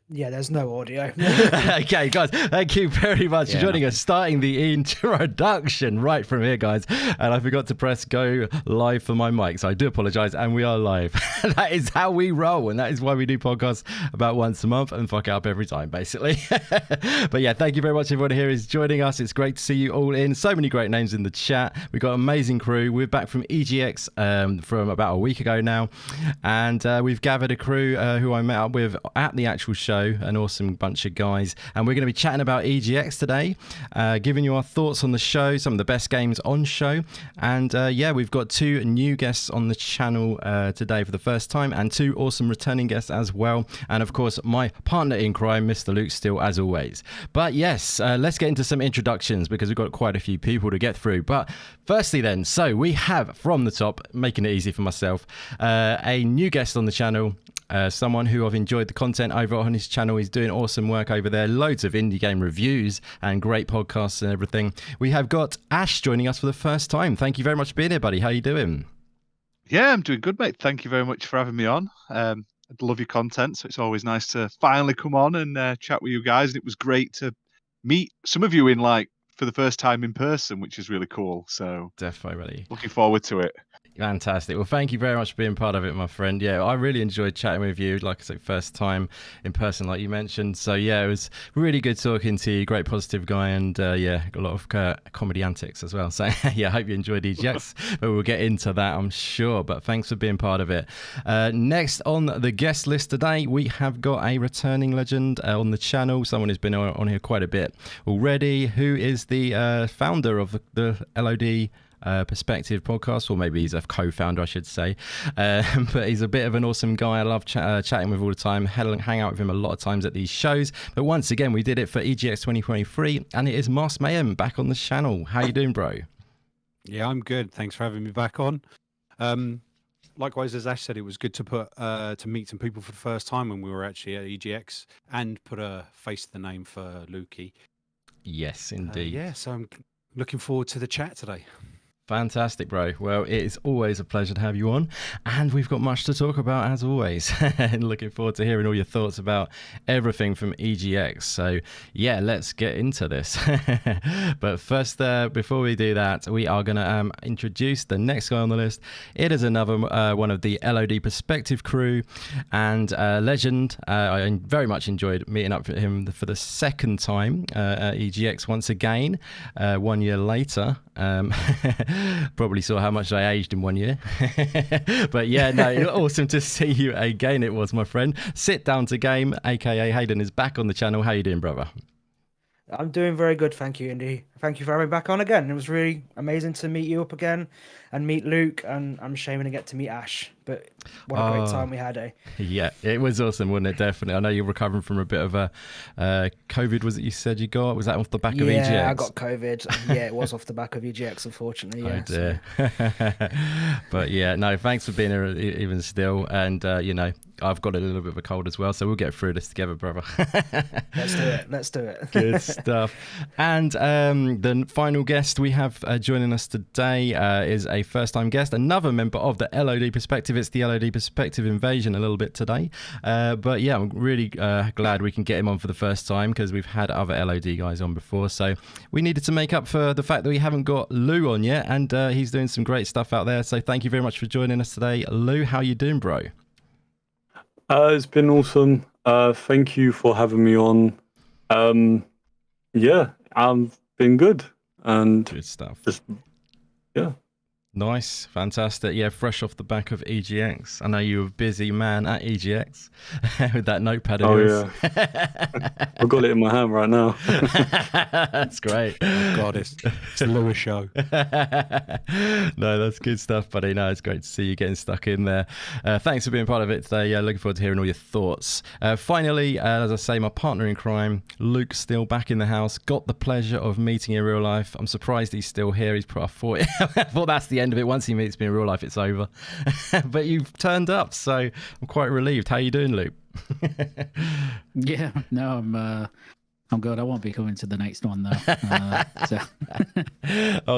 Yeah, there's no audio. Okay, guys, thank you very much for joining us, starting the introduction right from here, guys. And I forgot to press go live for my mic, so I do apologize. And we are live. That is how we roll, and that is why we do podcasts about once a month and fuck it up every time, basically. But yeah, thank you very much, everyone here is joining us. It's great to see you all in. So many great names in the chat. We've got an amazing crew. We're back from EGX from about a week ago now, and we've gathered a crew who I met up with at the actual show. An awesome bunch of guys, and we're going to be chatting about EGX today, giving you our thoughts on the show, some of the best games on show, and yeah, we've got two new guests on the channel today for the first time, and two awesome returning guests as well, and of course my partner in crime, Mr. Luke Steele, as always. But yes, let's get into some introductions because we've got quite a few people to get through. But firstly then, so we have from the top, making it easy for myself, a new guest on the channel. Someone who I've enjoyed the content over on his channel. He's doing awesome work over there, loads of indie game reviews and great podcasts and everything. We have got Ash joining us for the first time. Thank you very much for being here, buddy. How you doing? Yeah, I'm doing good, mate. Thank you very much for having me on. I love your content, so it's always nice to finally come on and chat with you guys. And it was great to meet some of you for the first time in person, which is really cool. So definitely looking forward to it. Fantastic. Well, thank you very much for being part of it, my friend. Yeah, I really enjoyed chatting with you. Like I said, first time in person, like you mentioned. So yeah, it was really good talking to you. Great positive guy, and yeah, got a lot of comedy antics as well. So yeah, I hope you enjoyed EGX, but we'll get into that, I'm sure. But thanks for being part of it. Next on the guest list today, we have got a returning legend on the channel. Someone who's been on here quite a bit already, who is the founder of the LOD Perspective podcast, or maybe he's a co-founder, I should say, but he's a bit of an awesome guy. I love chatting with all the time, hang out with him a lot of times at these shows. But once again, we did it for EGX 2023, and it is Mask Mayhem back on the channel. How you doing, bro? Yeah, I'm good. Thanks for having me back on. Likewise, as Ash said, it was good to meet some people for the first time when we were actually at EGX and put a face to the name for Lukey. Yes, indeed. Yeah, so I'm looking forward to the chat today. Fantastic, bro. Well, it is always a pleasure to have you on, and we've got much to talk about as always. And looking forward to hearing all your thoughts about everything from EGX. So yeah, let's get into this. But first, before we do that, we are going to introduce the next guy on the list. It is another one of the LOD Perspective crew and legend. I very much enjoyed meeting up with him for the second time at EGX once again, 1 year later. Probably saw how much I aged in 1 year. But yeah, no, awesome to see you again. It was, my friend. Sit Down to Game, aka Hayden, is back on the channel. How you doing, brother? I'm doing very good, thank you, Indy. Thank you for having me back on again. It was really amazing to meet you up again and meet Luke, and I'm ashamed to get to meet Ash. But what a great time we had, eh? Yeah, it was awesome, wasn't it? Definitely. I know you're recovering from a bit of a COVID, was it you said you got? Was that off the back of EGX? Yeah, I got COVID. Yeah, it was off the back of EGX, unfortunately. Yeah, oh dear. So. But yeah, no, thanks for being here even still. And, you know, I've got a little bit of a cold as well, so we'll get through this together, brother. Let's do it. Good stuff. And the final guest we have joining us today is a first-time guest, another member of the LOD Perspective. It's the LOD Perspective invasion a little bit today. But yeah, I'm really glad we can get him on for the first time because we've had other LOD guys on before. So we needed to make up for the fact that we haven't got Lou on yet, and he's doing some great stuff out there. So thank you very much for joining us today. Lou, how you doing, bro? It's been awesome. Thank you for having me on. Yeah, I've been good. And good stuff. Yeah. Nice, fantastic. Yeah, fresh off the back of EGX. I know you were a busy man at EGX with that notepad of yours. Yeah. I've got it in my hand right now. That's great. Oh God, it's a Lewis show. No, that's good stuff, buddy. No, it's great to see you getting stuck in there. Thanks for being part of it today. Yeah, looking forward to hearing all your thoughts. Finally, as I say, my partner in crime, Luke, still back in the house. Got the pleasure of meeting in real life. I'm surprised he's still here. I thought that's the end of it. Once he meets me in real life, it's over. But you've turned up, so I'm quite relieved. How you doing, Luke? Yeah, no, I'm good. I won't be coming to the next one though.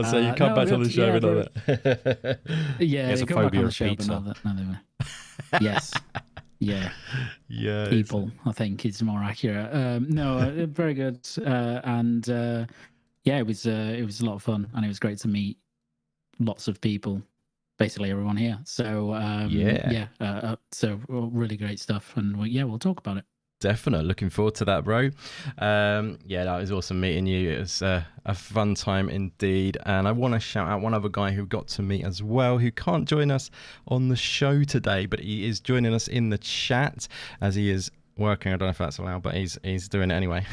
So you come back on the show and all that. Yeah, There's you a come back phobia on the of show pizza. and all that. Yes. Yeah, Yeah. people, I think is more accurate. No, very good. And yeah, it was a lot of fun, and it was great to meet lots of people, basically everyone here. So so really great stuff, and we'll talk about it. Definitely looking forward to that, bro. Yeah, that was awesome meeting you. It was a fun time indeed. And I want to shout out one other guy who got to meet as well, who can't join us on the show today, but he is joining us in the chat as he is working. I don't know if that's allowed, but he's doing it anyway.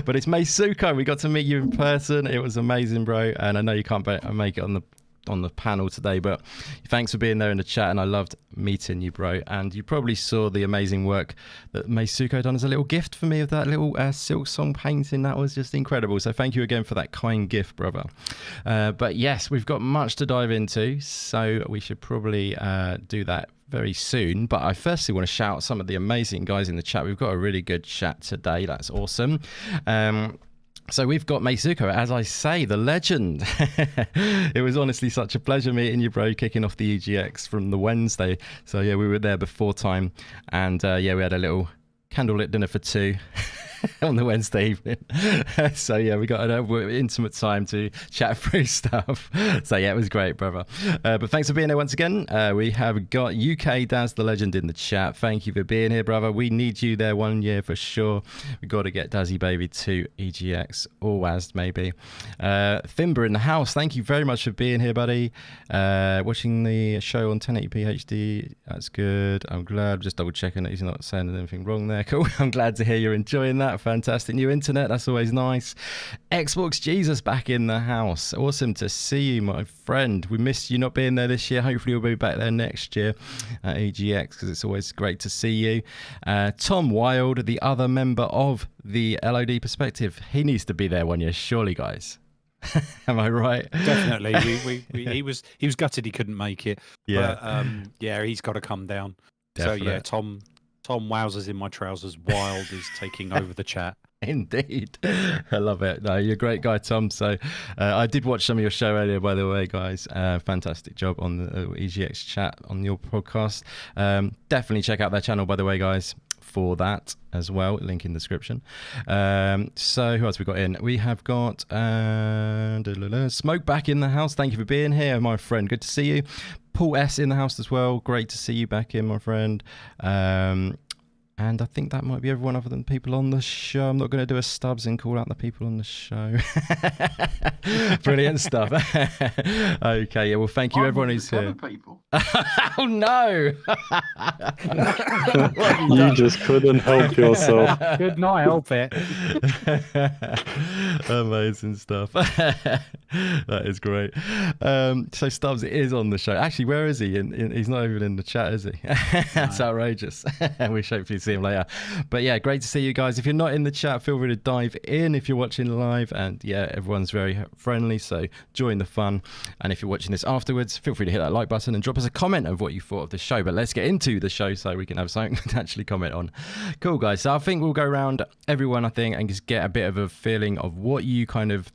But it's Meisuko. We got to meet you in person. It was amazing, bro. And I know you can't make it on the panel today, but thanks for being there in the chat, and I loved meeting you, bro. And you probably saw the amazing work that Meisuko done as a little gift for me of that little Silk Song painting. That was just incredible, so thank you again for that kind gift, brother. But yes, we've got much to dive into, so we should probably do that very soon. But I firstly want to shout out some of the amazing guys in the chat. We've got a really good chat today. That's awesome. So we've got Meisuko, as I say, the legend. It was honestly such a pleasure meeting you, bro, kicking off the EGX from the Wednesday. So yeah, we were there before time, and yeah, we had a little candlelit dinner for two on the Wednesday evening. So yeah, we got an intimate time to chat through stuff. So yeah, it was great, brother. But thanks for being here once again. We have got UK Daz the Legend in the chat. Thank you for being here, brother. We need you there 1 year for sure. We got to get Dazzy Baby to EGX or WASD maybe. Thimber in the house. Thank you very much for being here, buddy. Watching the show on 1080p HD. That's good. I'm glad. I'm just double checking that he's not saying anything wrong there. Cool. I'm glad to hear you're enjoying that. Fantastic new internet. That's always nice. Xbox Jesus back in the house. Awesome to see you, my friend. We missed you not being there this year. Hopefully you'll be back there next year at EGX, because it's always great to see you. Tom Wild, the other member of the LOD Perspective, he needs to be there 1 year, surely, guys. Am I right? Definitely. He was gutted he couldn't make it. Yeah. But, yeah, he's got to come down. Definitely. So yeah, Tom Wowzers in my trousers wild is taking over the chat. Indeed. I love it. No, you're a great guy, Tom. So I did watch some of your show earlier, by the way, guys. Fantastic job on the EGX chat on your podcast. Definitely check out their channel, by the way, guys, for that as well. Link in the description. So who else we got in? We have got Smoke back in the house. Thank you for being here, my friend. Good to see you. Paul S in the house as well. Great to see you back in, my friend. And I think that might be everyone other than people on the show. I'm not going to do a stubs and call out the people on the show. Brilliant stuff. Okay, yeah, well, thank you, everyone who's here. People. Oh, no. You just couldn't help yourself. Could not help it. Amazing stuff. That is great. So Stubbs is on the show. Actually, where is he? He's not even in the chat, is he? That's outrageous. We should hopefully see him later. But yeah, great to see you guys. If you're not in the chat, feel free to dive in if you're watching live. And yeah, everyone's very friendly, so join the fun. And if you're watching this afterwards, feel free to hit that like button and drop us a comment of what you thought of the show. But let's get into the show so we can have something to actually comment on. Cool, guys. So I think we'll go around everyone, and just get a bit of a feeling of what you kind of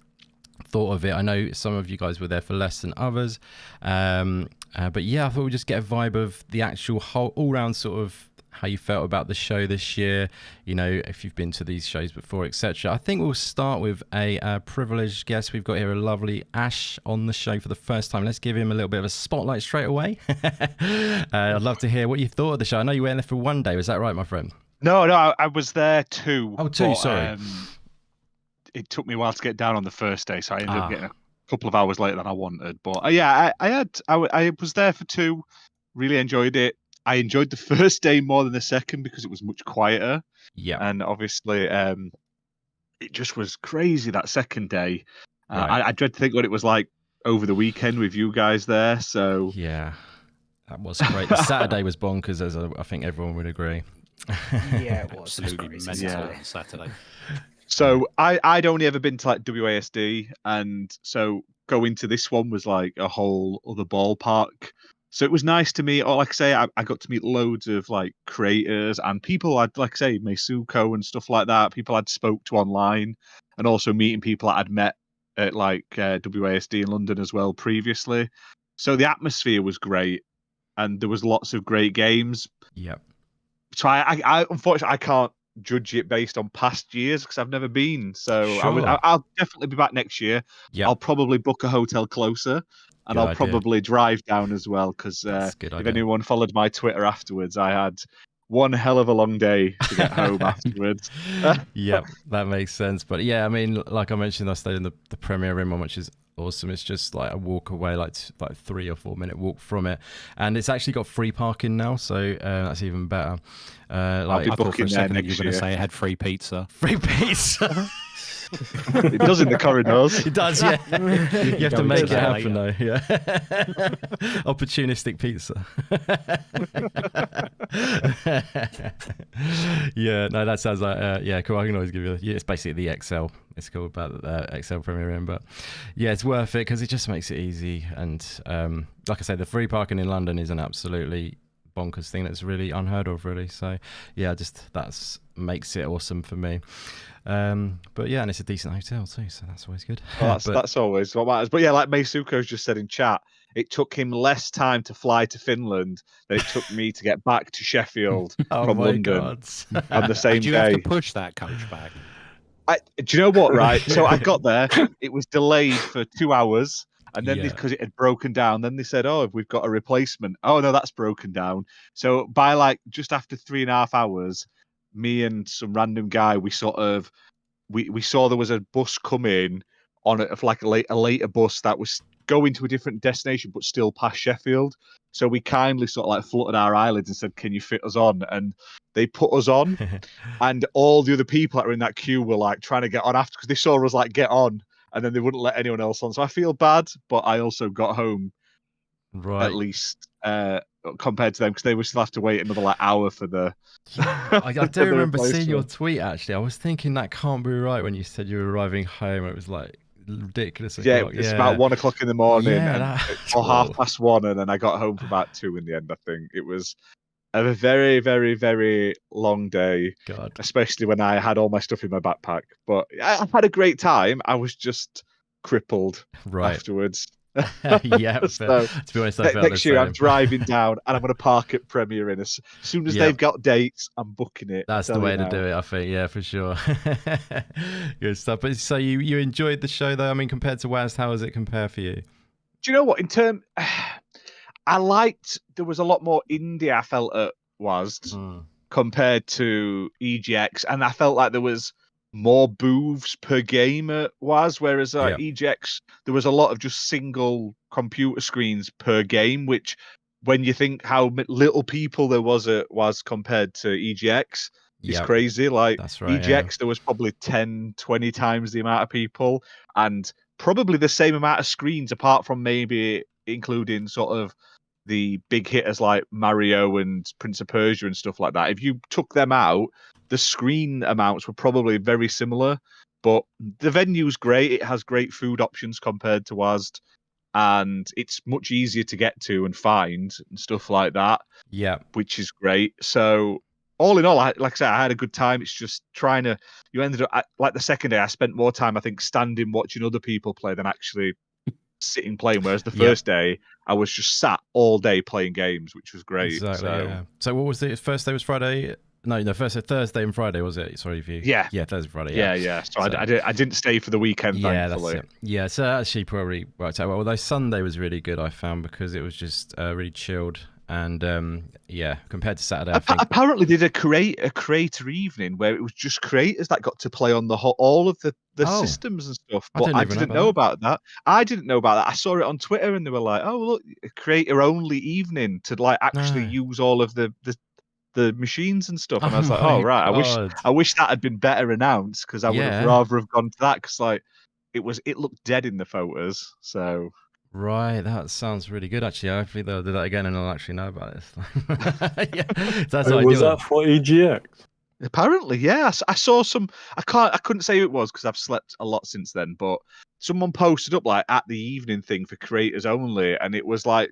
thought of it. I know some of you guys were there for less than others. But yeah, I thought we'd just get a vibe of the actual whole all-round sort of how you felt about the show this year, you know, if you've been to these shows before, etc. I think we'll start with a privileged guest. We've got here a lovely Ash on the show for the first time. Let's give him a little bit of a spotlight straight away. I'd love to hear what you thought of the show. I know you were there for 1 day. Was that right, my friend? No, I was there too. Oh, two, sorry. It took me a while to get down on the first day, so I ended up getting a couple of hours later than I wanted. But yeah, I was there for 2. Really enjoyed it. I enjoyed the first day more than the second because it was much quieter. Yeah. And obviously, it just was crazy that second day. Right. I dread to think what it was like over the weekend with you guys there. So yeah, that was great. The Saturday was bonkers, as I think everyone would agree. Yeah, it was. Absolutely mental Yeah. on Saturday. So I'd only ever been to like WASD, and so going to this one was like a whole other ballpark. So it was nice to meet, or like I say, I got to meet loads of like creators and people I'd like I say Meisuko and stuff like that. People I'd spoke to online, and also meeting people I'd met at like WASD in London as well previously. So the atmosphere was great, and there was lots of great games. Yep. So I unfortunately I can't judge it based on past years because I've never been. So Sure. I'll definitely be back next year. Yep. I'll probably book a hotel closer, and Good I'll idea. probably drive down as well because That's a good if idea. anyone followed my Twitter afterwards, I had one hell of a long day to get home afterwards. Yep, that makes sense. But yeah, I mean, like I mentioned, I stayed in the premier room one, which is awesome. It's just like a walk away, like 3 or 4 minute walk from it, and it's actually got free parking now, so that's even better. I'll be I thought for booking a there second that you next were going to year. say it had free pizza. Free pizza. It does in the corridors. It does, yeah. You have to Go make into it that happen, though. Yeah. Opportunistic pizza. Yeah, no, that sounds like yeah, cool. I can always give you. It's basically the XL. It's called about the XL Premier Inn, but yeah, it's worth it because it just makes it easy. And like I say, the free parking in London is an absolutely bonkers thing that's really unheard of, really. So yeah, just makes it awesome for me. But yeah, and it's a decent hotel too, so that's always good. Well, that's always what matters. But yeah, like Meisuko's just said in chat, it took him less time to fly to Finland than it took me to get back to Sheffield from London on the same Did you day. have to push that coach back? Do you know what, right? So I got there, it was delayed for 2 hours, and then Yeah. because it had broken down, then they said, oh, we've got a replacement. Oh, no, that's broken down. So by like just after 3.5 hours, me and some random guy, we sort of, we saw there was a bus coming on a later bus that was going to a different destination, but still past Sheffield. So we kindly sort of like fluttered our eyelids and said, can you fit us on? And they put us on. And all the other people that were in that queue were like trying to get on after because they saw us like get on, and then they wouldn't let anyone else on. So I feel bad, but I also got home Right. at least compared to them because they would still have to wait another like hour for the. I do remember seeing your tweet actually. I was thinking that can't be right when you said you were arriving home. It was like ridiculous. Yeah, it's about 1 o'clock in the morning, Yeah, or 1:30, and then I got home for about 2 in the end. I think it was a very, very, very long day, God. especially when I had all my stuff in my backpack. But I had a great time. I was just crippled afterwards. Yeah, so to be honest, I felt next the year same. I'm driving down and I'm going to park at Premier Inn. As soon as they've got dates, I'm booking it. That's the way to do it, I think. Yeah, for sure. Good stuff. But so you enjoyed the show though? I mean, compared to WASD, how does it compare for you? Do you know what? I liked there was a lot more indie I felt at WASD compared to EGX, and I felt like there was more booths per game at WASD, whereas EGX there was a lot of just single computer screens per game, which when you think how little people there was at WASD compared to EGX, it's crazy. Like that's right, EGX there was probably 10-20 times the amount of people and probably the same amount of screens apart from maybe including sort of the big hitters like Mario and Prince of Persia and stuff like that. If you took them out, the screen amounts were probably very similar, but the venue's great. It has great food options compared to WASD, and it's much easier to get to and find and stuff like that. Yeah, which is great. So all in all, like I said, I had a good time. It's just you ended up like the second day, I spent more time, I think, standing watching other people play than actually sitting playing. Whereas the first day, I was just sat all day playing games, which was great. Exactly. So what was the first day? Was Friday? No, first Thursday and Friday was it? Sorry if you. Yeah, Thursday, Friday. Yeah. So I didn't stay for the weekend. Thankfully. That's it. Yeah, so that actually probably worked out well. Although Sunday was really good, I found, because it was just really chilled. And compared to Saturday, I think apparently did a creator evening where it was just creators that got to play on all of the systems and stuff. But I didn't know about that. I didn't know about that. I saw it on Twitter and they were like, "Oh, look, a creator only evening to like actually use all of the machines and stuff." And I was like, "Oh right, I wish that had been better announced because I would have rather have gone to that because like it looked dead in the photos." So. Right, that sounds really good actually. Hopefully they'll do that again and I'll actually know about this. That's what was that for EGX? Apparently, yeah. I saw some. I couldn't say who it was because I've slept a lot since then. But someone posted up like at the evening thing for creators only, and it was like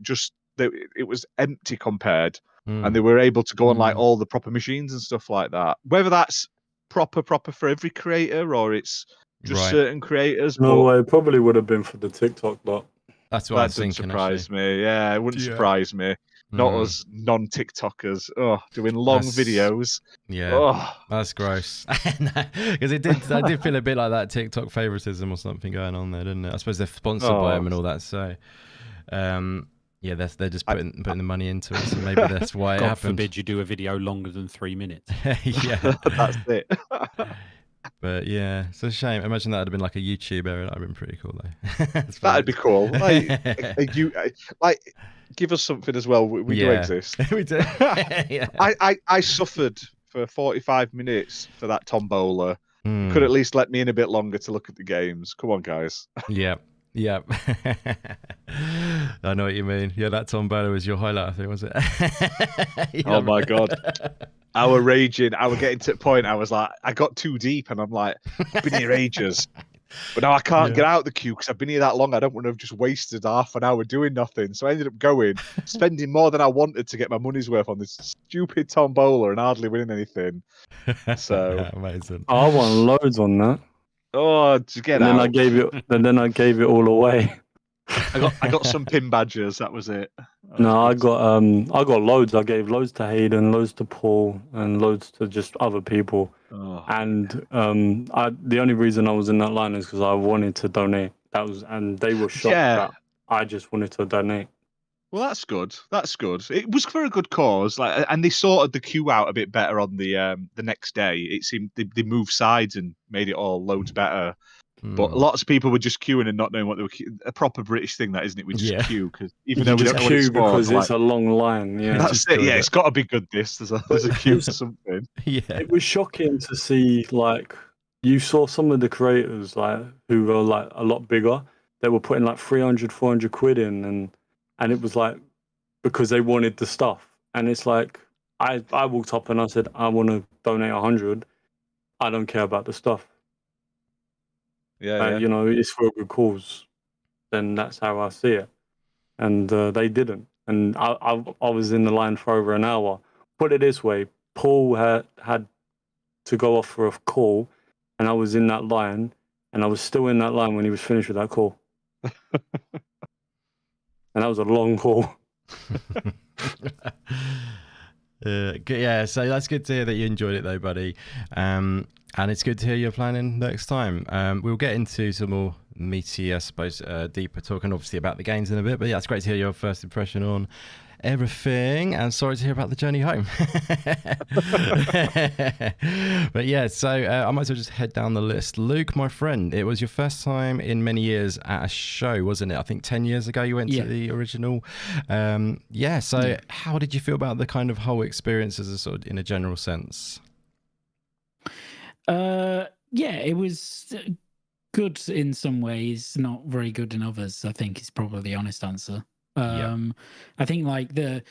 it was empty compared, and they were able to go on like all the proper machines and stuff like that. Whether that's proper for every creator or it's just certain creators. No, it probably would have been for the TikTok lot. That's what I was thinking. Surprise me. Yeah, it wouldn't surprise me. not us non-TikTokers. Oh, doing long videos. Yeah, Oh. that's gross. Because I did feel a bit like that TikTok favoritism or something going on there, didn't it? I suppose they're sponsored by them and all that. So, yeah, they're just putting the money into it. So maybe that's why it God happened. forbid you do a video longer than 3 minutes. Yeah, that's it. But yeah, it's a shame. Imagine that would have been like a YouTube era. That would have been pretty cool, though. That'd be cool. Like, give us something as well. We do exist. We do. Yeah. I suffered for 45 minutes for that tombola. Could at least let me in a bit longer to look at the games. Come on, guys. Yeah. I know what you mean. Yeah, that tombola was your highlight, I think, was it? Oh my God. I were raging. I were getting to the point. I was like, I got too deep, and I'm like, I've been here ages, but now I can't get out the queue because I've been here that long. I don't want to have just wasted half an hour doing nothing. So I ended up spending more than I wanted to get my money's worth on this stupid tombola and hardly winning anything. So amazing. I won loads on that. Oh, to get and out. Then I gave it all away. I got some pin badges. That was it. No, I got loads. I gave loads to Hayden, loads to Paul, and loads to just other people. Oh. And the only reason I was in that line is because I wanted to donate. And they were shocked that I just wanted to donate. Well, that's good. That's good. It was for a good cause. Like, and they sorted the queue out a bit better on the next day. It seemed they moved sides and made it all loads better. But lots of people were just queuing and not knowing what they were a proper British thing, that isn't it? We just queue because even though we don't know what it's for, because it's a long line. Yeah, that's it. Yeah, it's got to be good. There's a queue for something. Yeah, it was shocking to see. Like, you saw some of the creators who were like a lot bigger. They were putting like 300, 400 quid in, and it was like because they wanted the stuff. And it's like I walked up and I said I want to donate 100. I don't care about the stuff. Yeah. You know, it's for a good cause. Then that's how I see it. And they didn't. And I was in the line for over an hour. Put it this way, Paul had to go off for a call, and I was in that line, and I was still in that line when he was finished with that call. And that was a long call. Yeah, so that's good to hear that you enjoyed it though, buddy. And it's good to hear you're planning next time. We'll get into some more meaty, I suppose, deeper talking obviously about the games in a bit. But yeah, it's great to hear your first impression on everything, and sorry to hear about the journey home. But yeah, so I might as well just head down the list. Luke, my friend, it was your first time in many years at a show, wasn't it? I think 10 years ago you went to the original. So how did you feel about the kind of whole experience as a sort of in a general sense? It was good in some ways, not very good in others, I think is probably the honest answer. I think like the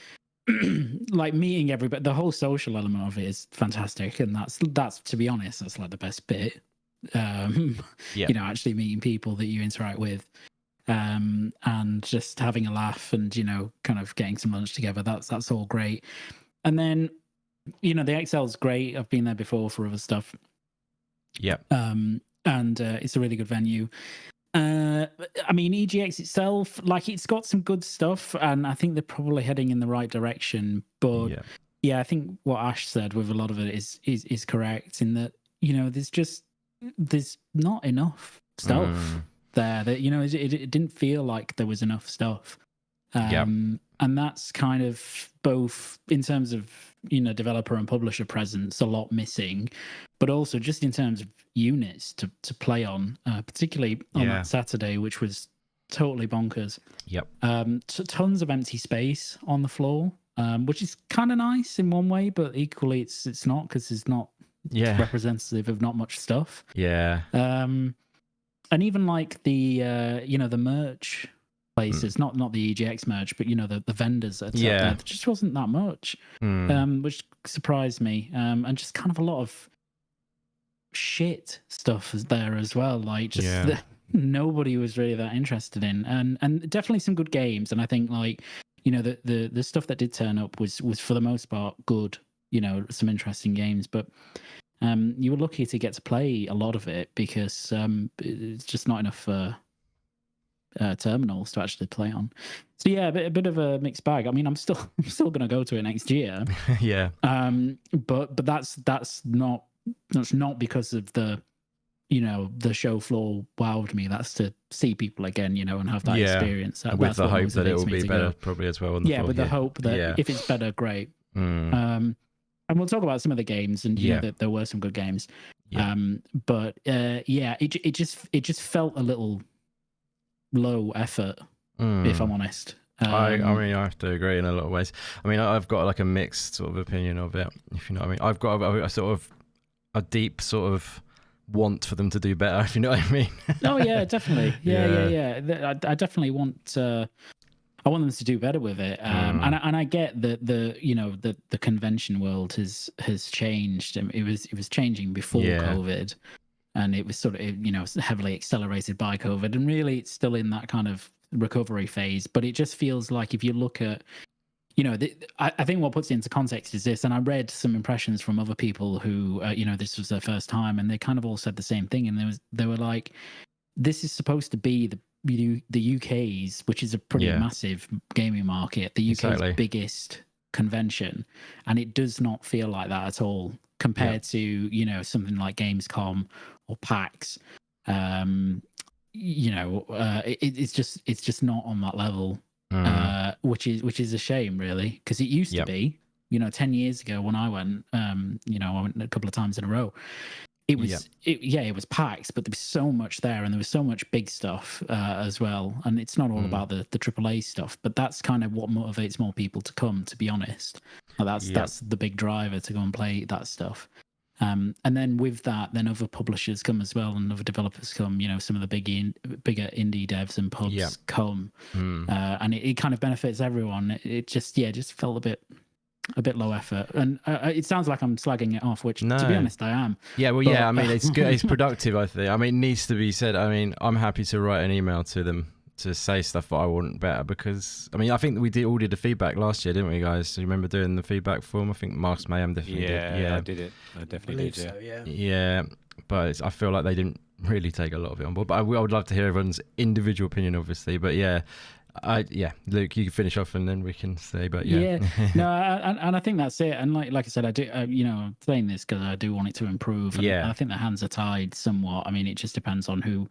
like meeting everybody, the whole social element of it is fantastic, and that's to be honest, that's like the best bit. You know, actually meeting people that you interact with, and just having a laugh, and you know, kind of getting some lunch together. That's all great. And then, you know, the XL's great. I've been there before for other stuff. And it's a really good venue. I mean, EGX itself, like, it's got some good stuff, and I think they're probably heading in the right direction. But yeah, I think what Ash said with a lot of it is correct, in that, you know, there's not enough stuff there. That, you know, it didn't feel like there was enough stuff. And that's kind of both in terms of, you know, developer and publisher presence, a lot missing, but also just in terms of units to play on, particularly on that Saturday, which was totally bonkers. Tons of empty space on the floor, which is kind of nice in one way, but equally it's not, because it's not representative of not much stuff. And even like the you know, the merch places, not the EGX merch, but you know, the vendors that there, there just wasn't that much, which surprised me, and just kind of a lot of shit stuff there as well, like just nobody was really that interested in, and definitely some good games. And I think, like, you know, the stuff that did turn up was for the most part good, you know, some interesting games, but you were lucky to get to play a lot of it, because it's just not enough terminals to actually play on. So yeah, a bit of a mixed bag. I mean, I'm still going to go to it next year. Yeah. But that's not because of the the show floor wowed me. That's to see people again, and have that experience. With that's the what hope that it motivates will me be to better, go. probably as well. On the floor. With the hope that if it's better, great. And we'll talk about some of the games, and you know that there were some good games. Yeah. But it just felt a little low effort, if I'm honest. I mean, I have to agree in a lot of ways. I mean, I've got like a mixed sort of opinion of it, if you know what I mean. I've got a sort of a deep sort of want for them to do better, if you know what I mean. Oh yeah, definitely. Yeah. I definitely want. I want them to do better with it, and I get that the convention world has changed. It was changing before COVID, and it was sort of heavily accelerated by COVID, and really it's still in that kind of recovery phase. But it just feels like if you look at I think what puts it into context is this, and I read some impressions from other people who this was their first time, and they kind of all said the same thing, and they were like, this is supposed to be the UK's, which is a pretty massive gaming market, the UK's biggest convention, and it does not feel like that at all compared to something like Gamescom or PAX. It's just not on that level, which is a shame, really, because it used to be. 10 years ago when I went, I went a couple of times in a row. It was it was PAX, but there was so much there, and there was so much big stuff as well. And it's not all about the AAA stuff, but that's kind of what motivates more people to come. To be honest, that's the big driver to go and play that stuff. And then with that, then other publishers come as well, and other developers come. Some of the bigger indie devs and pubs come, and it kind of benefits everyone. It just felt a bit low effort, and it sounds like I'm slagging it off, which to be honest I am. I mean, it's good, it's productive, I think. I mean, it needs to be said. I mean, I'm happy to write an email to them to say stuff that I want better, because I mean, I think we all did the feedback last year, didn't we, guys? Do you remember doing the feedback form? I think Mark's Mayhem definitely did. Yeah, I did it. I definitely did. So, yeah, but I feel like they didn't really take a lot of it on board, but I would love to hear everyone's individual opinion, obviously. But Luke, you can finish off and then we can say. But no, and I think that's it. And like I said, I do, I'm saying this because I do want it to improve. And I think the hands are tied somewhat. I mean, it just depends on who,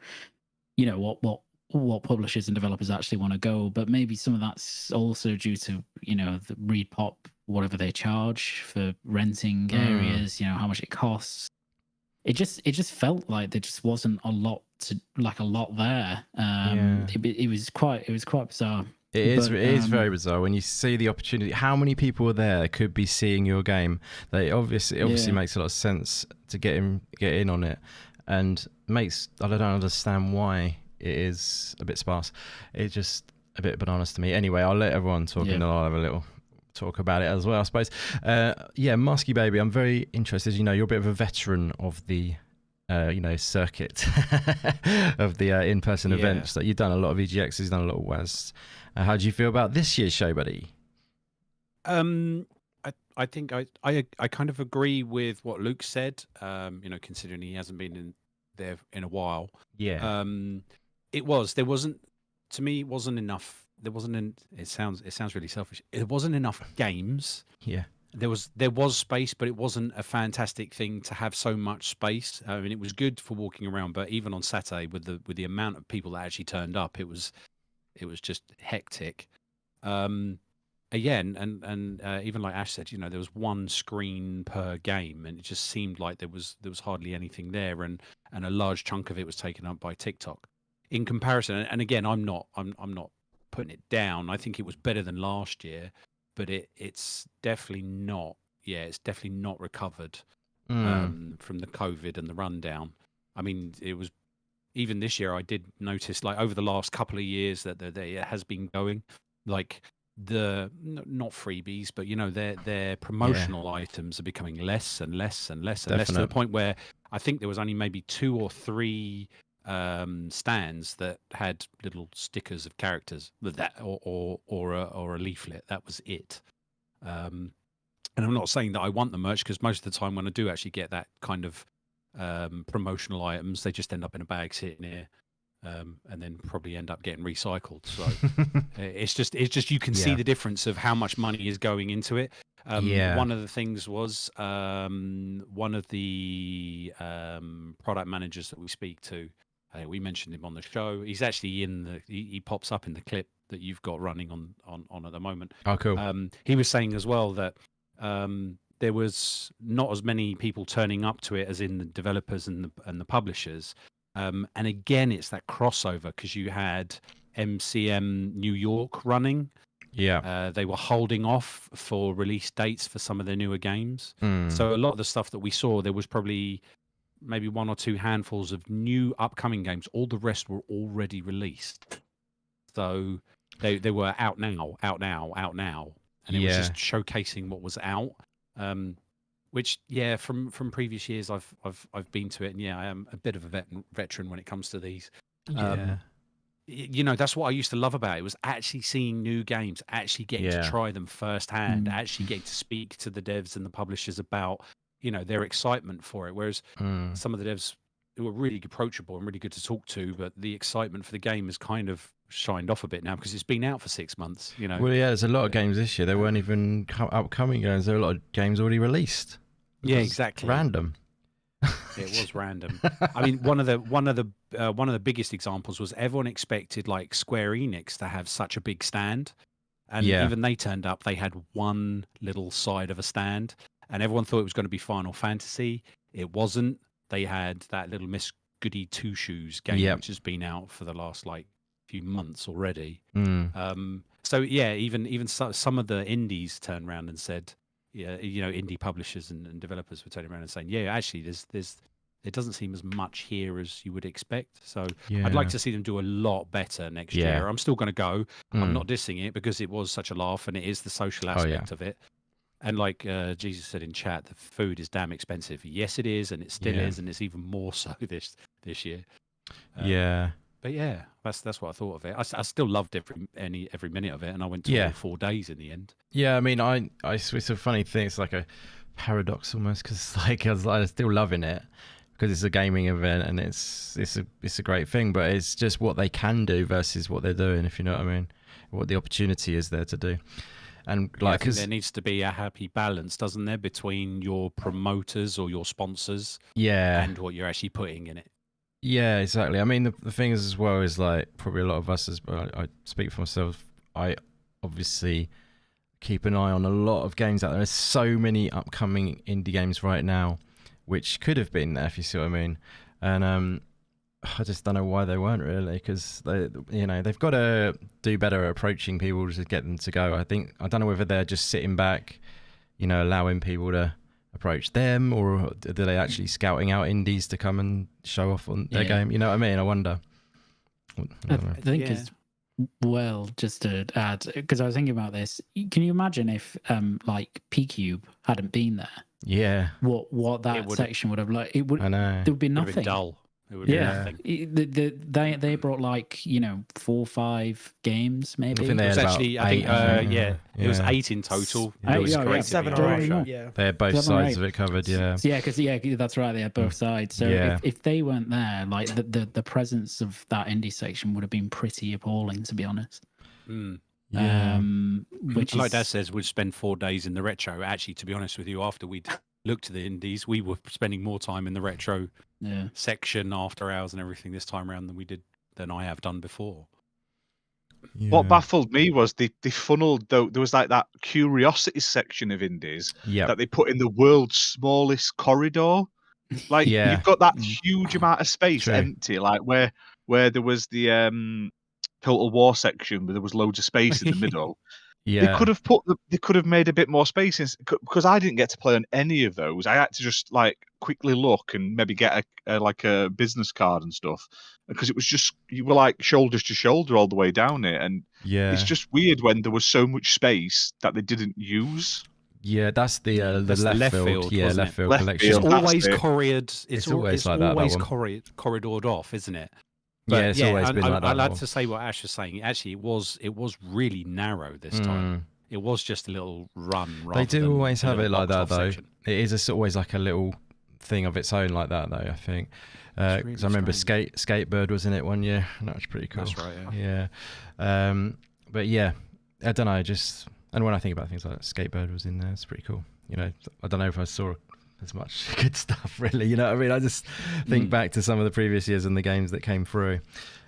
what publishers and developers actually want to go. But maybe some of that's also due to the ReedPop, whatever they charge for renting areas. How much it costs. It just felt like there just wasn't a lot there. It was quite bizarre. It is very bizarre when you see the opportunity. How many people are there that could be seeing your game? It obviously makes a lot of sense to get in on it, and I don't understand why it is a bit sparse. It's just a bit bananas to me. Anyway, I'll let everyone talk, and then I'll have a little talk about it as well, I suppose. Musky Baby, I'm very interested. You're a bit of a veteran of the circuit of the in-person events. That you've done a lot of EGXs, you've done a lot of WAS. How do you feel about this year's show, buddy? I think I kind of agree with what Luke said. Considering he hasn't been in there in a while. It wasn't enough. It sounds really selfish. It wasn't enough games. There was space, but it wasn't a fantastic thing to have so much space. I mean, it was good for walking around, but even on Saturday, with the amount of people that actually turned up, it was just hectic. And even like Ash said, there was one screen per game, and it just seemed like there was hardly anything there, and a large chunk of it was taken up by TikTok. In comparison, and again, I'm not putting it down. I think it was better than last year, but it's definitely not. Yeah, it's definitely not recovered from the COVID and the rundown. I mean, it was even this year. I did notice, like over the last couple of years, that it has been going, like not freebies, but their promotional items are becoming less and less and less and less, to the point where I think there was only maybe 2 or 3 stands that had little stickers of characters or a leaflet. That was it. And I'm not saying that I want the merch, because most of the time when I do actually get that kind of promotional items, they just end up in a bag sitting here. and then probably end up getting recycled. So it's just you can see the difference of how much money is going into it. One of the things was one of the product managers that we speak to. We mentioned him on the show. He's actually he pops up in the clip that you've got running on at the moment. Oh, cool. He was saying as well that there was not as many people turning up to it as in the developers and the publishers. And again, it's that crossover because you had MCM New York running. Yeah. They were holding off for release dates for some of their newer games. So a lot of the stuff that we saw, there was probably maybe 1 or 2 handfuls of new upcoming games. All the rest were already released. So they were out now. And it was just showcasing what was out. Which, from previous years, I've been to it, and I am a bit of a veteran when it comes to these. That's what I used to love about it, was actually seeing new games, actually getting to try them firsthand, actually getting to speak to the devs and the publishers about their excitement for it. Whereas some of the devs who were really approachable and really good to talk to, but the excitement for the game has kind of shined off a bit now because it's been out for 6 months. Well, there's a lot of games this year. There weren't even upcoming games. There were a lot of games already released. Yeah, exactly. Random. It was random. I mean, one of the biggest examples was everyone expected like Square Enix to have such a big stand, and even they turned up. They had one little side of a stand, and everyone thought it was going to be Final Fantasy. It wasn't. They had that little Miss Goody Two Shoes game, which has been out for the last few months already. So even some of the indies turned around and said, indie publishers and developers were turning around and saying, actually, there doesn't seem as much here as you would expect. So I'd like to see them do a lot better next year. I'm still going to go. I'm not dissing it because it was such a laugh and it is the social aspect of it. And like Jesus said in chat, the food is damn expensive. Yes, it is, and it still is, and it's even more so this year. But that's what I thought of it. I still loved every minute of it, and I went to all 4 days in the end. Yeah, I mean, it's a funny thing. It's like a paradox almost, because I'm still loving it because it's a gaming event and it's a great thing, but it's just what they can do versus what they're doing, if you know what I mean, what the opportunity is there to do. And I think there needs to be a happy balance, doesn't there, between your promoters or your sponsors and what you're actually putting in it. Yeah, exactly. I mean, the thing is as well is like probably a lot of us, I speak for myself, I obviously keep an eye on a lot of games out there. There's so many upcoming indie games right now, which could have been there, if you see what I mean. And I just don't know why they weren't really, because they've got to do better at approaching people to get them to go. I don't know whether they're just sitting back, allowing people to approach them, or do they actually scouting out indies to come and show off on their game? You know what I mean? I wonder. I think it's just to add, because I was thinking about this. Can you imagine if like P-Cube hadn't been there? Yeah. What that section would have like? It would. I know. There would be nothing. It would be dull. It would be nothing. They brought 4 or 5 games maybe. I think they had it was 8 in total. It 7 or 8. They had both sides of it covered. Because that's right. They had both sides. So if they weren't there, like the presence of that indie section would have been pretty appalling, to be honest. Which, like Dad says, we'd spend 4 days in the retro. Actually, to be honest with you, after we'd looked at the indies, we were spending more time in the retro section after hours and everything this time around than I have done before. What baffled me was they funneled, though, there was like that curiosity section of indies that they put in the world's smallest corridor. Like you've got that huge amount of space empty, like where there was the Total War section, where there was loads of space in the middle. They could have made a bit more space because I didn't get to play on any of those. I had to just like quickly look and maybe get a business card and stuff, because it was just, you were like shoulders to shoulder all the way down it, and it's just weird when there was so much space that they didn't use. Yeah, that's the left field. Yeah, left field collection. It's always corridored. It's always like that. Always corridored off, isn't it? But it's always been like that. I'd like to say what Ash was saying. Actually, it was really narrow this time. It was just a little run. They do always have it like that, though. Section. It is always like a little thing of its own like that, though. I think It's because really I remember strange. Skatebird was in it one year, and that was pretty cool. That's right. Yeah. But yeah, I don't know. Just and when I think about things like that, Skatebird was in there. It's pretty cool. You know, I don't know if I saw as much good stuff really. You know what I mean? I just think back to some of the previous years and the games that came through.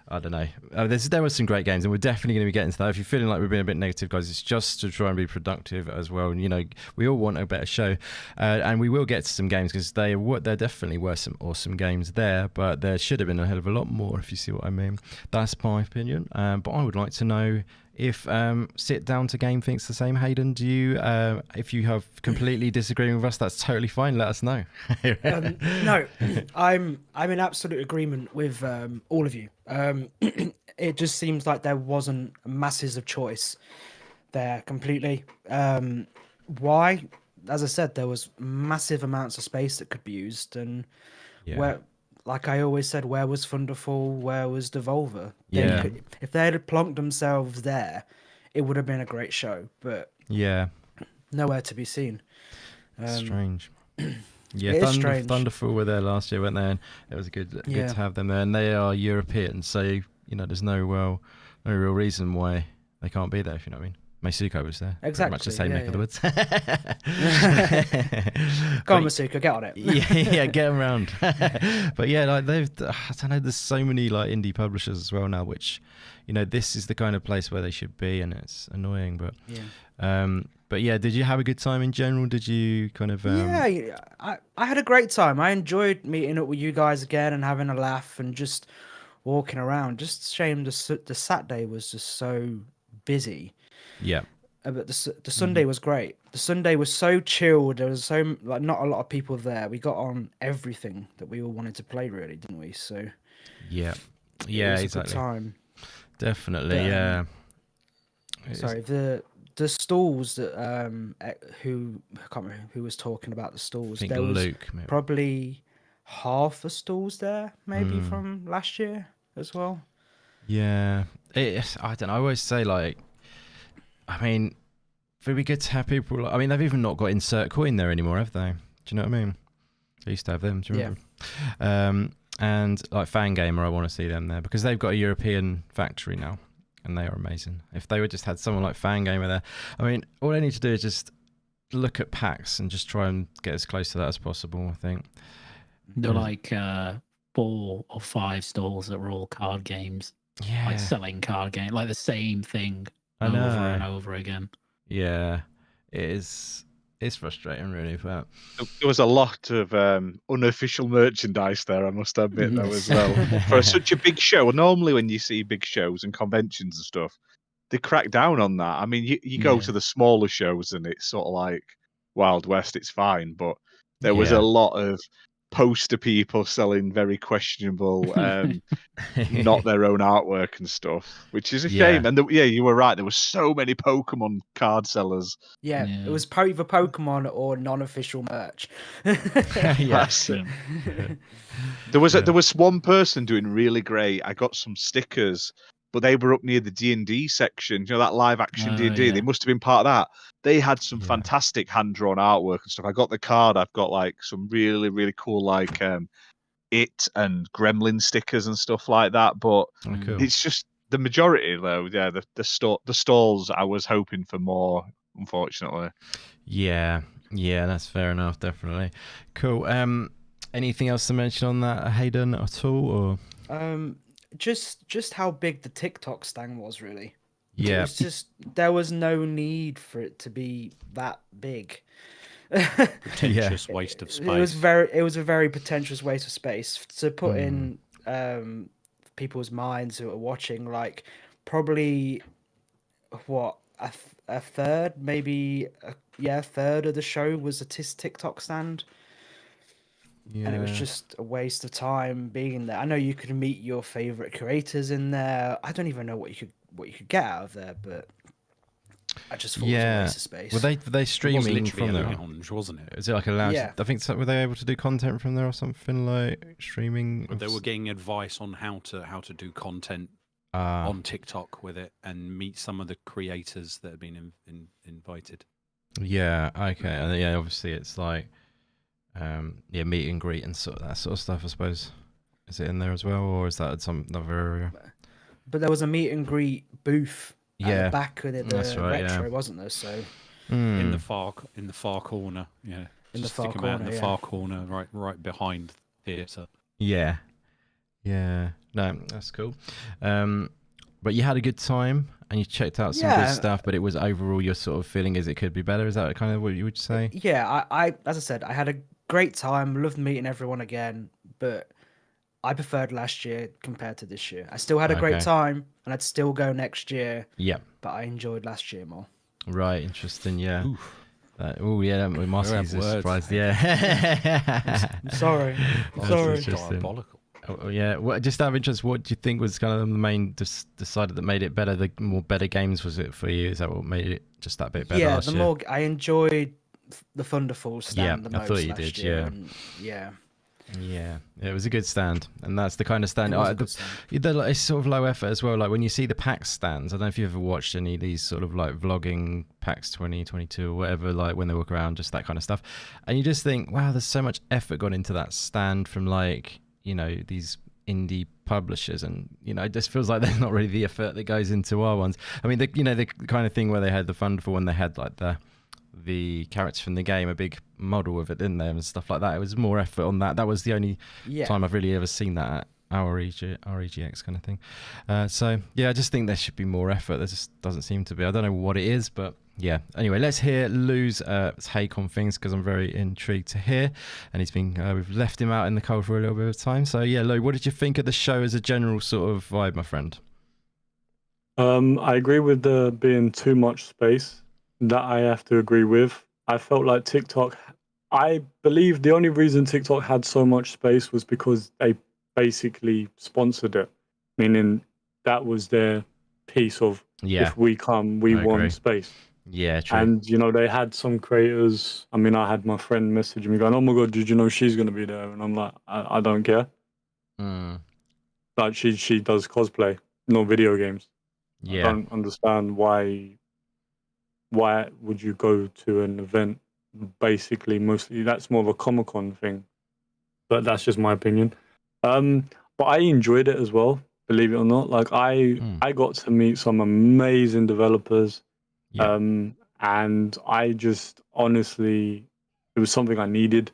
I don't know. There were some great games, and we're definitely going to be getting to that. If you're feeling like we've been a bit negative, guys, it's just to try and be productive as well. And, you know, we all want a better show, and we will get to some games because there definitely were some awesome games there, but there should have been a hell of a lot more, if you see what I mean. That's my opinion. But I would like to know if Sit Down to Game thinks the same. Hayden, do you? If you have completely disagreeing with us, that's totally fine. Let us know. No, I'm in absolute agreement with all of you. It just seems like there wasn't masses of choice there completely. Why? As I said, there was massive amounts of space that could be used, and where, like I always said, where was Thunderfall? Where was Devolver? Yeah. If they had plonked themselves there, it would have been a great show, but Yeah. nowhere to be seen. Strange. Yeah, It is strange. Thunderfall were there last year, weren't they? And it was good to have them there. And they are European, so you know there's no real reason why they can't be there. If you know what I mean. Meisuko was there. Exactly. Pretty much the same neck of the woods. Go on, Meisuko, get on it. yeah, get them around. But yeah, like I don't know. There's so many like indie publishers as well now, which you know this is the kind of place where they should be, and it's annoying, but yeah. But yeah, did you have a good time in general? Did you kind of? Yeah, I had a great time. I enjoyed meeting up with you guys again and having a laugh and just walking around. Just shame the Saturday was just so busy. Yeah. But the Sunday was great. The Sunday was so chilled. There was not a lot of people there. We got on everything that we all wanted to play, really, didn't we? So yeah, it was exactly. a good time. Definitely, But, yeah. Sorry, the stalls that I can't remember who was talking about the stalls. I think there was Luke, maybe. probably half the stalls there, maybe from last year as well. Yeah, I don't know. I always say like, I mean, it'd be good to have people. I mean, they've even not got Insert Coin there anymore, have they? Do you know what I mean? They used to have them. Do you remember? And like Fangamer, I want to see them there because they've got a European factory now. And they are amazing. If they would just had someone like Fangamer there, I mean, all they need to do is just look at packs and just try and get as close to that as possible. I think there were like 4 or 5 stalls that were all card games, like selling card games, like the same thing over and over again. Yeah, it is. It's frustrating, really. But there was a lot of unofficial merchandise there, I must admit, though, as well. For such a big show, normally when you see big shows and conventions and stuff, they crack down on that. I mean, you go to the smaller shows and it's sort of like Wild West, it's fine. But there was a lot of poster people selling very questionable, not their own artwork and stuff, which is a shame. And you were right. There were so many Pokemon card sellers. Yeah. It was either Pokemon or non-official merch. Yes. There was one person doing really great. I got some stickers, but they were up near the D&D section. You know, that live action D&D. They must have been part of that. They had some fantastic hand-drawn artwork and stuff. I got the card. I've got like some really, really cool like It and Gremlin stickers and stuff like that. But it's just the majority, though. Yeah, the stalls. I was hoping for more, unfortunately. Yeah, that's fair enough. Definitely. Cool. Anything else to mention on that, Hayden, at all, or? Just how big the TikTok stand was, really. Yeah. It was just there was no need for it to be that big. Pretentious waste of space. It was a very pretentious waste of space to put in people's minds who are watching. Like probably a third, maybe a third of the show was a TikTok stand. Yeah. And it was just a waste of time being there. I know you could meet your favorite creators in there. I don't even know what you could get out of there, but I just thought it was a waste of space. Were they streaming from there? Lounge, wasn't it? Is it like a lounge? Yeah. I think were they able to do content from there or something like streaming? But they were getting advice on how to do content on TikTok with it and meet some of the creators that have been invited. Yeah. Okay. And yeah, obviously it's like. meet and greet and that sort of stuff, I suppose. Is it in there as well, or is that some other area? But there was a meet and greet booth at the back of that's the right, retro, wasn't there? So in the far corner, yeah. In the Just far stick 'em out in corner, the yeah. far corner, right behind theatre. Yeah. No, that's cool. But you had a good time and you checked out some good stuff, but it was overall your sort of feeling is it could be better. Is that kind of what you would say? Yeah, I as I said, I had a great time, loved meeting everyone again, but I preferred last year compared to this year. I still had a great Okay. time and I'd still go next year, Yeah. but I enjoyed last year more. Right. Interesting. Yeah. Oof. Marcy's words. surprised. Yeah. I'm sorry. That's Sorry. interesting. Diabolical. Oh, yeah. Well, just out of interest, what do you think was kind of the main decided that made it better? The more better games was it for you? Is that what made it just that bit better? Yeah, last the year? more I enjoyed the Thunderfall stand the I most thought you last did, year. yeah. And Yeah, it was a good stand, and that's the kind of stand. It was a good stand. It's sort of low effort as well. Like when you see the PAX stands, I don't know if you've ever watched any of these sort of like vlogging PAX 2022 or whatever, like when they walk around, just that kind of stuff, and you just think, wow, there's so much effort gone into that stand from like these indie publishers, and it just feels like there's not really the effort that goes into our ones. I mean, the kind of thing where they had the Thunderful when they had like the characters from the game, a big model of it, didn't they, and stuff like that. It was more effort on that. That was the only time I've really ever seen that at our EGX kind of thing. So yeah, I just think there should be more effort. There just doesn't seem to be. I don't know what it is, but yeah. Anyway, let's hear Lou's take on things because I'm very intrigued to hear. And he's been we've left him out in the cold for a little bit of time. So yeah, Lou, what did you think of the show as a general sort of vibe, my friend? I agree with there being too much space. That I have to agree with. I felt like TikTok, I believe the only reason TikTok had so much space was because they basically sponsored it, meaning that was their piece of, if we come, we want space. Yeah, true. And, they had some creators. I mean, I had my friend message me going, oh my God, did you know she's going to be there? And I'm like, I don't care. Like, she does cosplay, no video games. I don't understand why would you go to an event? Basically, mostly that's more of a Comic-Con thing, but that's just my opinion. But I enjoyed it as well, believe it or not. Like I got to meet some amazing developers, and I just honestly, it was something I needed,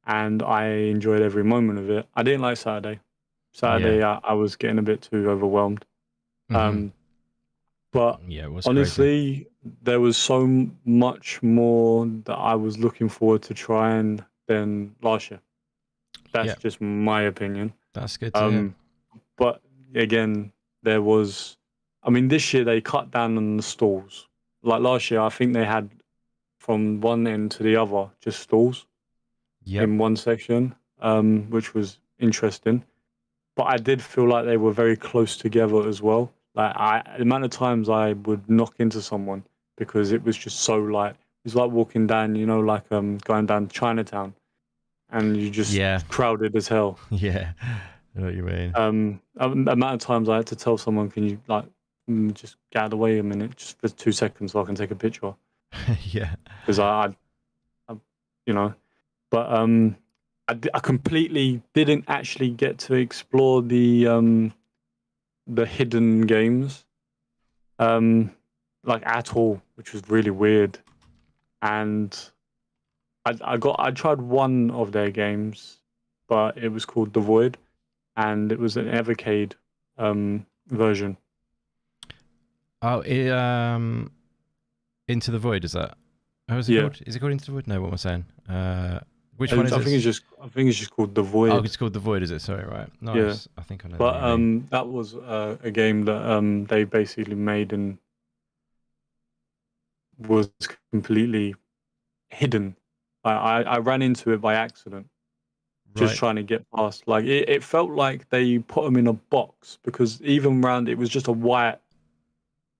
and I enjoyed every moment of it. I didn't like Saturday. I was getting a bit too overwhelmed. But it was honestly, crazy. there was so much more that I was looking forward to trying than last year. That's just my opinion. That's good to hear. But again, this year they cut down on the stalls. Like last year, I think they had from one end to the other just stalls in one section, which was interesting. But I did feel like they were very close together as well. Like the amount of times I would knock into someone because it was just so it was like walking down, like going down Chinatown, and you just crowded as hell. Yeah, I know what you mean. The amount of times I had to tell someone, can you just get out of the way a minute, just for 2 seconds, so I can take a picture. Yeah, because I I completely didn't actually get to explore the hidden games at all, which was really weird. And I tried one of their games, but it was called The Void, and it was an Evercade version. Oh, Into the Void, is that? How is it called? Is it called Into the Void? No, what am I saying? Which one is it? I think it's just called The Void. Oh, it's called The Void, is it? Sorry, right. Nice. Yeah. I think I know. But that was a game that they basically made and was completely hidden. I ran into it by accident, just trying to get past. Like it felt like they put them in a box, because even round it was just a white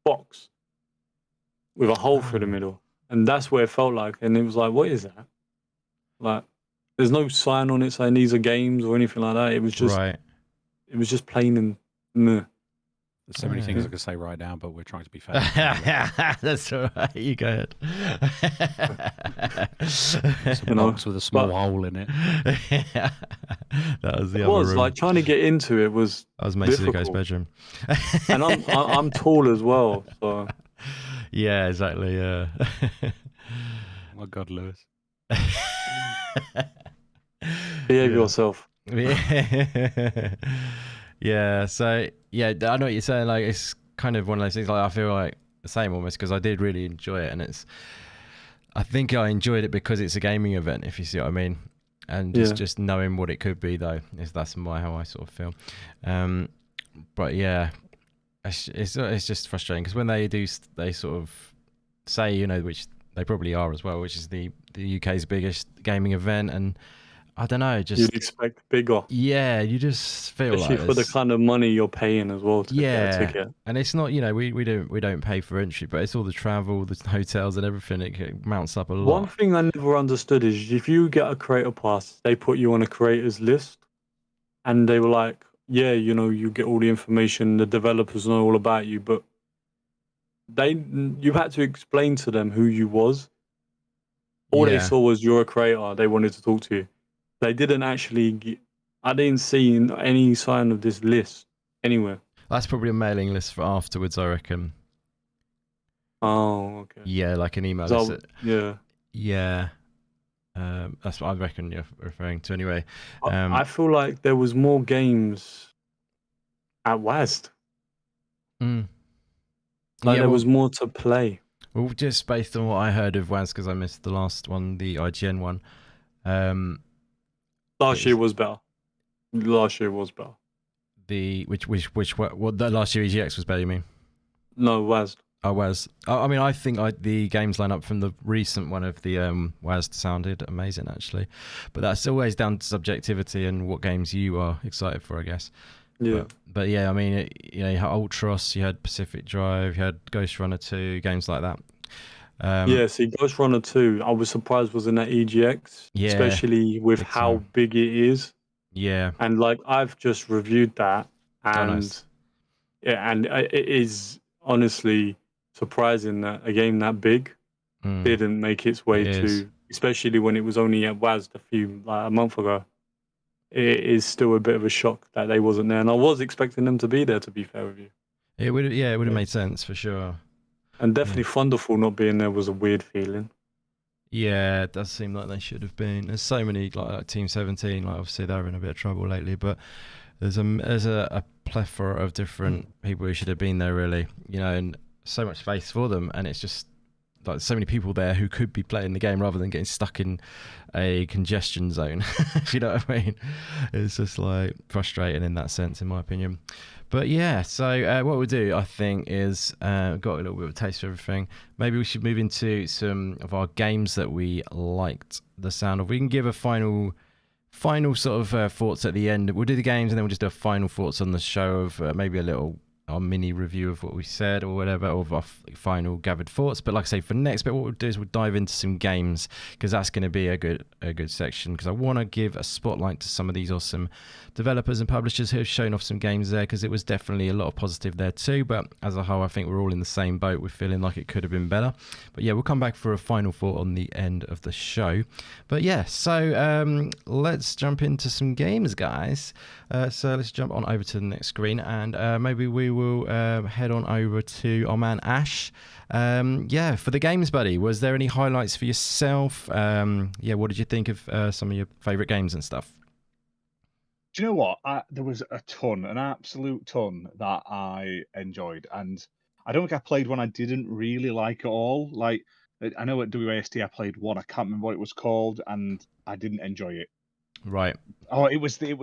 box with a hole through the middle, and that's where it felt like. And it was like, what is that? Like, there's no sign on it saying these are games or anything like that. It was just, it was just plain and meh. There's so many things I could say right now, but we're trying to be fair. That's all right. You go ahead. It's a box with a small hole in it. That was the It other was room. like trying to get into it was That was Mason difficult. guy's bedroom. And I'm tall as well, so Yeah, exactly. Yeah. Oh my God, Lewis. behave Yeah. yourself. Yeah. So yeah, I know what you're saying. Like, it's kind of one of those things. Like, I feel like the same almost, because I did really enjoy it, and I think I enjoyed it because it's a gaming event, if you see what I mean, and just knowing what it could be, though, that's how I sort of feel. But yeah, it's just frustrating because when they sort of say, you know, which they probably are as well, which is the UK's biggest gaming event, and I don't know, just You'd expect bigger, yeah, you just feel especially like for the kind of money you're paying as well to get a ticket. and it's not, you know, we don't pay for entry, but it's all the travel, the hotels, and everything. It mounts up a lot. One thing I never understood is if you get a creator pass, they put you on a creators list, and they were like, yeah, you know, you get all the information, the developers know all about you, but you had to explain to them who you was. All they saw was you're a creator. They wanted to talk to you. They didn't actually. I didn't see any sign of this list anywhere. That's probably a mailing list for afterwards, I reckon. Oh, okay. Yeah, like an email So, list. yeah. Yeah. That's what I reckon you're referring to anyway. I feel like there was more games at West. Mm. Like Yeah, there was more to play. Well, just based on what I heard of WAS, because I missed the last one, the IGN one. Last year was better. Last year was better. The what the last year EGX was better, you mean? No, WAS. Oh, WAS. I mean, I think the games lineup from the recent one of the WAS sounded amazing, actually. But that's always down to subjectivity and what games you are excited for, I guess. Yeah. But yeah, I mean, you know, you had Ultros, you had Pacific Drive, you had Ghost Runner 2, games like that. Yeah, see, Ghost Runner 2, I was surprised wasn't at EGX, Yeah, especially with big how time. big it is. Yeah. And like I've just reviewed that, and nice. yeah, and it is honestly surprising that a game that big didn't make its way to, especially when it was only at WAS a month ago. It is still a bit of a shock that they wasn't there, and I was expecting them to be there. To be fair with you, it would have made sense for sure. And definitely Thunderful not being there was a weird feeling. Yeah, it does seem like they should have been. There's so many like Team 17. Like obviously they're in a bit of trouble lately, but there's a plethora of different people who should have been there, really. You know, and so much space for them, and it's just like so many people there who could be playing the game rather than getting stuck in a congestion zone. If you know what I mean, it's just like frustrating in that sense, in my opinion. But yeah, so what we'll do, I think, is got a little bit of a taste of everything. Maybe we should move into some of our games that we liked the sound of. We can give a final sort of thoughts at the end. We'll do the games and then we'll just do a final thoughts on the show of maybe our mini review of what we said or whatever, or of our final gathered thoughts. But like I say, for next bit, what we'll do is we'll dive into some games, because that's going to be a good section, because I want to give a spotlight to some of these awesome developers and publishers who have shown off some games there, because it was definitely a lot of positive there too. But as a whole, I think we're all in the same boat. We're feeling like it could have been better. But yeah, we'll come back for a final thought on the end of the show. But yeah, so let's jump into some games, guys. So let's jump on over to the next screen, and maybe we will head on over to our man Ash. Yeah, for the games, buddy, was there any highlights for yourself? Yeah, what did you think of some of your favourite games and stuff? Do you know what? There was an absolute ton that I enjoyed, and I don't think I played one I didn't really like at all. Like, I know at WASD I played one, I can't remember what it was called, and I didn't enjoy it. Right. Oh, it was the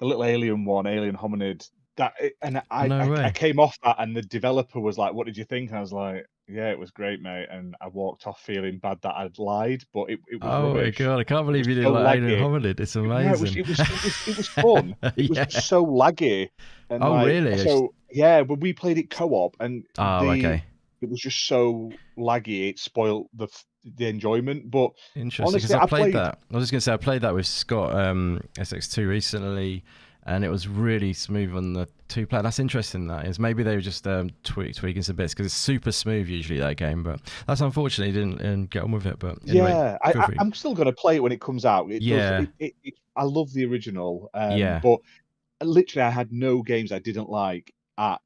little alien one, Alien Hominid. I came off that, and the developer was like, "What did you think?" And I was like, "Yeah, it was great, mate." And I walked off feeling bad that I'd lied, but it was oh rubbish. My god, I can't believe you didn't so like Alien laggy. Hominid. It's amazing. Yeah, it was fun. It was Yeah. just so laggy. And Really? So yeah, when we played it co-op, and okay. It was just so laggy, it spoiled the enjoyment. But interesting, because honestly, I played that. I was just gonna say I played that with Scott SX2 recently, and it was really smooth on the 2-player. That's interesting. That is, maybe they were just tweaking some bits because it's super smooth usually, that game. But that's unfortunately didn't get on with it. But anyway, Yeah, I'm still going to play it when it comes out. I love the original, but literally I had no games I didn't like at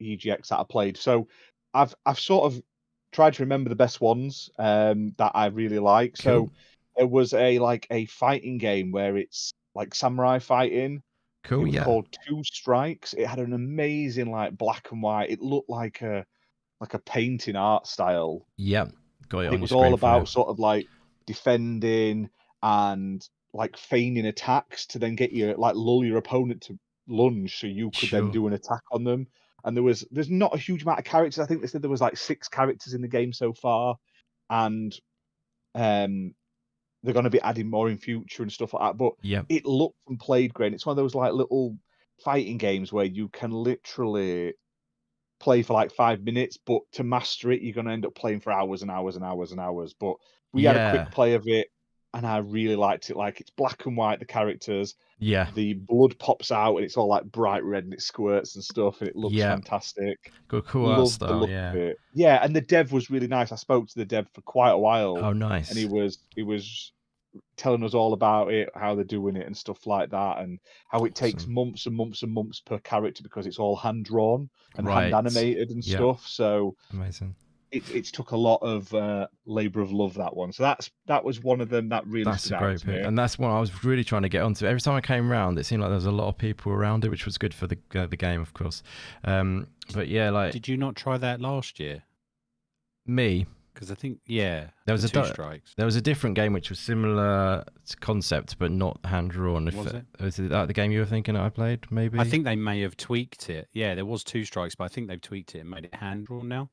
EGX that I played. So I've sort of tried to remember the best ones that I really like. Cool. So there was a fighting game where it's like samurai fighting. Cool. It was called Two Strikes. It had an amazing like black and white. It looked like a painting art style. Yeah. Got it. It was all about sort of like defending and like feigning attacks to then get your like lull your opponent to lunge so you could then do an attack on them. And there's not a huge amount of characters. I think they said there was like 6 characters in the game so far, and they're going to be adding more in future and stuff like that. But it looked and played great. It's one of those like little fighting games where you can literally play for like 5 minutes, but to master it, you're going to end up playing for hours and hours and hours and hours. But we had a quick play of it, and I really liked it. Like, it's black and white, the characters. Yeah. The blood pops out, and it's all like bright red, and it squirts and stuff, and it looks fantastic. Got cool art style, Yeah, and the dev was really nice. I spoke to the dev for quite a while. Oh, nice. And he was telling us all about it, how they're doing it and stuff like that, and how it takes months and months and months per character because it's all hand drawn and hand animated and stuff. So amazing. It's took a lot of labor of love, that one. So that was one of them that really stood out to me. And that's one I was really trying to get onto. Every time I came around, it seemed like there was a lot of people around it, which was good for the game, of course. But yeah, like, did you not try that last year? Me? Because I think there was Two Strikes. There was a different game which was similar to concept but not hand drawn. Was it that the game you were thinking I played? Maybe. I think they may have tweaked it. Yeah, there was Two Strikes, but I think they've tweaked it and made it hand drawn now.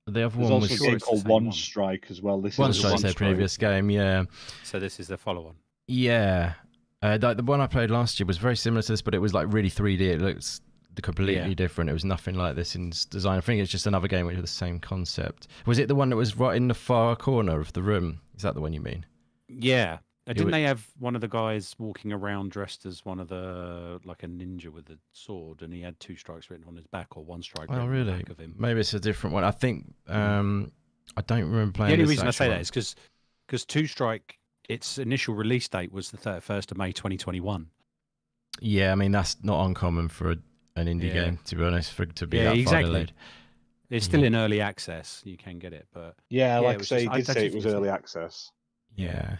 The other There's one also was a game called One Strike as well. One Strike's their previous game, yeah. So this is the follow-on. Yeah, the one I played last year was very similar to this, but it was like really 3D. It looks completely different. It was nothing like this in design. I think it's just another game with the same concept. Was it the one that was right in the far corner of the room? Is that the one you mean? Yeah. Didn't they have one of the guys walking around dressed as one of the, like a ninja with a sword, and he had Two Strikes written on his back, or One Strike written on the back of him? Maybe it's a different one. I think I don't remember playing. The only reason I say that is because Two Strike, its initial release date was the 31st of May 2021. Yeah, I mean that's not uncommon for an indie game, to be honest, to be that far delayed. It's still in early access. You can get it, but like I say, he did say it was early access. Yeah.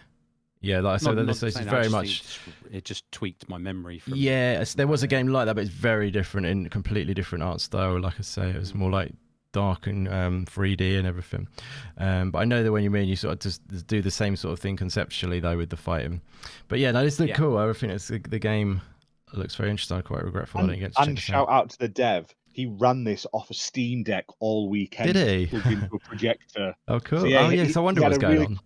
Yeah, like I said, this is very much. It just tweaked my memory. There was a game like that, but it's very different in completely different art style. Like I say, it was more like dark and 3D and everything. But I know that when you mean you sort of just do the same sort of thing conceptually though with the fighting. But yeah, no, this looks cool. I think the game looks very interesting. I'm quite regretful I didn't get to check and shout out to the dev. He ran this off a Steam Deck all weekend. Did he? Plugged into a projector. Oh, cool. So, I wonder what's going on.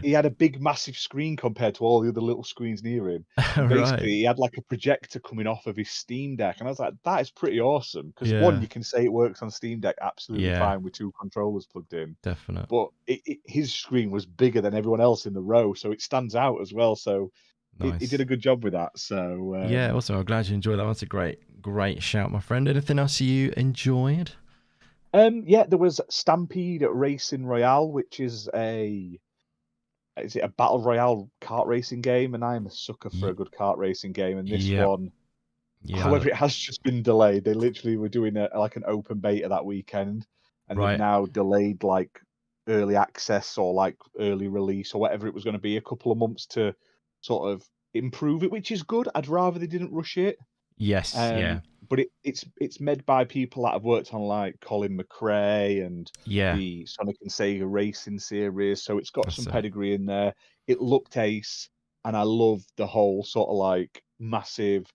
He had a big, massive screen compared to all the other little screens near him. Basically, he had like a projector coming off of his Steam Deck. And I was like, that is pretty awesome. Because one, you can say it works on Steam Deck absolutely fine with 2 controllers plugged in. Definitely. But his screen was bigger than everyone else in the row. So it stands out as well. So he did a good job with that. So also, I'm glad you enjoyed that. That's a great shout, my friend. Anything else you enjoyed? There was Stampede Racing Royale, which is a battle royale kart racing game, and I am a sucker for a good kart racing game. And this one, however, it has just been delayed. They literally were doing an open beta that weekend, and they've now delayed like early access or like early release or whatever it was going to be a couple of months to sort of improve it, which is good. I'd rather they didn't rush it. Yes, but it's made by people that have worked on like Colin McRae and the Sonic and Sega Racing series, so it's got some pedigree in there. It looked ace, and I love the whole sort of like massive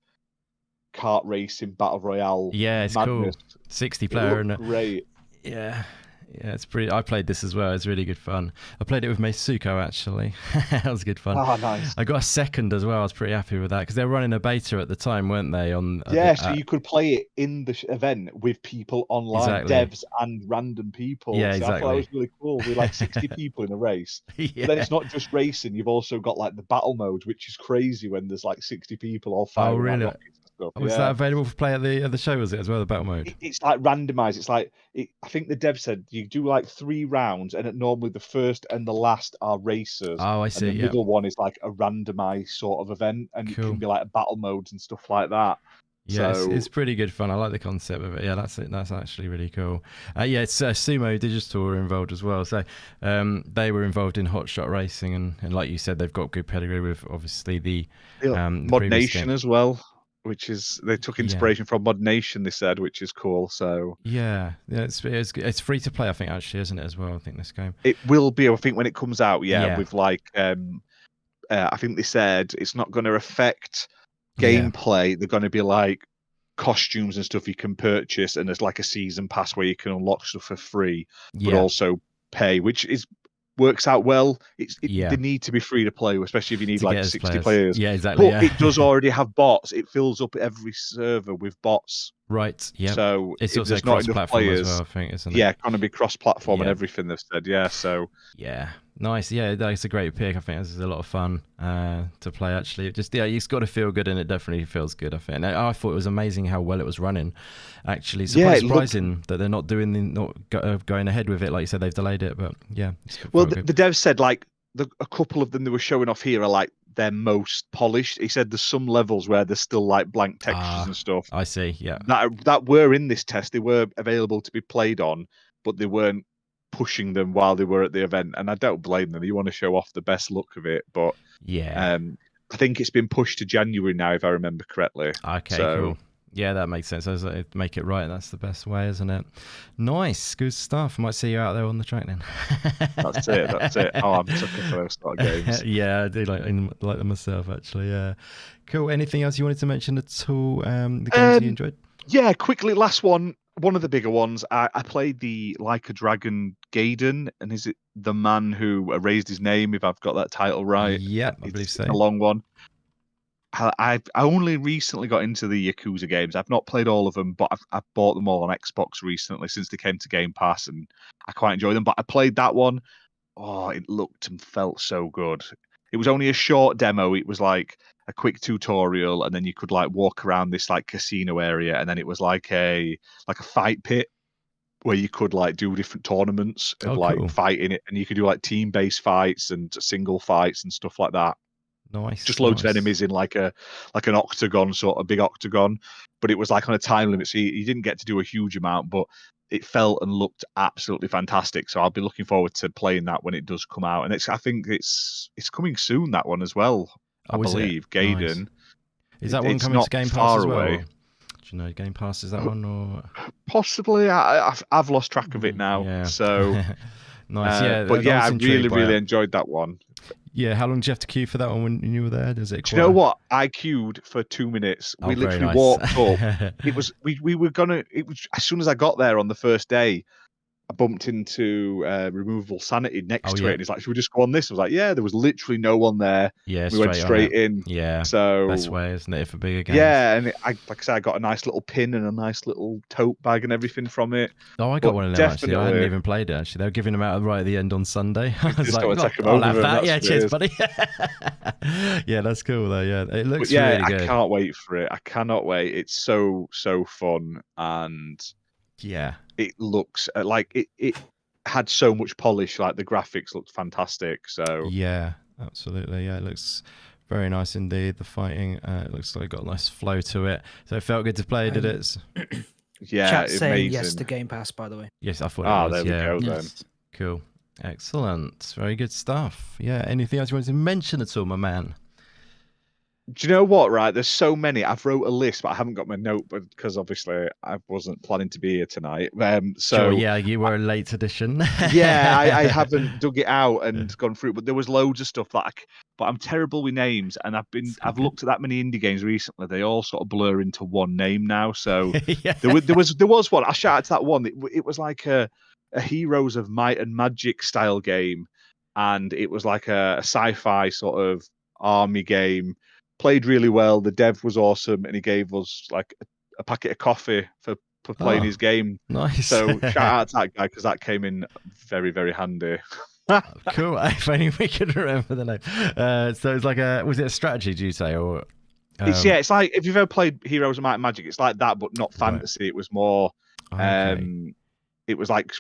kart racing battle royale. Yeah, it's madness. cool. 60 player and great. Yeah, Yeah, it's pretty. I played this as well. It's really good fun. I played it with Meisuko actually. That was good fun. Oh, nice. I got a second as well. I was pretty happy with that because they were running a beta at the time, weren't they? On Yeah, so you could play it in the event with people online, Exactly. devs and random people. Yeah, so I thought that was exactly. really cool. With like 60 people in a race. Yeah. But then it's not just racing. You've also got like the battle mode, which is crazy when there's like 60 people all firing really? like rockets and stuff. Was that available for play at the show? Was it as well, the battle mode? It's like randomized. It's like I think the dev said you do like 3 rounds, and normally the first and the last are racers. Oh, I see. And the middle one is like a randomized sort of event, and it Cool. can be like battle modes and stuff like that. Yeah, So it's pretty good fun. I like the concept of it. Yeah, that's it. That's actually really cool. Yeah, it's Sumo Digital were involved as well. So they were involved in Hotshot Racing, and like you said, they've got good pedigree with obviously the Mod Nation as well, which is they took inspiration from Mod Nation. They said, which is cool. So yeah, it's free to play. I think actually, isn't it as well? I think this game. It will be. I think when it comes out, with like I think they said it's not going to affect gameplay. They're going to be like costumes and stuff you can purchase, and there's like a season pass where you can unlock stuff for free, but also pay, which works out well. They need to be free to play, especially if you need like 60 players. Yeah, exactly. But it does already have bots. It fills up every server with bots. Right. Yeah. So it's if also there's not enough players, as well, I think, isn't it? Yeah, going to be cross-platform and everything they've said. Yeah. So yeah, nice. Yeah, that's a great pick. I think this is a lot of fun to play. Actually, it's got to feel good, and it definitely feels good. I think. And I thought it was amazing how well it was running. Actually, surprising that they're not going ahead with it. Like you said, they've delayed it, but yeah. Well, the devs said like a couple of them they were showing off here are like their most polished. He said there's some levels where there's still like blank textures and stuff. I see. Yeah. That were in this test. They were available to be played on, but they weren't pushing them while they were at the event. And I don't blame them. You want to show off the best look of it, but yeah. I think it's been pushed to January now, if I remember correctly. Okay, cool. Yeah, that makes sense. Make it right. That's the best way, isn't it? Nice, good stuff. Might see you out there on the track then. That's it. Oh, I'm sucker for those sort of games. Yeah, I do like them myself, actually. Yeah, cool. Anything else you wanted to mention at all? The games you enjoyed? Yeah, quickly. Last one. One of the bigger ones. I played the Like a Dragon Gaiden, and is it the man who erased his name? If I've got that title right. Yeah, I believe so. A long one. I only recently got into the Yakuza games. I've not played all of them, but I've bought them all on Xbox recently since they came to Game Pass, and I quite enjoy them. But I played that one. Oh, it looked and felt so good. It was only a short demo. It was like a quick tutorial, and then you could like walk around this like casino area, and then it was like a fight pit where you could like do different tournaments of fighting it, and you could do like team-based fights and single fights and stuff like that. Nice. Just loads of enemies in like an octagon, sort of big octagon, but it was like on a time limit, so you didn't get to do a huge amount, but it felt and looked absolutely fantastic. So I'll be looking forward to playing that when it does come out, and I think it's coming soon, that one as well. I believe Gaiden. Nice. Is that one coming to Game Pass as well? Do you know Game Pass is that one or possibly? I've lost track of it now. Yeah. So nice. Yeah, but yeah, I really enjoyed that one. Yeah, how long did you have to queue for that one when you were there? Does it? Do you know what? I queued for 2 minutes. We literally walked up. It was we were gonna. It was as soon as I got there on the first day, I bumped into Removable Sanity next to it, and he's like, "Should we just go on this?" I was like, "Yeah." There was literally no one there. Yeah, we went straight in. Yeah, so best way, isn't it, for bigger games? Yeah, and like I said, I got a nice little pin and a nice little tote bag and everything from it. Oh, I got one of them actually. I hadn't even played it actually. They were giving them out right at the end on Sunday. I was like, I'll have that. Yeah, cheers, buddy. Yeah, that's cool though. Yeah, it looks really good. I can't wait for it. I cannot wait. It's so fun, and yeah, it looks like it had so much polish. Like the graphics looked fantastic. So yeah, absolutely. Yeah, it looks very nice indeed. The fighting, it looks like it got a nice flow to it. So it felt good to play. Did it? Yeah, chat saying yes to Game Pass, by the way. Yes, I thought it was. There we go then. Cool, excellent, very good stuff. Yeah, anything else you wanted to mention at all, my man? Do you know what? Right, there's so many. I've wrote a list, but I haven't got my notebook because obviously I wasn't planning to be here tonight. So sure, yeah, you were a late edition. Yeah, I haven't dug it out and gone through it, but there was loads of stuff but I'm terrible with names, and I've looked at that many indie games recently. They all sort of blur into one name now. So yeah. there was one. I shout out to that one. It was like a a Heroes of Might and Magic style game, and it was like a sci-fi sort of army game. Played really well. The dev was awesome, and he gave us like a packet of coffee for playing his game. Nice. So shout out to that guy because that came in very, very handy. Cool. If only we could remember the name. So it's like was it a strategy, do you say, or? It's like if you've ever played Heroes of Might and Magic, it's like that, but not fantasy. Right. It was more, it was like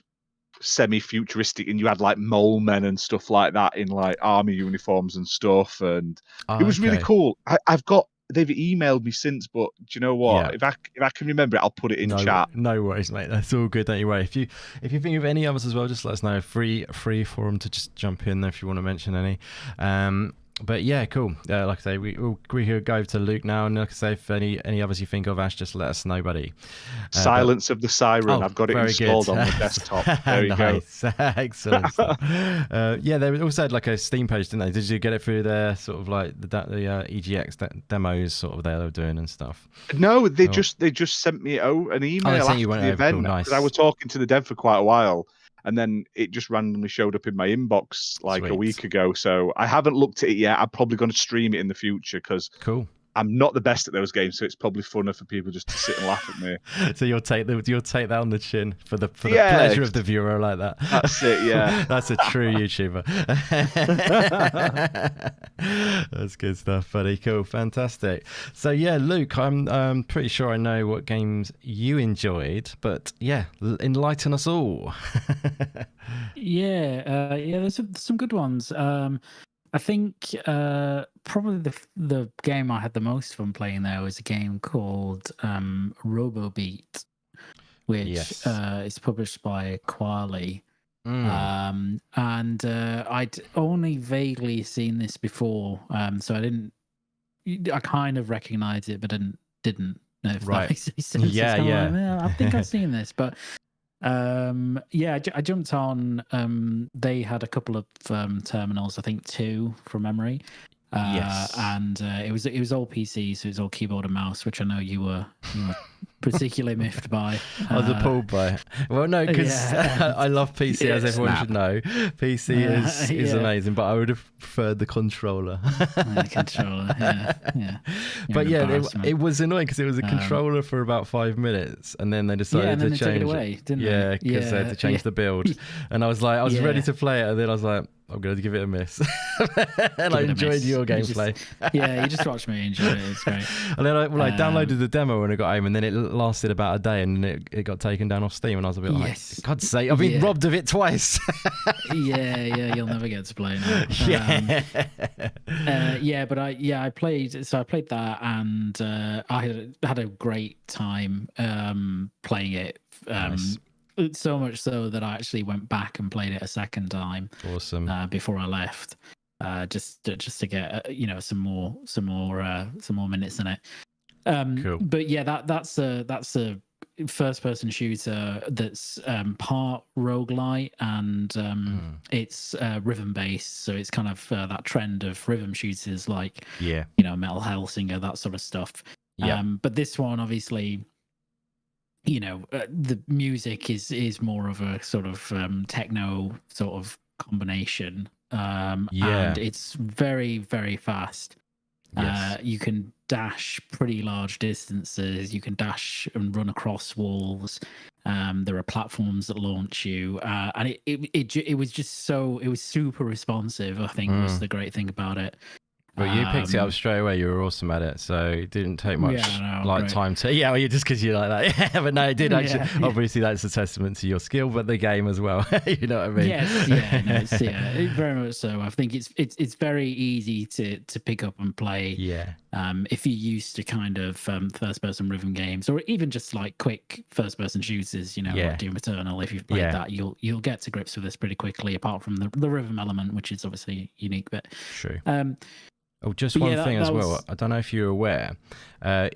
semi-futuristic, and you had like mole men and stuff like that in like army uniforms and stuff, and it was really cool. They've emailed me since, but do you know what? Yeah. If I can remember it, I'll put it in chat. No worries, mate. That's all good. Don't you worry. If you think of any others as well, just let us know. Free for them to just jump in there if you want to mention any. But yeah, cool. Like I say, we could go to Luke now, and like I say, if any others you think of, Ash, just let us know, buddy. Silence of the Siren. I've got it installed on the desktop. There you go. Excellent stuff. Yeah, they also had like a Steam page, didn't they? Did you get it through their sort of like the EGX demos sort of they were doing and stuff? No, they just sent me an email after the event. Cool, nice. I was talking to the dev for quite a while. And then it just randomly showed up in my inbox like a week ago. So I haven't looked at it yet. I'm probably going to stream it in the future because I'm not the best at those games. So it's probably funner for people just to sit and laugh at me. So you'll take that on the chin for the pleasure of the viewer like that. That's it, yeah. That's a true YouTuber. That's good stuff, buddy. Cool, fantastic. So yeah, Luke, I'm pretty sure I know what games you enjoyed, but yeah, enlighten us all. Yeah, there's some good ones. I think probably the game I had the most fun playing there was a game called RoboBeat, which is published by Quali. And I'd only vaguely seen this before, so I kind of recognized it, but didn't know if that makes any sense. Yeah. I think I've seen this, but I jumped on. They had a couple of terminals, I think 2 from memory. And it was all PC, so it was all keyboard and mouse, which I know you were particularly miffed by. I was appalled by it. Well, no, because I love PC, as everyone should know. PC is amazing, but I would have preferred the controller. The controller, yeah. But yeah, it was annoying because it was a controller for about 5 minutes, and then they decided to change it away, didn't they? Yeah, because they had to change the build, and I was ready to play it, and then I was like, I'm going to give it a miss. And I enjoyed your gameplay. You just watched me enjoy it. It's great. And then I downloaded the demo when I got home, and then it lasted about a day, and it got taken down off Steam, and I was a bit like, God's sake, I've been robbed of it twice. You'll never get to play now. I played that, and I had a great time playing it. Nice. So much so that I actually went back and played it a second time. Awesome. Before I left, just to get some more minutes in it. Cool. But yeah, that's a first-person shooter that's part roguelite and it's rhythm-based. So it's kind of that trend of rhythm shooters like Metal Hellsinger, that sort of stuff. Yeah. But this one, obviously, the music is more of a sort of techno sort of combination, and it's very, very fast. You can dash pretty large distances. You can dash and run across walls. There are platforms that launch you, and it was super responsive. I think was the great thing about it. Well, you picked it up straight away. You were awesome at it, so it didn't take much time to. Yeah, well, just because you like that. Yeah, but no, it did actually. Obviously, that's a testament to your skill, but the game as well. You know what I mean? Yes, very much so. I think it's very easy to pick up and play. Yeah. If you're used to kind of first-person rhythm games, or even just like quick first-person shooters, like Doom Eternal. If you've played that, you'll get to grips with this pretty quickly. Apart from the rhythm element, which is obviously unique, but true. Oh, just one thing as well. I don't know if you're aware.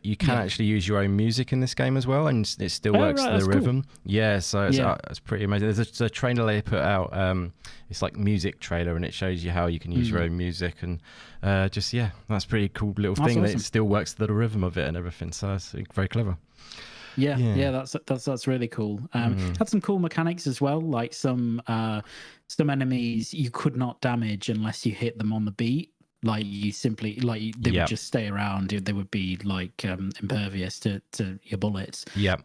You can actually use your own music in this game as well, and it still works to the rhythm. Cool. Yeah, so it's pretty amazing. There's a trailer they put out. It's like music trailer, and it shows you how you can use your own music, and that's pretty cool little thing. Awesome. That it still works to the rhythm of it and everything. So it's very clever. Yeah, that's really cool. Had some cool mechanics as well, like some enemies you could not damage unless you hit them on the beat. Like you simply they would just stay around. They would be like impervious to your bullets. Yeah.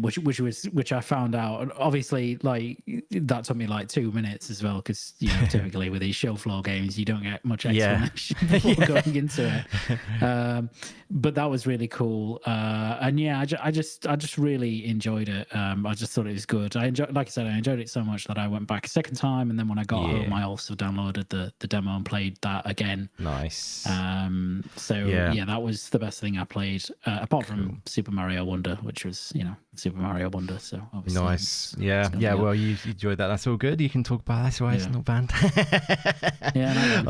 Which I found out. Obviously, like that took me like 2 minutes as well, because typically with these show floor games you don't get much explanation before going into it. But that was really cool. And yeah, I just really enjoyed it. I just thought it was good. I enjoyed it so much that I went back a second time, and then when I got home, I also downloaded the demo and played that again. Nice. That was the best thing I played, apart from Super Mario Wonder, which was Super Mario Wonder. So obviously nice. Well, you enjoyed that. That's all good. You can talk about that. That's why it's not banned. I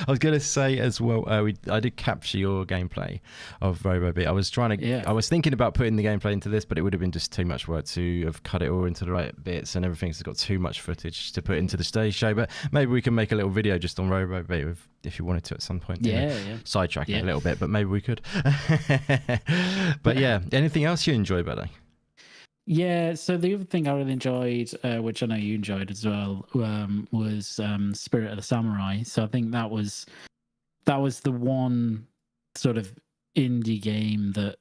was going to say as well. I did capture your gameplay of RoboBeat. I was trying to. I was thinking about putting the gameplay into this, but it would have been just too much work to have cut it all into the right bits and everything. So it's got too much footage to put into the stage show. But maybe we can make a little video just on RoboBeat if you wanted to at some point. Sidetrack it a little bit, but maybe we could. But yeah, anything else you enjoy about it? Yeah, so the other thing I really enjoyed, which I know you enjoyed as well, was Spirit of the Samurai. So I think that was the one sort of indie game that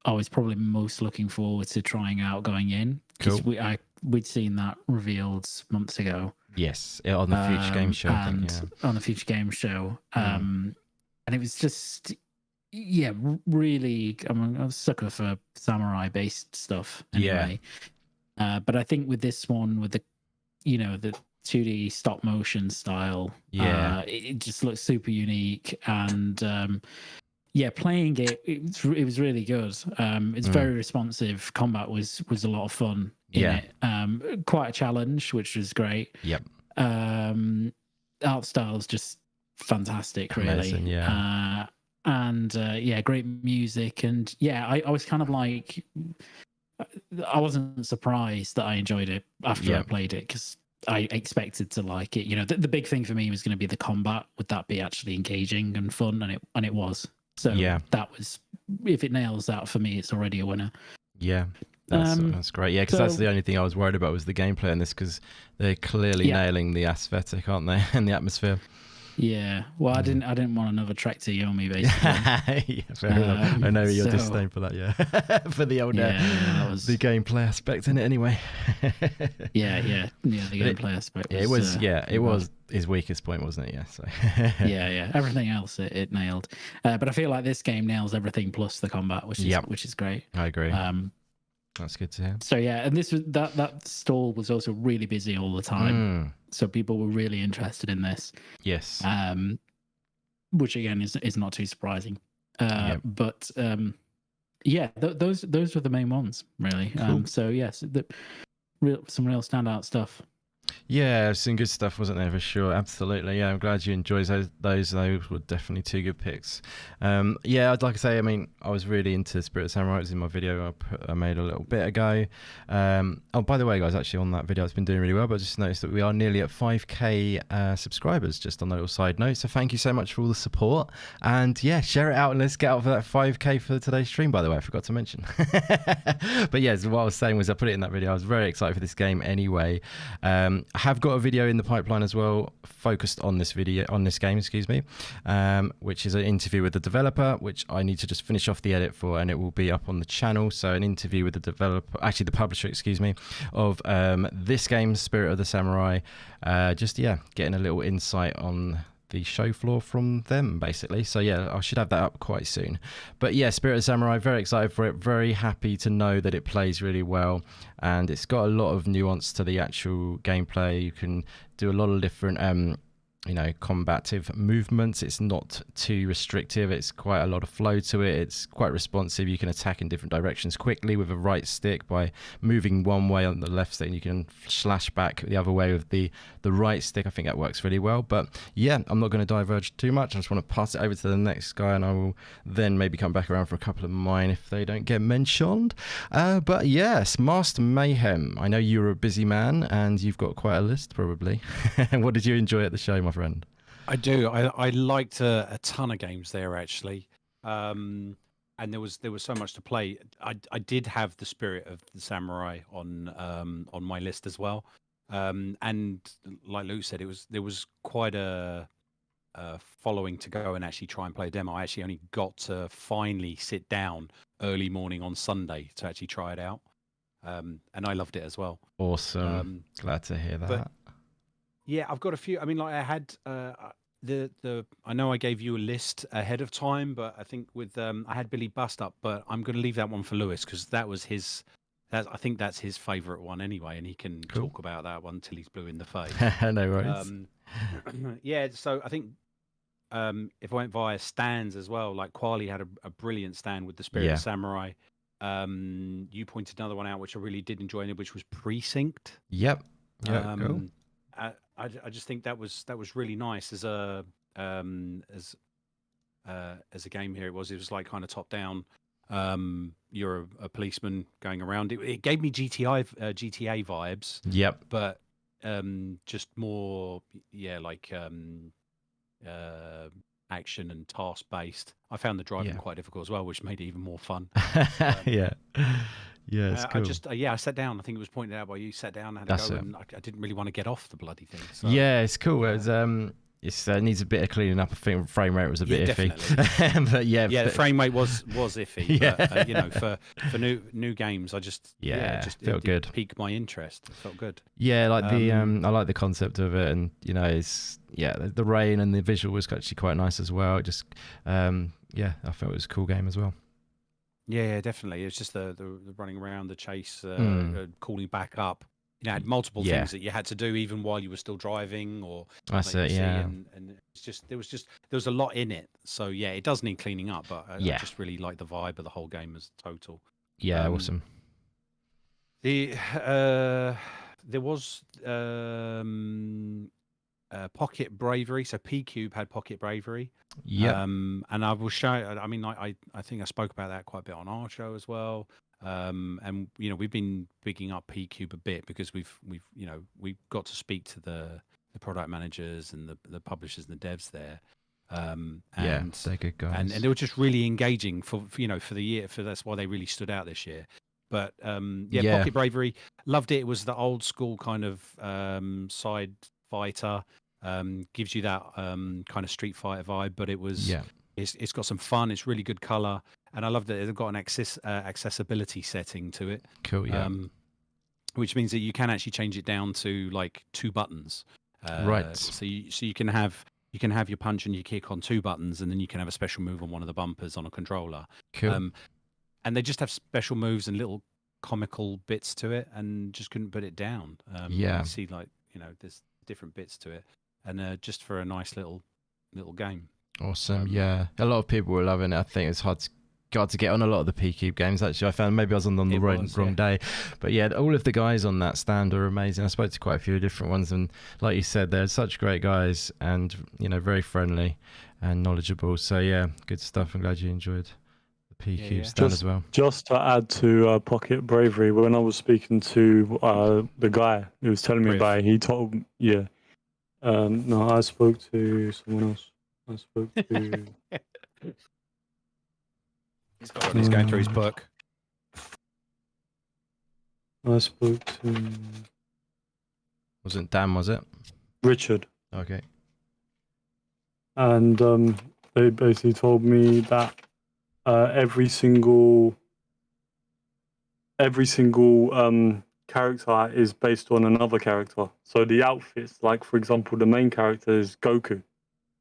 I was probably most looking forward to trying out going in, because we'd seen that revealed months ago. Yes, on the Future Game Show. On the Future Game Show, and it was just really. I'm a sucker for samurai-based stuff anyway. But I think with this one, with the 2D stop motion style, it just looks super unique, and playing it was really good. It's very responsive. Combat was a lot of fun in it. Quite a challenge, which was great. Art style's just fantastic, really. Amazing, and great music, and I was kind of like, I wasn't surprised that I enjoyed it after I played it, because I expected to like it. The big thing for me was going to be the combat. Would that be actually engaging and fun? And it was. So that was, if it nails that for me, it's already a winner. That's great. Yeah, because that's the only thing I was worried about was the gameplay in this, because they're clearly nailing the aesthetic, aren't they, and the atmosphere. Yeah, well, I didn't want another Trek to Yomi, basically. Fair enough. I know your disdain for that. For the old the gameplay aspect in it, anyway. The gameplay aspect. It was his weakest point, wasn't it? Yeah. So. Everything else it nailed, but I feel like this game nails everything plus the combat, which is great. I agree. That's good to hear. So and this was that stall was also really busy all the time. So people were really interested in this. Yes. Which again is not too surprising. But those were the main ones, really. Cool. So yes, some real standout stuff. Yeah, some good stuff, wasn't there, for sure? Absolutely. Yeah, I'm glad you enjoyed those. Those were definitely two good picks. I'd like to say, I was really into Spirit of Samurai. It was in my video I made a little bit ago. By the way, guys, actually on that video, it's been doing really well, but I just noticed that we are nearly at 5k subscribers, just on a little side note. So thank you so much for all the support. And share it out, and let's get out for that 5k for today's stream, by the way. I forgot to mention. But what I was saying was I put it in that video. I was very excited for this game anyway. I have got a video in the pipeline as well, focused on this game, which is an interview with the developer, which I need to just finish off the edit for, and it will be up on the channel. So an interview with the developer, actually the publisher, of this game, Spirit of the Samurai. Getting a little insight on the show floor from them, basically. So I should have that up quite soon. But Spirit of Samurai, very excited for it, very happy to know that it plays really well, and it's got a lot of nuance to the actual gameplay. You can do a lot of different combative movements. It's not too restrictive. It's quite a lot of flow to it. It's quite responsive. You can attack in different directions quickly with a right stick by moving one way on the left stick, and you can slash back the other way with the right stick. I think that works really well. But I'm not going to diverge too much. I just want to pass it over to the next guy, and I will then maybe come back around for a couple of mine if they don't get mentioned. But yes, Master Mayhem, I know you're a busy man and you've got quite a list probably. What did you enjoy at the show, my friend? I do. I liked a ton of games there, actually. and there was so much to play. I did have the Spirit of the Samurai on my list as well, and like Luke said, there was quite a following to go and actually try and play a demo. I actually only got to finally sit down early morning on Sunday to actually try it out, and I loved it as well. Awesome. Glad to hear that. But yeah, I've got a few. I mean, like I had I know I gave you a list ahead of time, but I think with I had Billy Bust Up, but I'm going to leave that one for Lewis because that was his. I think that's his favourite one anyway, and he can talk about that one till he's blue in the face. No worries. Yeah, so I think if I went via stands as well, like Quali had a brilliant stand with the Spirit of Samurai. You pointed another one out which I really did enjoy, which was Precinct. Yep. Cool. I just think that was really nice as a game here. It was like kind of top down. You're a policeman going around. It gave me GTA vibes. Yep. But just more like action and task based. I found the driving quite difficult as well, which made it even more fun. Yeah. Yeah, it's cool. I sat down. I think it was pointed out by you. Sat down, and had a go, and I didn't really want to get off the bloody thing. So, yeah, it's cool. It needs a bit of cleaning up. I think frame rate was a bit iffy. But the frame rate was iffy. But, for new games, I just felt good. Piqued my interest. It felt good. Yeah, like I like the concept of it, and it's the rain and the visual was actually quite nice as well. It just I felt it was a cool game as well. Yeah, definitely. It's just the running around, the chase, calling back up. You had multiple things that you had to do even while you were still driving, or that's it. Yeah, and it's just there was a lot in it. So yeah, it does need cleaning up, but I just really like the vibe of the whole game as total. Yeah, awesome. There was Pocket Bravery. So P Cube had Pocket Bravery. Yeah. And I will show. I mean, I think I spoke about that quite a bit on our show as well. And we've been bigging up P Cube a bit because we've got to speak to the product managers and the publishers and the devs there. And they're good guys. And they were just really engaging for the year. That's why they really stood out this year. But Pocket Bravery, loved it. It was the old school kind of side fighter. Gives you that kind of Street Fighter vibe, but it was it's got some fun. It's really good color, and I love that they've got an accessibility setting to it. Cool, which means that you can actually change it down to like 2 buttons. Right. So you can have your punch and your kick on 2 buttons, and then you can have a special move on one of the bumpers on a controller. Cool. And they just have special moves and little comical bits to it, and just couldn't put it down. You see, like there's different bits to it, and just for a nice little game. Awesome. A lot of people were loving it. I think it's hard to get on a lot of the P-Cube games. Actually, I found maybe I was on the wrong day, but all of the guys on that stand are amazing. I spoke to quite a few different ones, and like you said, they're such great guys, and very friendly and knowledgeable. So good stuff. I'm glad you enjoyed the P-Cube stand as well. Just to add to Pocket Bravery, when I was speaking to the guy who was telling me about it, he told no, I spoke to someone else. I spoke to. He's going through his book. I spoke to. Wasn't Dan, was it? Richard. Okay. And they basically told me that every single character is based on another character. So the outfits, like for example, the main character is Goku.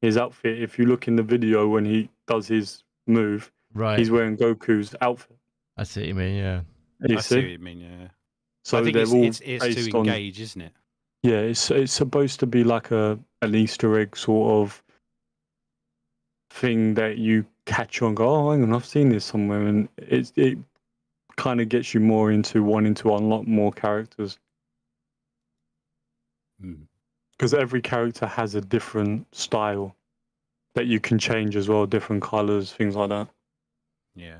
His outfit, if you look in the video when he does his move, he's wearing Goku's outfit. I see what you mean, yeah. I see what you mean, yeah. So I think it's to engage, isn't it? Yeah, it's supposed to be like an Easter egg sort of thing that you catch on and go, oh, hang on, I've seen this somewhere, and it kind of gets you more into wanting to unlock more characters. Because every character has a different style that you can change as well, different colors, things like that. Yeah,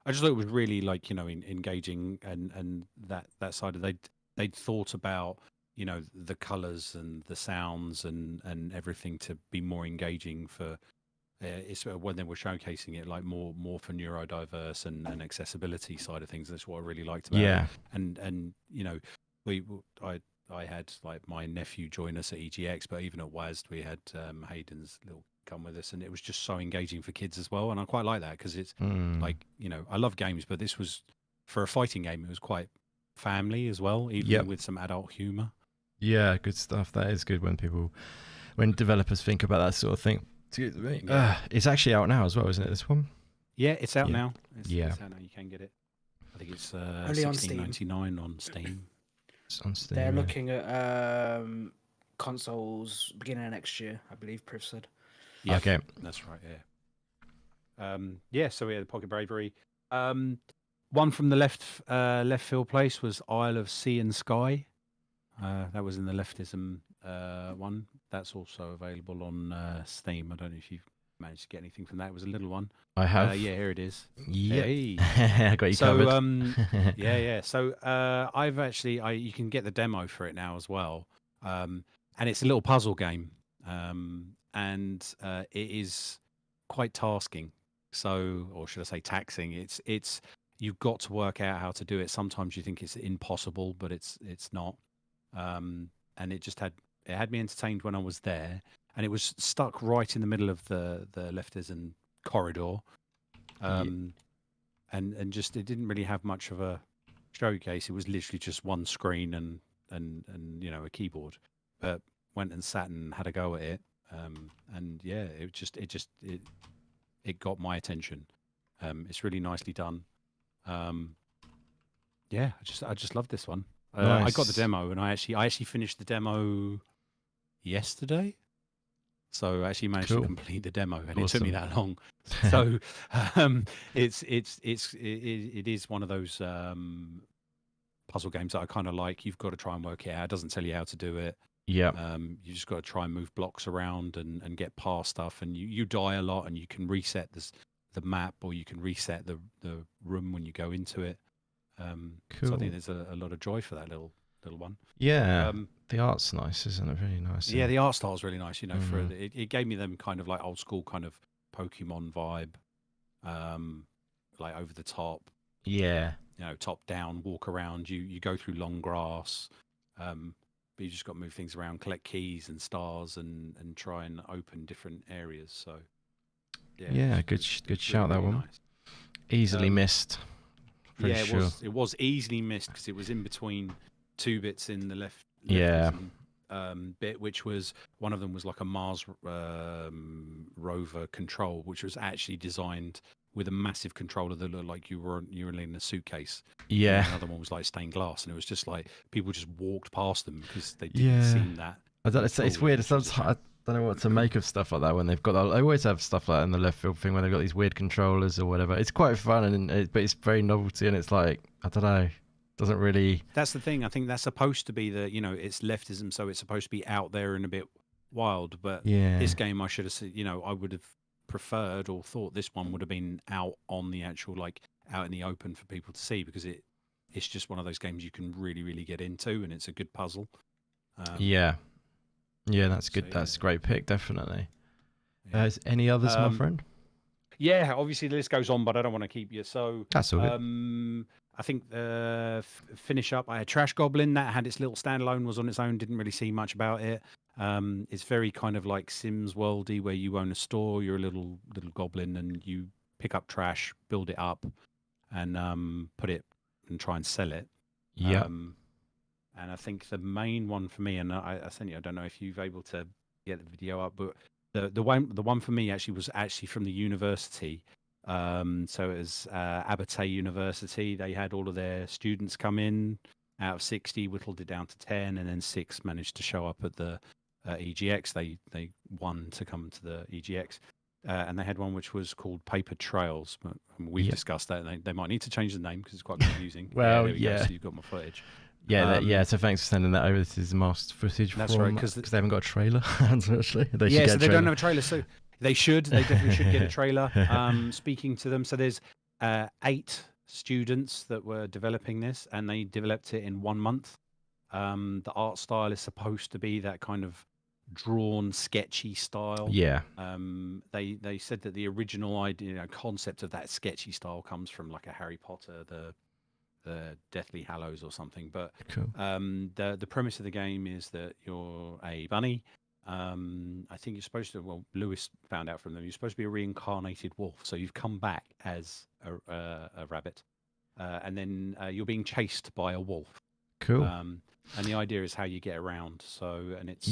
I just thought it was really engaging, and that side of they'd thought about the colors and the sounds and everything to be more engaging for it's when they were showcasing it, like more for neurodiverse and accessibility side of things. That's what I really liked about Yeah. it. And you know, I had like my nephew join us at EGX, but even at WASD we had Hayden's little come with us, and it was just so engaging for kids as well. And I quite like that because it's like, you know, I love games, but this was for a fighting game. It was quite family as well, even with some adult humor. Yeah, good stuff. That is good when developers think about that sort of thing. Excuse me. It's actually out now as well, isn't it? This one. Yeah, it's out now. It's out now. You can get it. I think it's Only on Steam. $16.99 on Steam. It's on Steam. They're looking at consoles beginning of next year, I believe. Priv said. Yeah, okay, that's right. Yeah. So we had Pocket Bravery. One from the left field place was Isle of Sea and Sky. That was in the leftism one. That's also available on Steam. I don't know if you've managed to get anything from that. It was a little one. I have. Yeah, here it is. Yeah, hey. I got you covered. Yeah. So I've actually, you can get the demo for it now as well, and it's a little puzzle game, and it is quite tasking. So, or should I say, taxing? It's you've got to work out how to do it. Sometimes you think it's impossible, but it's not. And it had me entertained when I was there, and it was stuck right in the middle of the leftism corridor, and just it didn't really have much of a showcase. It was literally just one screen and you know, a keyboard. But went and sat and had a go at it, and yeah, it got my attention. It's really nicely done. Yeah, I just love this one. Nice. I got the demo, and I actually finished the demo yesterday. So I actually managed to complete the demo, and it took me that long. So it is one of those puzzle games that I kind of like. You've got to try and work it out. It doesn't tell you how to do it. Yeah. You just got to try and move blocks around and get past stuff, and you die a lot, and you can reset the map, or you can reset the room when you go into it. So I think there's a lot of joy for that little one. Yeah, the art's nice, isn't it? Really nice. Yeah, the art style is really nice. You know, it gave me them kind of like old school kind of Pokemon vibe, like over the top. Yeah. You know, top down, walk around. You go through long grass, but you just got to move things around, collect keys and stars, and try and open different areas. So yeah, good shout, really that one. Nice. Easily missed. Yeah, sure. it was easily missed because it was in between two bits in the left bit, which was one of them was like a Mars rover control, which was actually designed with a massive controller that looked like you were in a suitcase. Yeah. And another one was like stained glass, and it was just like people just walked past them because they didn't seem that. I don't. It's weird. I don't know what to make of stuff like that when they've got. I always have stuff like that in the left field thing when they've got these weird controllers or whatever. It's quite fun, but it's very novelty, and it's like, I don't know, doesn't really. That's the thing. I think that's supposed to be it's leftism, so it's supposed to be out there and a bit wild. But this game, I should have said, I would have preferred or thought this one would have been out on the actual, like out in the open for people to see, because it's just one of those games you can really, really get into, and it's a good puzzle. Yeah, that's good. So, that's a great pick, definitely. Is any others, my friend? Yeah, obviously the list goes on, but I don't want to keep you. So that's all good. I think finish up. I had Trash Goblin, that had its little standalone, was on its own. Didn't really see much about it. It's very kind of like Sims worldy, where you own a store. You're a little goblin, and you pick up trash, build it up, and put it and try and sell it. Yeah. And I think the main one for me, and I sent you, I don't know if you've able to get the video up, but the one for me actually was from the university. So it was Abertay University. They had all of their students come in. Out of 60, whittled it down to 10, and then 6 managed to show up at the EGX. They won to come to the EGX. And they had one which was called Paper Trails. But we've discussed that. And they might need to change the name because it's quite confusing. Well, there we go. So you've got my footage. Yeah, so thanks for sending that over. This is master footage. That's right, because they haven't got a trailer, unfortunately. So they don't have a trailer. So they should. They definitely should get a trailer. Speaking to them, so there's 8 students that were developing this, and they developed it in 1 month. The art style is supposed to be that kind of drawn, sketchy style. Yeah. They said that the original idea, concept of that sketchy style comes from like a Harry Potter, the Deathly Hallows or something. But Cool. the premise of the game is that you're a bunny. I think you're supposed to. Well, Lewis found out from them you're supposed to be a reincarnated wolf. So you've come back as a rabbit, and then you're being chased by a wolf. Cool. And the idea is how you get around. So, and it's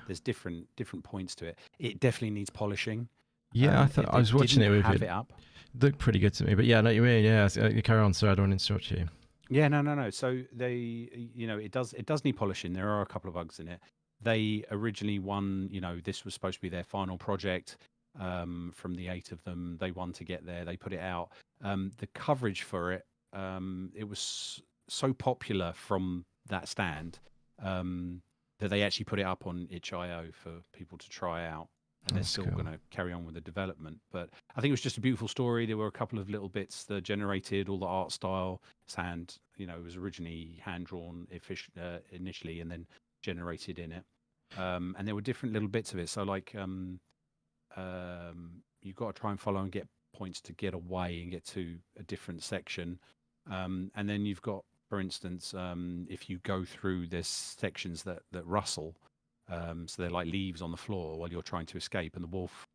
there's different points to it. It definitely needs polishing. Yeah, I was watching it with have you. It up. Looked pretty good to me, but yeah, I know what you mean. Yeah, you carry on, sir. I don't want to interrupt you. Yeah, no. So they, it does need polishing. There are a couple of bugs in it. They originally won. This was supposed to be their final project. From the 8 of them, they won to get there. They put it out. The coverage for it, it was so popular from that stand that they actually put it up on itch.io for people to try out. And they're still going to carry on with the development. But I think it was just a beautiful story. There were a couple of little bits that generated all the art style. It was originally hand-drawn initially and then generated in it. And there were different little bits of it. So like you've got to try and follow and get points to get away and get to a different section. And then you've got, for instance, if you go through, there's sections that rustle. So they're like leaves on the floor while you're trying to escape, and the wolf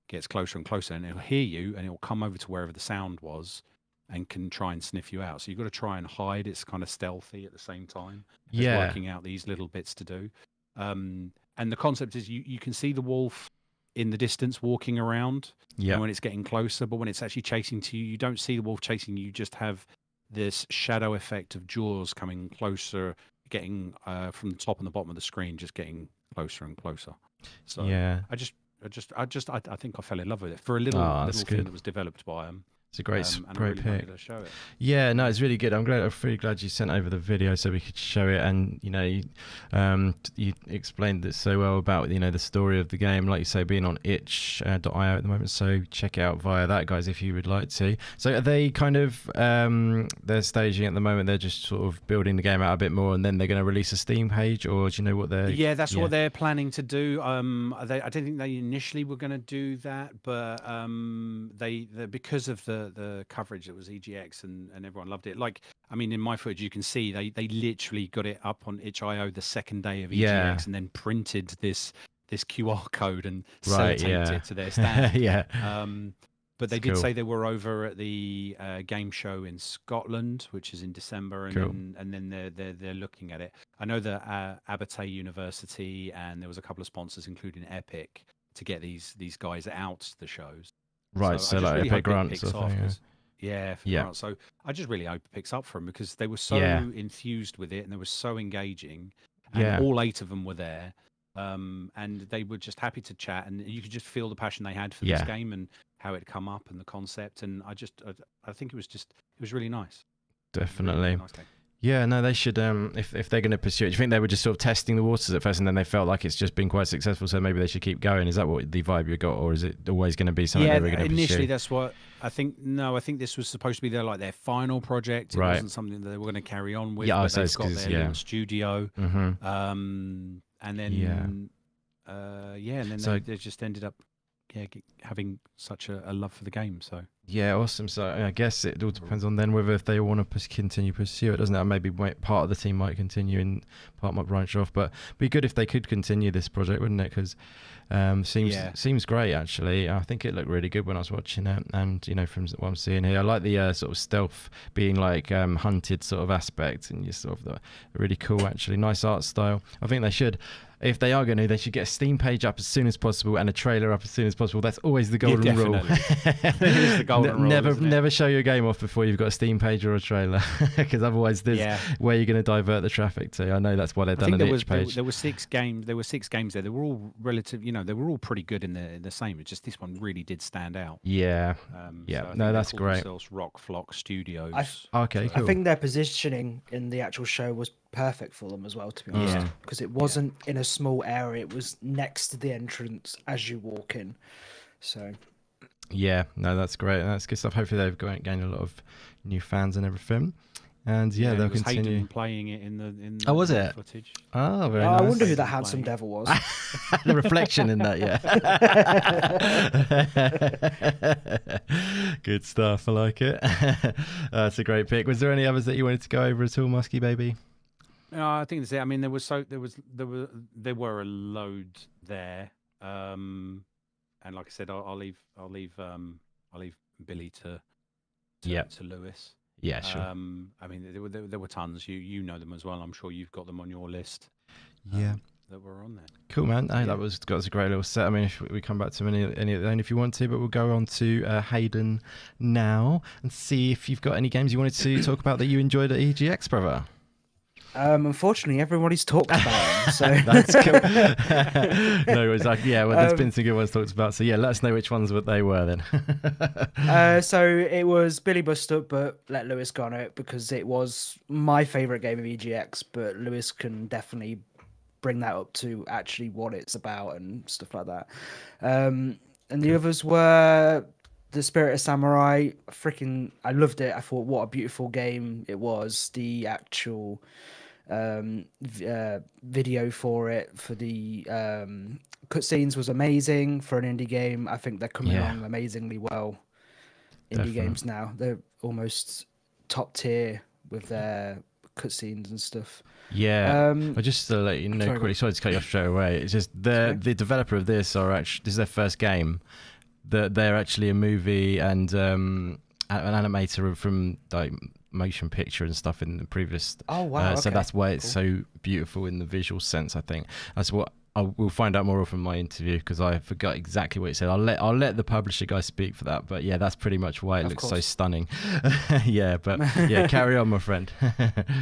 gets closer and closer, and it'll hear you, and it'll come over to wherever the sound was, and can try and sniff you out. So you've got to try and hide. It's kind of stealthy at the same time. Yeah, working out these little bits to do. And the concept is you can see the wolf in the distance walking around. Yeah. When it's getting closer, but when it's actually chasing to you, you don't see the wolf chasing you. You just have this shadow effect of jaws coming closer, getting from the top and the bottom of the screen, just getting closer and closer. So yeah, I think I fell in love with it for a little thing that was developed by them. It's a great really pick. To show it. Yeah, no, it's really good. I'm really glad you sent over the video so we could show it, and you explained it so well about the story of the game, like you say, being on itch.io at the moment. So check it out via that, guys, if you would like to. So are they kind of they're staging at the moment? They're just sort of building the game out a bit more, and then they're going to release a Steam page, or do you know what they're? Yeah, that's what they're planning to do. I don't think they initially were going to do that, but they because of the coverage that was EGX and everyone loved it. Like, I mean, in my footage, you can see they literally got it up on itch.io the second day of EGX and then printed this QR code and sellotaped it to their stand. But they did say they were over at the game show in Scotland, which is in December, and then they're looking at it. I know that Abertay University, and there was a couple of sponsors, including Epic, to get these guys out to the shows. Right, so like really Epic grants or something. Grants. So I just really hope it picks up for them because they were so enthused with it and they were so engaging. And all 8 of them were there. And they were just happy to chat, and you could just feel the passion they had for this game and how it come up and the concept. And I think it was really nice. Definitely. Really nice game. Yeah, no, they should. If they're going to pursue it, do you think they were just sort of testing the waters at first, and then they felt like it's just been quite successful, so maybe they should keep going? Is that what the vibe you got, or is it always going to be something they were going to pursue? Initially, that's what I think. No, I think this was supposed to be their final project. It wasn't something that they were going to carry on with. Yeah, but they've got their little studio. Mm-hmm. And then and then they just ended up having such a love for the game. So awesome. So I guess it all depends on then whether if they want to continue pursue it, doesn't it? Maybe part of the team might continue and part might branch off, but it'd be good if they could continue this project, wouldn't it? Because seems great, actually. I think it looked really good when I was watching it, and from what I'm seeing here, I like the sort of stealth being like hunted sort of aspect, and you sort of really cool, actually. Nice art style. I think they should. If they are going to, they should get a Steam page up as soon as possible and a trailer up as soon as possible. That's always the golden rule. It is the golden rule. Never show your game off before you've got a Steam page or a trailer, because otherwise there's where you're going to divert the traffic to. I know that's why they've done an itch page. There were 6 games. There were 6 games there. They were all relative. They were all pretty good in the same. It's just this one really did stand out. Yeah. So no, that's great. Rock Flock Studios. Okay, cool. I think their positioning in the actual show was perfect for them as well, to be honest, because it wasn't in a small area. It was next to the entrance as you walk in. So no, that's great. That's good stuff. Hopefully they've gained a lot of new fans and everything. And yeah, they'll it was continue. Hayden playing it in the Oh, was it? footage. Oh, very I nice. wonder who that Hayden handsome playing. devil was. The reflection in that, yeah. Good stuff. I like it. That's a great pick. Was there any others that you wanted to go over at all, Muskie baby? No, I think that's it. I mean, there were a load there, and like I said, I'll leave Billy to Lewis. Yeah, sure. I mean, there were tons. You know them as well. I'm sure you've got them on your list. Yeah. That were on there. Cool, man. Hey, that was a great little set. I mean, if we come back to any of them if you want to, but we'll go on to Hayden now and see if you've got any games you wanted to talk about that you enjoyed at EGX, brother. Unfortunately, everybody's talked about them. So That's cool. No, it's like, yeah, well, there's been some good ones talked about. So yeah, let us know which ones they were then. So it was Billy Bust Up, but let Lewis go on it because it was my favorite game of EGX. But Lewis can definitely bring that up to actually what it's about and stuff like that. And the others were The Spirit of Samurai. I loved it. I thought what a beautiful game it was. The actual video for it, for the cutscenes, was amazing for an indie game. I think they're coming along amazingly well. Indie games now, they're almost top tier with their cutscenes and stuff. Yeah, just to let you know quickly, sorry to cut you off straight away. It's just the developer of this this is their first game. They're actually a movie and an animator from like motion picture and stuff in the previous. Oh wow! So okay. that's why it's so beautiful in the visual sense. I think that's what we'll find out more from my interview because I forgot exactly what it said. I'll let the publisher guy speak for that. But yeah, that's pretty much why it looks so stunning. Yeah, but yeah, carry on, my friend.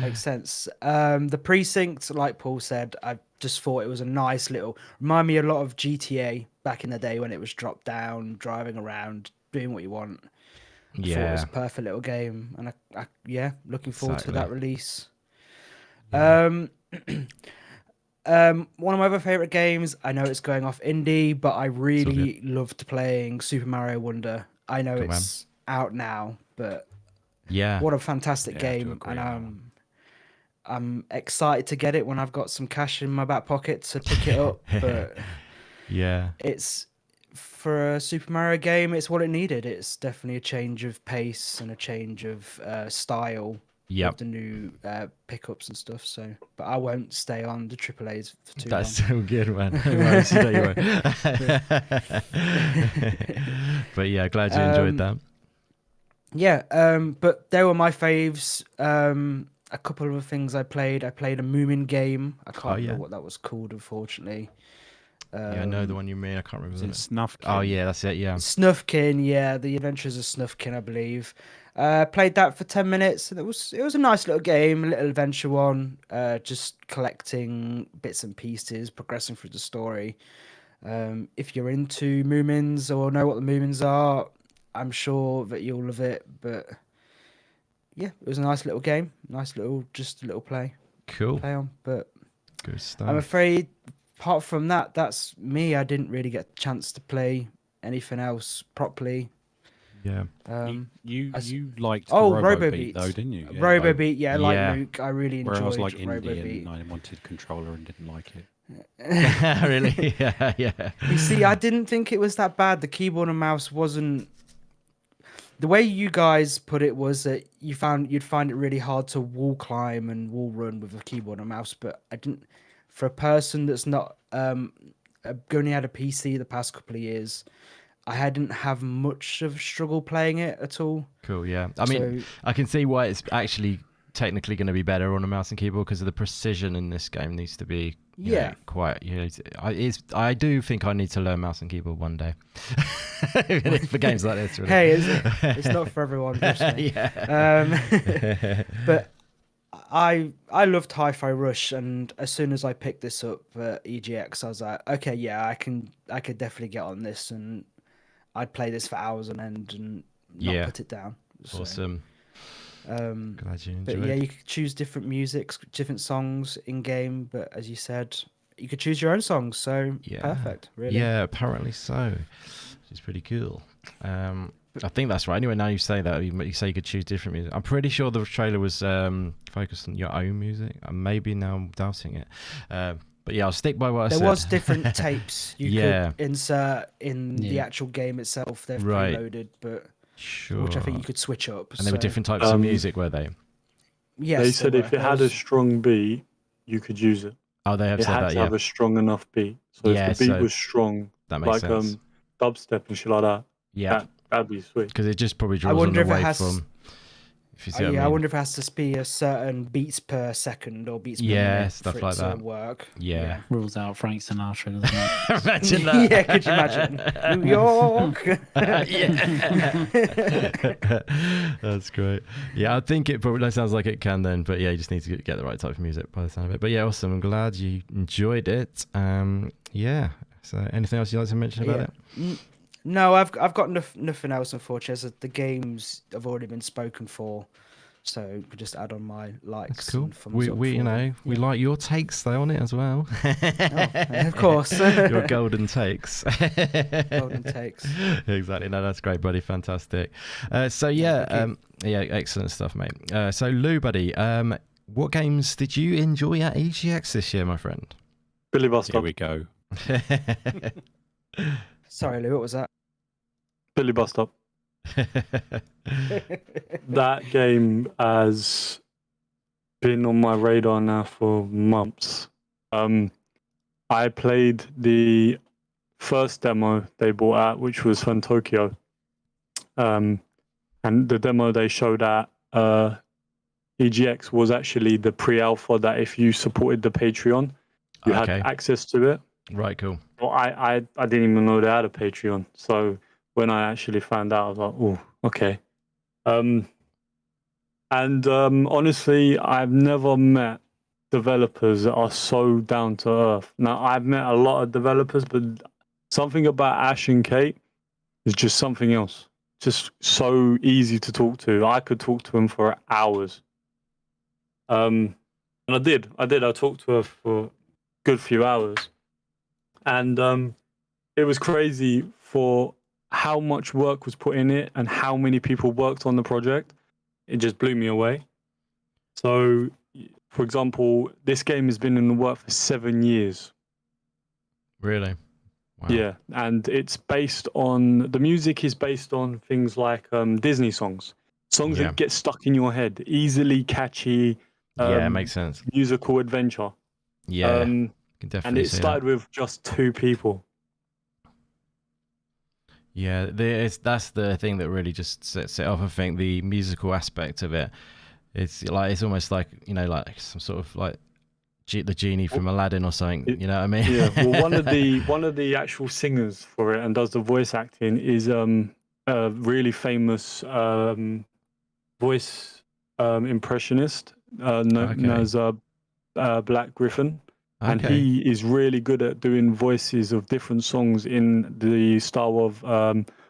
Makes sense. The Precinct, like Paul said, I just thought it was a nice little. Remind me a lot of GTA back in the day when it was drop down, driving around, doing what you want. I thought it was a perfect little game, and I looking forward to that release. Yeah. One of my other favorite games, I know it's going off indie, but I really loved playing Super Mario Wonder. I know it's out now, but what a fantastic game, and I'm excited to get it when I've got some cash in my back pocket to pick it up. But it's for a Super Mario game, it's what it needed. It's definitely a change of pace and a change of style with the new pickups and stuff. So, but I won't stay on the AAAs for too long. That's so good, man. But yeah, glad you enjoyed that. Yeah, but they were my faves. A couple of other things I played a Moomin game. I can't remember what that was called, unfortunately. Yeah, I know the one you mean. I can't remember. It's Snufkin. Oh yeah, that's it. Yeah, Snufkin. Yeah, The Adventures of Snufkin, I believe. Played that for 10 minutes, and it was a nice little game, a little adventure one. Just collecting bits and pieces, progressing through the story. If you're into Moomins or know what the Moomins are, I'm sure that you'll love it. But yeah, it was a nice little game, just a little play. Cool. Play on, but good stuff. I'm afraid. Apart from that, that's me. I didn't really get a chance to play anything else properly. Yeah. You liked Robobeat though, didn't you? Robobeat, like Luke. I really enjoyed I was like Robobeat. and I wanted controller and didn't like it. Really? Yeah. You see, I didn't think it was that bad. The keyboard and mouse wasn't. The way you guys put it was that you'd find it really hard to wall climb and wall run with a keyboard and mouse, but I didn't. For a person that's not only had a PC the past couple of years, I hadn't have much of a struggle playing it at all. Cool, yeah. I mean, I can see why it's actually technically going to be better on a mouse and keyboard because of the precision in this game needs to be quite. I do think I need to learn mouse and keyboard one day for games like this. Really. Hey, it's not for everyone. But I loved Hi-Fi Rush, and as soon as I picked this up at EGX, I was like, okay, yeah, I could definitely get on this, and I'd play this for hours on end and not put it down. Awesome. Glad you enjoyed. But yeah, you could choose different musics, different songs in game, but as you said, you could choose your own songs, so perfect, really. Yeah, apparently so, which is pretty cool. I think that's right. Anyway, now you say that, you say you could choose different music. I'm pretty sure the trailer was focused on your own music. Maybe now I'm doubting it. But yeah, I'll stick by what I said. There was different tapes you Yeah. could insert in the Yeah. actual game itself. They've Right. preloaded, but Sure. which I think you could switch up. And there were different types of music, were they? Yes, They there said were. if it There had a was- strong beat, you could use it. Oh, they have It said had that, to yeah. have a strong enough beat. So Yeah, if the beat so was strong, that makes like sense. dubstep and shit like that, Yeah, that'd be sweet. because it just probably I draws wonder on if it away has. from. If you see what Yeah, I I mean. wonder if it has to be a certain beats per second or beats per Yeah, minute stuff for it like to that. work. Yeah. Rules out Frank Sinatra, doesn't it? Imagine that. Yeah, could you imagine? New York. Yeah. That's great. Yeah, I think it probably sounds like it can then, but yeah, you just need to get the right type of music by the sound of it. But yeah, awesome. I'm glad you enjoyed it. Yeah. So anything else you'd like to mention about it? No, I've got nothing else, unfortunately. The games have already been spoken for, so could just add on my likes. That's cool. And thumbs We up you for know them. we like your takes though on it as well. Of course. Your golden takes. Golden takes. Exactly. No, that's great, buddy. Fantastic. So yeah, yeah, excellent stuff, mate. So Lou, buddy, what games did you enjoy at EGX this year, my friend? Billy Bus Here Stop. we go. Sorry, Lou. What was that? Billy Bus Stop. That game has been on my radar now for months. I played the first demo they brought out, which was Fun Tokyo. And the demo they showed at EGX was actually the pre-alpha that if you supported the Patreon, you had access to it. Right, cool. Well, I didn't even know they had a Patreon. So when I actually found out, I was like, oh, okay. Honestly, I've never met developers that are so down to earth. Now, I've met a lot of developers, but something about Ash and Kate is just something else. Just so easy to talk to. I could talk to them for hours. And I did. I talked to her for a good few hours. And it was crazy for how much work was put in it and how many people worked on the project. It just blew me away. So, for example, this game has been in the work for 7 years. Really? Wow. Yeah, and it's based on, the music is based on things like Disney songs that get stuck in your head, easily catchy. Yeah, makes sense. Musical adventure. Yeah, can definitely and it see started with just 2 people. Yeah, that's the thing that really just sets it off. I think the musical aspect of it, it's almost like, you know, like some sort of like the genie from Aladdin or something. You know what I mean? Yeah. Well, one of the actual singers for it and does the voice acting is a really famous voice impressionist known as Black Griffin. And he is really good at doing voices of different songs in the style of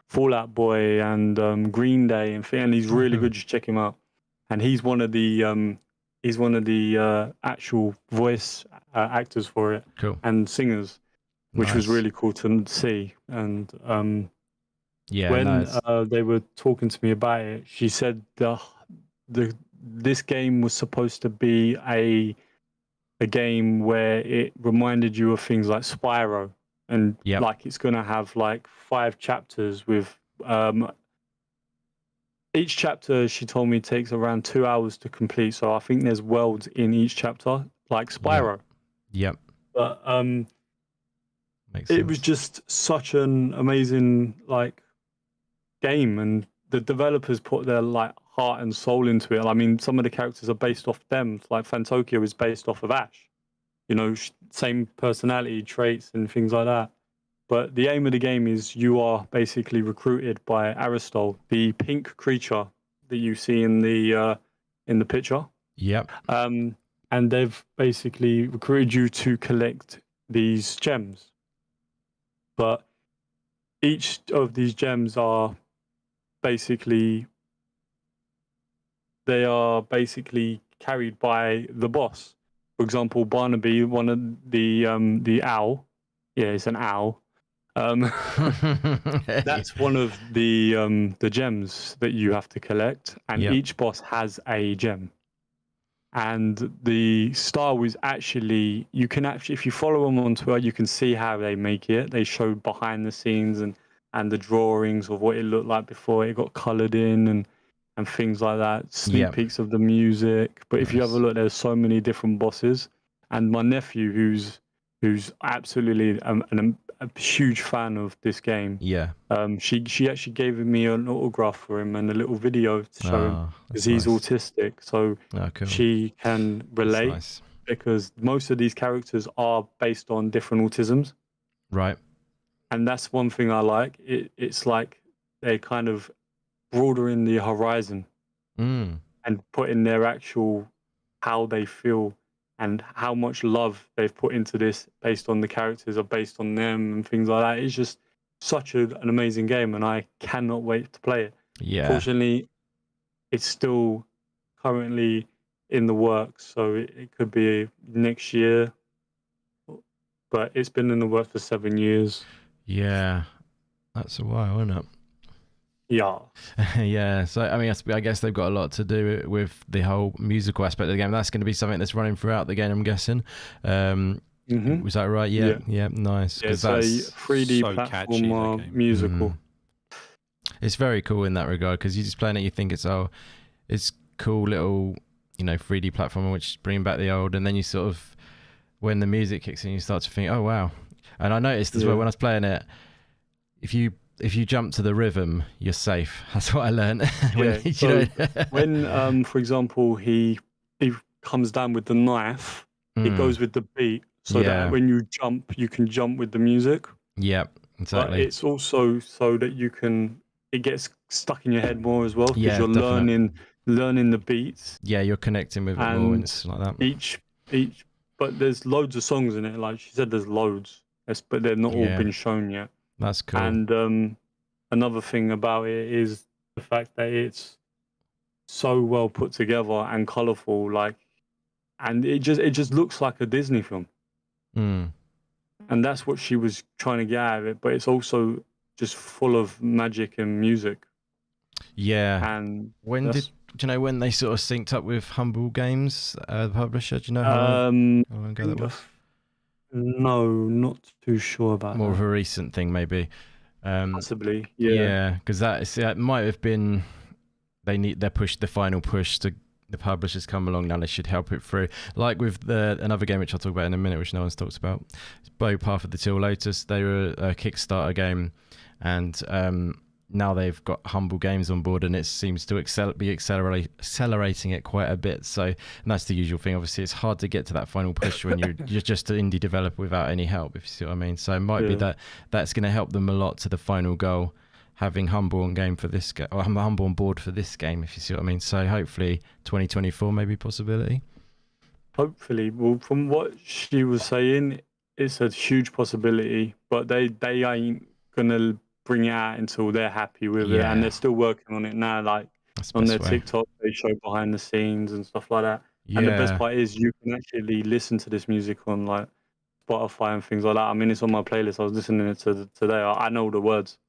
Fall Out Boy and Green Day and he's really good. Just check him out. And he's one of the actual voice actors for it. Cool. And singers, which was really cool to see. And when they were talking to me about it, she said this game was supposed to be a game where it reminded you of things like Spyro, and like it's going to have like 5 chapters with each chapter, she told me, takes around 2 hours to complete. So I think there's worlds in each chapter, like Spyro. Yep. But it was just such an amazing like game, and the developers put their like heart and soul into it. I mean, some of the characters are based off them. Like Fantokyo is based off of Ash. You know, same personality traits and things like that. But the aim of the game is you are basically recruited by Aristol, the pink creature that you see in the picture. Yep. And they've basically recruited you to collect these gems. But each of these gems are basically carried by the boss. For example, Barnaby, one of the owl, it's an owl. That's one of the gems that you have to collect, and Yep. each boss has a gem. And the style is actually, you can actually, if you follow them on Twitter, you can see how they make it. They show behind the scenes and the drawings of what it looked like before it got colored in and things like that. Sneak Yep. peeks of the music. But if you have a Nice. look, there's so many different bosses. And my nephew, who's absolutely a huge fan of this game, Yeah. she actually gave me an autograph for him and a little video to show him, because he's autistic, so cool. she can relate, Nice. because most of these characters are based on different autisms, Right. and that's one thing I like. It's like they kind of broaden the horizon Mm. and put in their actual how they feel and how much love they've put into this based on the characters or based on them and things like that. It's just such an amazing game, and I cannot wait to play it. Yeah. Fortunately, it's still currently in the works, so it could be next year, but it's been in the works for 7 years. Yeah. That's a while, isn't it? Yeah. Yeah, so I mean, I guess they've got a lot to do with the whole musical aspect of the game. That's going to be something that's running throughout the game, I'm guessing. Was that right? Yeah, nice. Yeah, it's that's a 3D so catchy, that platformer game. musical. It's very cool in that regard, because you just playing it, you think it's cool little 3D platformer, which is bringing back the old, and then you sort of, when the music kicks in, you start to think, oh wow. And I noticed as well when I was playing it, if you jump to the rhythm, you're safe. That's what I learned. When for example, he comes down with the knife, it goes with the beat, so that when you jump, you can jump with the music. Yep, exactly. But it's also so that it gets stuck in your head more as well, because Yeah, you're definitely. learning the beats. Yeah, you're connecting with it more when it's like that. Each, but there's loads of songs in it. Like she said, there's loads, but they're not all been shown yet. That's cool. And another thing about it is the fact that it's so well put together and colorful, and it just looks like a Disney film. And that's what she was trying to get out of it, but it's also just full of magic and music. Yeah. And when do you know when they sort of synced up with Humble Games, the publisher? Do you know how long ago that was? No, not too sure about More that. of a recent thing, maybe. Possibly, yeah. Yeah, because that might have been the final push to the publishers come along now. They should help it through. Like with another game which I'll talk about in a minute, which no one's talked about. It's Bow Path of the Teal Lotus. They were a Kickstarter game, and now they've got Humble Games on board, and it seems to be accelerating it quite a bit. So, and that's the usual thing. Obviously, it's hard to get to that final push when you're just an indie developer without any help, if you see what I mean. So it might be that's going to help them a lot to the final goal, having Humble on game for this game, or Humble on board for this game, if you see what I mean. So hopefully 2024 maybe a possibility. Hopefully. Well, from what she was saying, it's a huge possibility, but they ain't gonna bring it out until they're happy with it, and they're still working on it now. Like on their TikTok, they show behind the scenes and stuff like that. Yeah. And the best part is you can actually listen to this music on like Spotify and things like that. I mean, it's on my playlist. I was listening to it today. I know the words.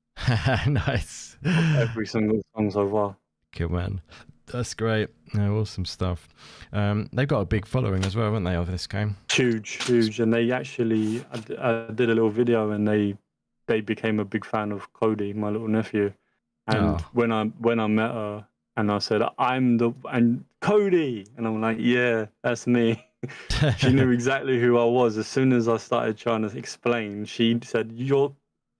Nice. Every single song so far. Cool, man. That's great. Awesome stuff. They've got a big following as well, haven't they, of this game? Huge. And they actually, I did a little video, and they became a big fan of Cody, my little nephew. And when I met her, and I said, and Cody, and I'm like, yeah, that's me. She knew exactly who I was. As soon as I started trying to explain, she said,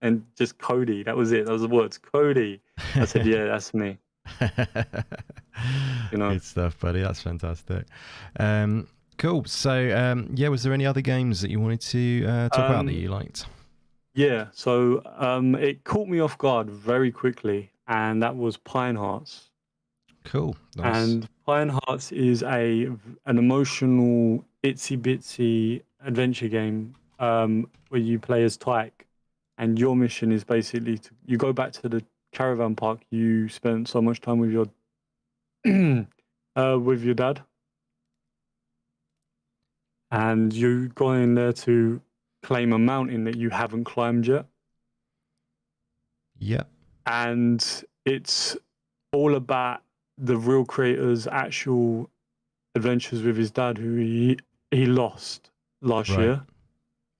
and just Cody. That was it. That was the words, Cody. I said, yeah, that's me. Good stuff, buddy. That's fantastic. Cool. So, was there any other games that you wanted to talk about that you liked? Yeah. So, it caught me off guard very quickly, and that was Pine Hearts. Cool. Nice. And Pine Hearts is an emotional, itsy bitsy adventure game where you play as Tyke, and your mission is basically you go back to the caravan park you spent so much time with your dad, and you go in there to claim a mountain that you haven't climbed yet. Yep. And it's all about the real creator's actual adventures with his dad, who he lost last Right. year.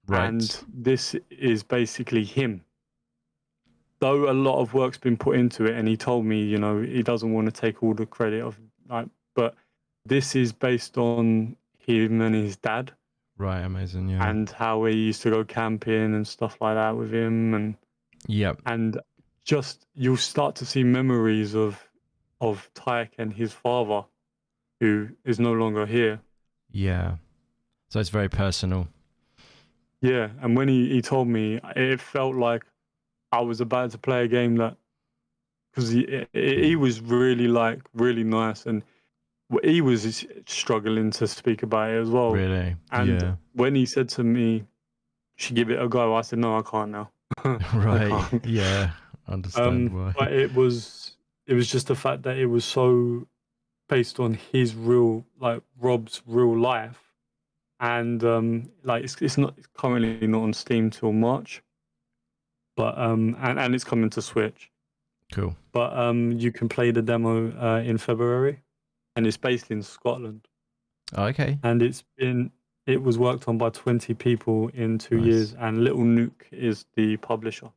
Right. And this is basically him. Though a lot of work's been put into it, and he told me, you know, he doesn't want to take all the credit of, like, but this is based on him and his dad. Right. Amazing. Yeah. And how he used to go camping and stuff like that with him, and Yep. and just you'll start to see memories of Tyke and his father, who is no longer here. Yeah. So it's very personal. Yeah, and when he told me, it felt like I was about to play a game that, because he was really nice, and he was struggling to speak about it as well. Really. And yeah. when he said to me, "You should give it a go," I said, "No, I can't now." Right. I can't. Yeah. Understand why. But it was just the fact that it was so based on his real, like Rob's real life, and like it's currently not on Steam till March, but and it's coming to Switch. Cool. But you can play the demo in February, and it's based in Scotland. Oh, okay. And it was worked on by 20 people in 2 Nice. years, and Little Nuke is the publisher.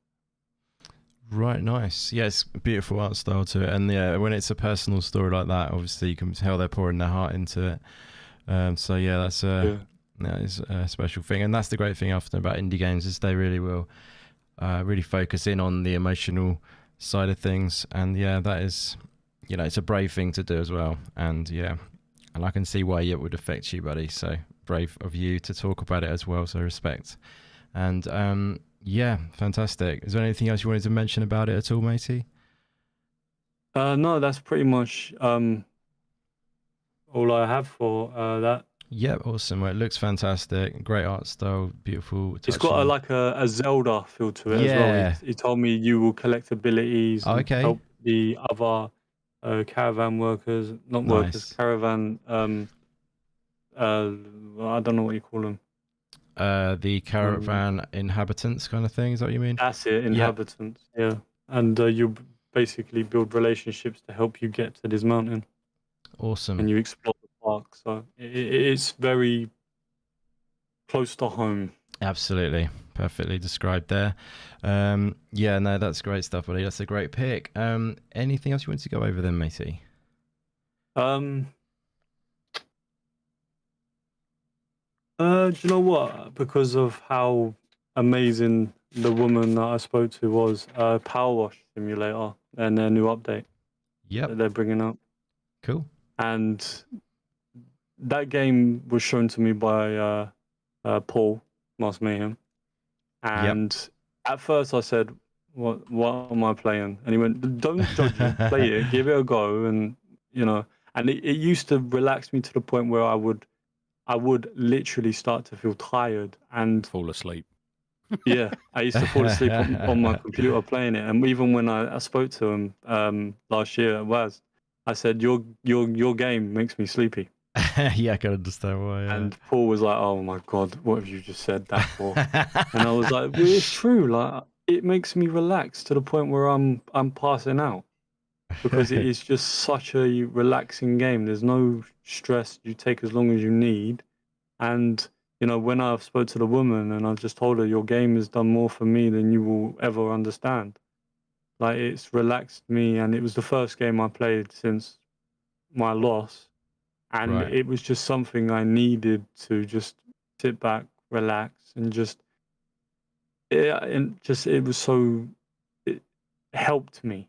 Right, nice. Yeah, it's a beautiful art style to it, and yeah, when it's a personal story like that, obviously you can tell they're pouring their heart into it. So yeah, that is a special thing, and that's the great thing often about indie games is they really will really focus in on the emotional side of things, and yeah, that is, you know, it's a brave thing to do as well, and yeah, and I can see why it would affect you, buddy. So brave of you to talk about it as well. So respect, and yeah, fantastic. Is there anything else you wanted to mention about it at all, matey? No, that's pretty much all I have for that. Yeah, awesome. Well, it looks fantastic. Great art style, beautiful. It's got a Zelda feel to it as well. He told me you will collect abilities and okay. help the other caravan workers, not Nice. workers, caravan. I don't know what you call them. The caravan inhabitants kind of thing. Is that what you mean? That's it, inhabitants. Yeah, and you basically build relationships to help you get to this mountain. Awesome. And you explore the park, so it's very close to home. Absolutely, perfectly described there. Yeah, no, that's great stuff, buddy. That's a great pick. Anything else you wanted to go over then, matey? Do you know what? Because of how amazing the woman that I spoke to was, Power Wash Simulator and their new update that they're bringing up. Cool. And that game was shown to me by Paul, Master Mayhem. And at first I said, what am I playing? And he went, don't judge it, play it, give it a go. And, you know, and it used to relax me to the point where I would literally start to feel tired and fall asleep. Yeah, I used to fall asleep on my computer playing it. And even when I spoke to him last year at WAS, I said, your game makes me sleepy. Yeah, I can understand why. Yeah. And Paul was like, "Oh my God, what have you just said that for?" And I was like, "Well, it's true. Like, it makes me relax to the point where I'm passing out because it is just such a relaxing game. There's no stress. You take as long as you need." And you know, when I spoke to the woman and I just told her, "Your game has done more for me than you will ever understand." Like, it's relaxed me, and it was the first game I played since my loss. And it was just something I needed to just sit back, relax, and it helped me.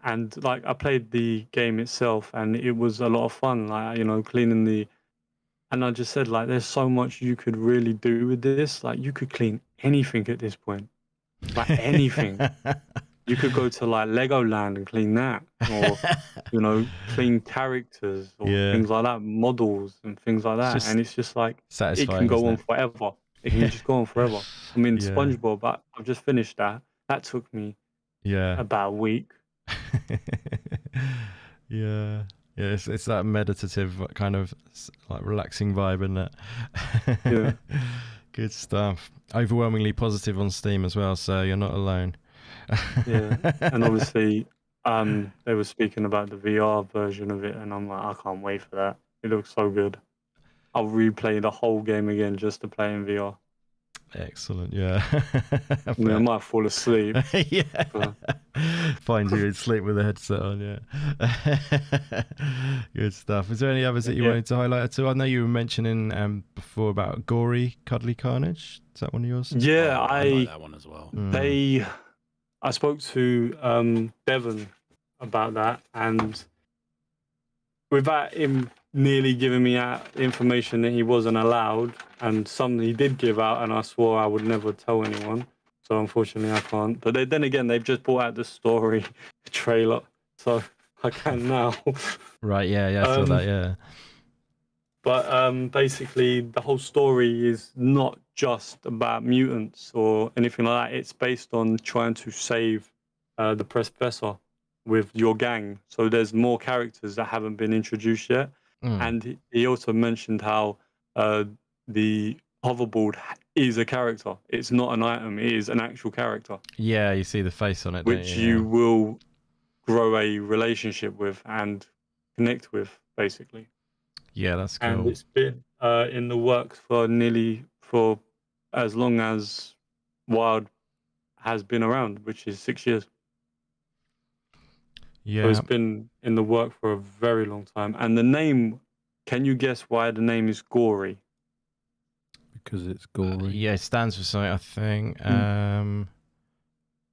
And like, I played the game itself, and it was a lot of fun. Like, you know, and I just said, like, there's so much you could really do with this. Like, you could clean anything at this point, like anything. You could go to like Legoland and clean that, or you know, clean characters or things like that, models and things like that. And it's just like it can go on forever. It can just go on forever. I mean, SpongeBob, I've just finished that. That took me about a week. Yeah, it's that meditative kind of like relaxing vibe, isn't it? Yeah. Good stuff. Overwhelmingly positive on Steam as well, so you're not alone. Yeah, and obviously, they were speaking about the VR version of it, and I'm like, I can't wait for that. It looks so good. I'll replay the whole game again just to play in VR. Excellent, yeah. I mean, I might fall asleep. Yeah. But... Find you in sleep with a headset on, yeah. Good stuff. Is there any others that you wanted to highlight at all? I know you were mentioning before about Gory Cuddly Carnage. Is that one of yours? Yeah, I like that one as well. I spoke to Devon about that, and without him nearly giving me out information that he wasn't allowed, and some he did give out, and I swore I would never tell anyone. So unfortunately, I can't. But then again, they've just brought out the story trailer, so I can now. Right? Yeah. I saw that. Yeah. But basically, the whole story is not just about mutants or anything like that. It's based on trying to save the professor with your gang. So there's more characters that haven't been introduced yet. And he also mentioned how the hoverboard is a character. It's not an item. It is an actual character. Yeah, you see the face on it, which you will grow a relationship with and connect with, basically. Yeah, that's cool. And it's been in the works for as long as Wild has been around, which is 6 years. Yeah. So it's been in the work for a very long time. And the name, can you guess why the name is Gory? Because it's gory. Yeah, it stands for something, I think.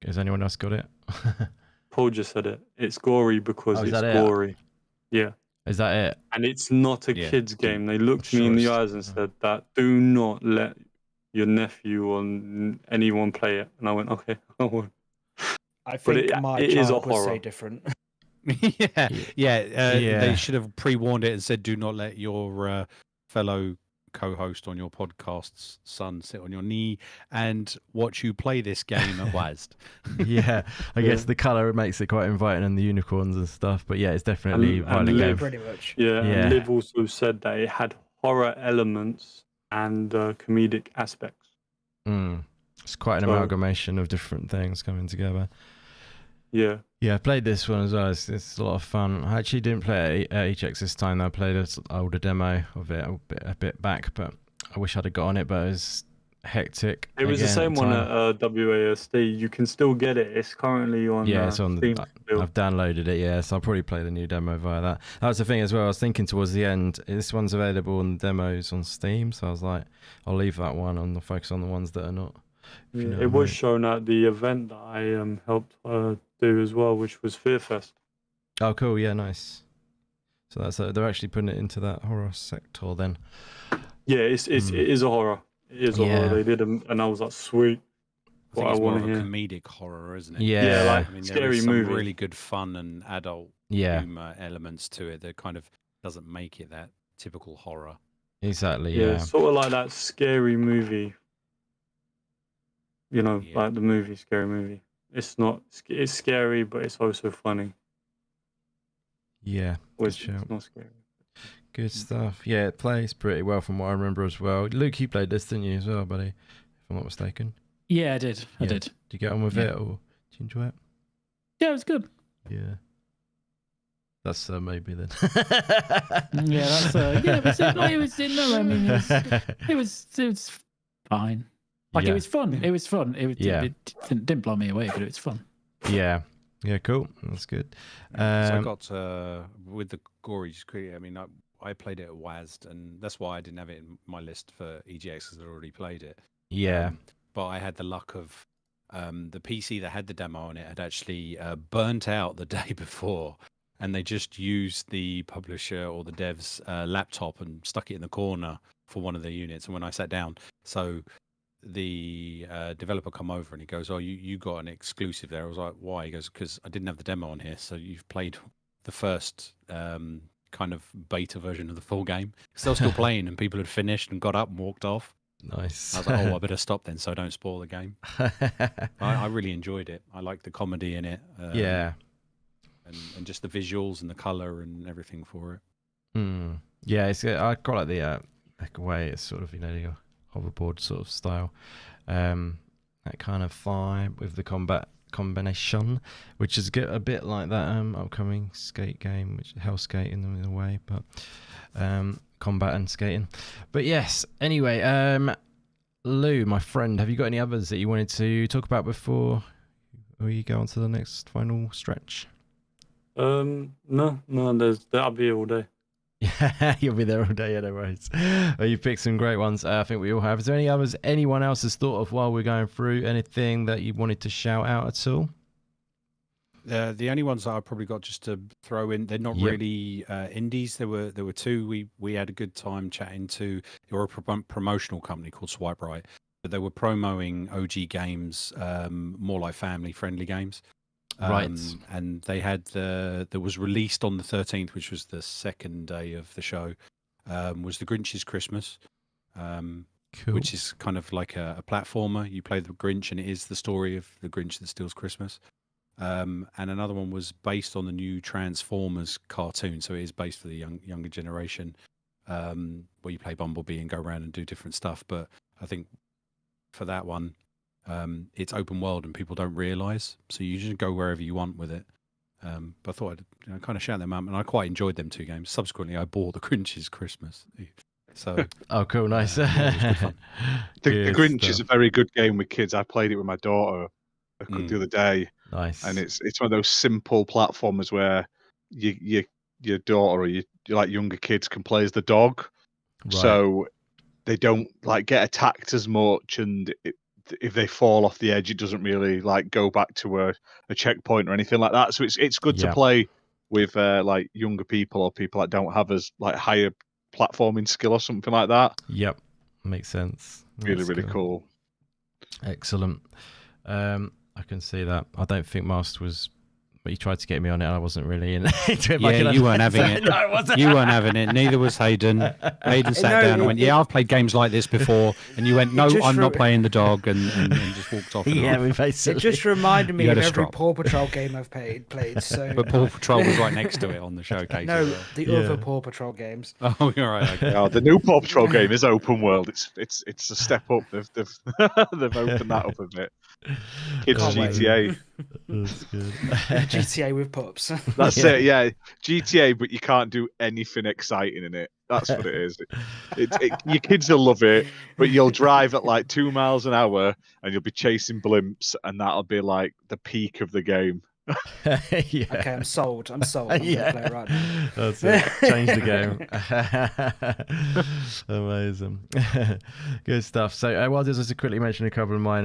Has anyone else got it? Paul just said it. It's gory because it's gory. Yeah. Is that it? And it's not a kid's game. They looked me in the eyes and said that do not let your nephew or anyone play it. And I went, okay, I won't. I think my child would say different. They should have pre-warned it and said, do not let your fellow co-host on your podcast's son sit on your knee and watch you play this game at WASD. I guess the colour makes it quite inviting and the unicorns and stuff, but yeah, it's definitely violent game. Pretty much. And Liv also said that it had horror elements and comedic aspects. It's quite an amalgamation of different things coming together. Yeah, I played this one as well. It's a lot of fun. I actually didn't play it at EGX this time. I played an older demo of it a bit back, but I wish I'd have got on it, but it was hectic. It was the same one at WASD. You can still get it. It's currently on it's on Steam. I've downloaded it, so I'll probably play the new demo via that. That was the thing as well. I was thinking towards the end, this one's available on the demos on Steam, so I was like, I'll leave that one and focus on the ones that are not. It was shown at the event that I helped do as well, which was Fear Fest. Oh, cool. Yeah, nice. So that's they're actually putting it into that horror sector then. Yeah, it is a horror. It is a horror. They did, and I was like, sweet. I think it's more of a comedic horror, isn't it? Yeah, like I mean, scary there is some movie. really good fun and adult humor elements to it that kind of doesn't make it that typical horror. Exactly. Yeah, sort of like that scary movie. You know, like the movie Scary Movie. It's scary, but it's also funny. Yeah, it's not scary. Good stuff. Yeah, it plays pretty well from what I remember as well. Luke, you played this, didn't you, as well, buddy? If I'm not mistaken. Yeah, I did. Did you get on with it, or did you enjoy it? Yeah, it was good. Yeah. That's maybe then. That's it was fine. It was fun. It was fun. It didn't blow me away, but it was fun. Yeah, cool. That's good. So I got with the gory. I mean, I played it at WASD, and that's why I didn't have it in my list for EGX because I'd already played it. Yeah, but I had the luck of the PC that had the demo on it had actually burnt out the day before, and they just used the publisher or the dev's laptop and stuck it in the corner for one of the units. And when I sat down, so the developer come over and he goes, "Oh, you got an exclusive there." I was like, "Why?" He goes, "Because I didn't have the demo on here, so you've played the first kind of beta version of the full game." Because they were still playing and people had finished and got up and walked off. Nice. I was like, "Oh, I better stop then, so I don't spoil the game." I really enjoyed it. I liked the comedy in it. And just the visuals and the color and everything for it. Yeah, I quite like the way it's sort of, the hoverboard sort of style. That kind of vibe with the combat combination, which is a bit like that upcoming skate game, which is Hell Skate in a way, but combat and skating. But yes, anyway, Lou, my friend, have you got any others that you wanted to talk about before we go on to the next final stretch? No, that'll be all day. Yeah, you'll be there all day, yeah, no worries. Well, you picked some great ones. I think we all have. Is there any others anyone else has thought of while we're going through? Anything that you wanted to shout out at all? The only ones that I've probably got just to throw in, they're not really indies. There were two. We had a good time chatting to. They were a promotional company called Swipe Right, but they were promoting OG games, more like family friendly games. Right. And they had that was released on the 13th, which was the second day of the show, was The Grinch's Christmas, Cool. which is kind of like a platformer. You play the Grinch, and it is the story of the Grinch that steals Christmas. And another one was based on the new Transformers cartoon, so it is based for the younger generation, where you play Bumblebee and go around and do different stuff. But I think for that one, it's open world and people don't realise, so you just go wherever you want with it. But I thought I'd kind of shout them out, and I quite enjoyed them two games. Subsequently, I bought The Grinch's Christmas. So, oh, cool, nice. Yeah, it was good fun. The Grinch is a very good game with kids. I played it with my daughter the other day. Nice. And it's one of those simple platformers where your daughter or your like younger kids can play as the dog, Right. so they don't like get attacked as much, and if they fall off the edge, it doesn't really like go back to a checkpoint or anything like that. So it's good to play with like younger people or people that don't have as like higher platforming skill or something like that. Yep, makes sense. Really, really cool. Excellent. I can see that. I don't think Master was. But he tried to get me on it, and I wasn't really into it. Yeah, you weren't having it. No, I wasn't. You weren't having it. Neither was Hayden. Hayden sat down and went, "Yeah, I've played games like this before," and you went, "No, I'm not playing the dog," and just walked off. Yeah, we basically. It just reminded me You of had a every strop. Paw Patrol game I've played. So, But Paw Patrol was right next to it on the showcase. no, as well. the other Paw Patrol games. Oh, all right. Okay. Yeah, the new Paw Patrol game is open world. It's a step up. They've they've opened that up a bit. Kids Can't wait. GTA. That's good. GTA with pups. That's it. Yeah, GTA, but you can't do anything exciting in it. That's what it is. Your kids will love it, but you'll drive at like 2 miles an hour and you'll be chasing blimps, and that'll be like the peak of the game. Yeah. Okay, I'm sold. I'm gonna play it right now. That's it. Change the game. Amazing. Good stuff. So what I'll do is just quickly mention a couple of mine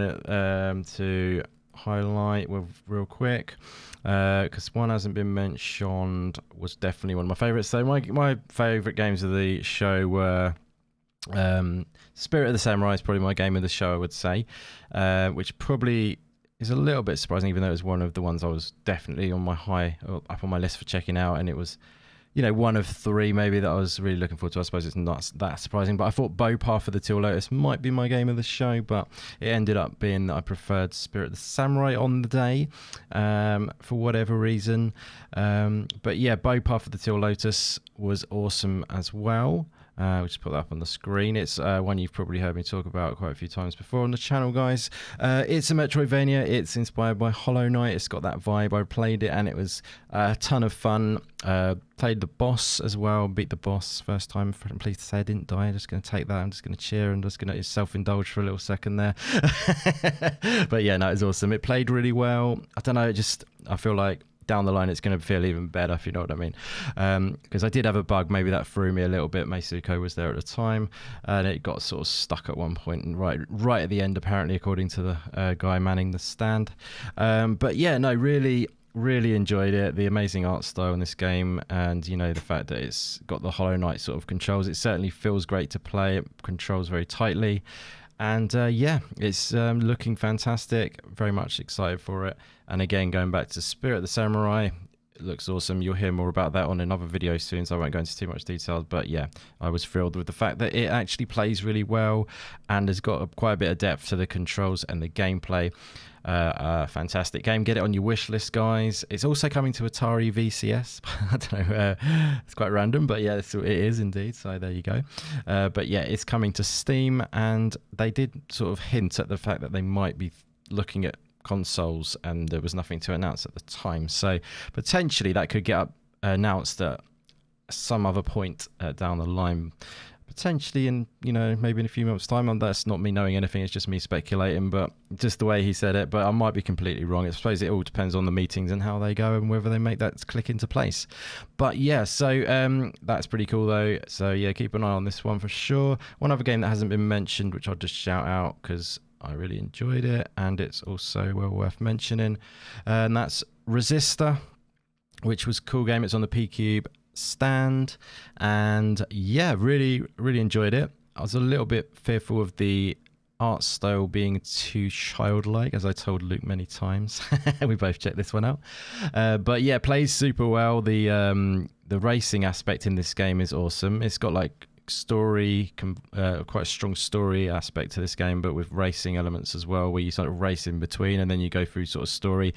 to highlight real quick, because one hasn't been mentioned, was definitely one of my favourites. So my favourite games of the show were Spirit of the Samurai is probably my game of the show, I would say, which probably is a little bit surprising, even though it was one of the ones I was definitely on my up on my list for checking out, and it was, one of three maybe that I was really looking forward to. I suppose it's not that surprising, but I thought Bow Path of the Teal Lotus might be my game of the show, but it ended up being that I preferred Spirit of the Samurai on the day, for whatever reason. But yeah, Bow Path of the Teal Lotus was awesome as well. We'll just put that up on the screen. It's one you've probably heard me talk about quite a few times before on the channel, guys. It's a Metroidvania. It's inspired by Hollow Knight. It's got that vibe. I played it and it was a ton of fun. Played the boss as well. Beat the boss first time. I'm pleased to say I didn't die. I'm just going to take that. I'm just going to cheer and just going to self-indulge for a little second there. But yeah, no, it was awesome. It played really well. I don't know. I feel like down the line it's going to feel even better, if you know what I mean, because I did have a bug maybe that threw me a little bit. Meisuko was there at the time and it got sort of stuck at one point, and right at the end apparently, according to the guy manning the stand. But yeah, no, really enjoyed it. The amazing art style in this game, and the fact that it's got the Hollow Knight sort of controls. It certainly feels great to play. It controls very tightly. And yeah, it's looking fantastic. Very much excited for it. And again, going back to Spirit of the Samurai, looks awesome. You'll hear more about that on another video soon, so I won't go into too much detail. But yeah, I was thrilled with the fact that it actually plays really well and has got quite a bit of depth to the controls and the gameplay. Fantastic game. Get it on your wish list, guys. It's also coming to Atari VCS. I don't know, it's quite random, but yeah, it is indeed. So there you go. But yeah, it's coming to Steam, and they did sort of hint at the fact that they might be looking at consoles, and there was nothing to announce at the time. So potentially that could get announced at some other point down the line. Potentially in, maybe in a few months' time. And that's not me knowing anything, it's just me speculating, but just the way he said it. But I might be completely wrong. I suppose it all depends on the meetings and how they go and whether they make that click into place. But yeah, so that's pretty cool though. So yeah, keep an eye on this one for sure. One other game that hasn't been mentioned, which I'll just shout out because I really enjoyed it and it's also well worth mentioning, and that's Resistor, which was a cool game. It's on the P-Cube stand, and yeah, really enjoyed it. I was a little bit fearful of the art style being too childlike, as I told Luke many times. We both checked this one out, but yeah, plays super well. The racing aspect in this game is awesome. It's got like story, quite a strong story aspect to this game, but with racing elements as well, where you sort of race in between and then you go through sort of story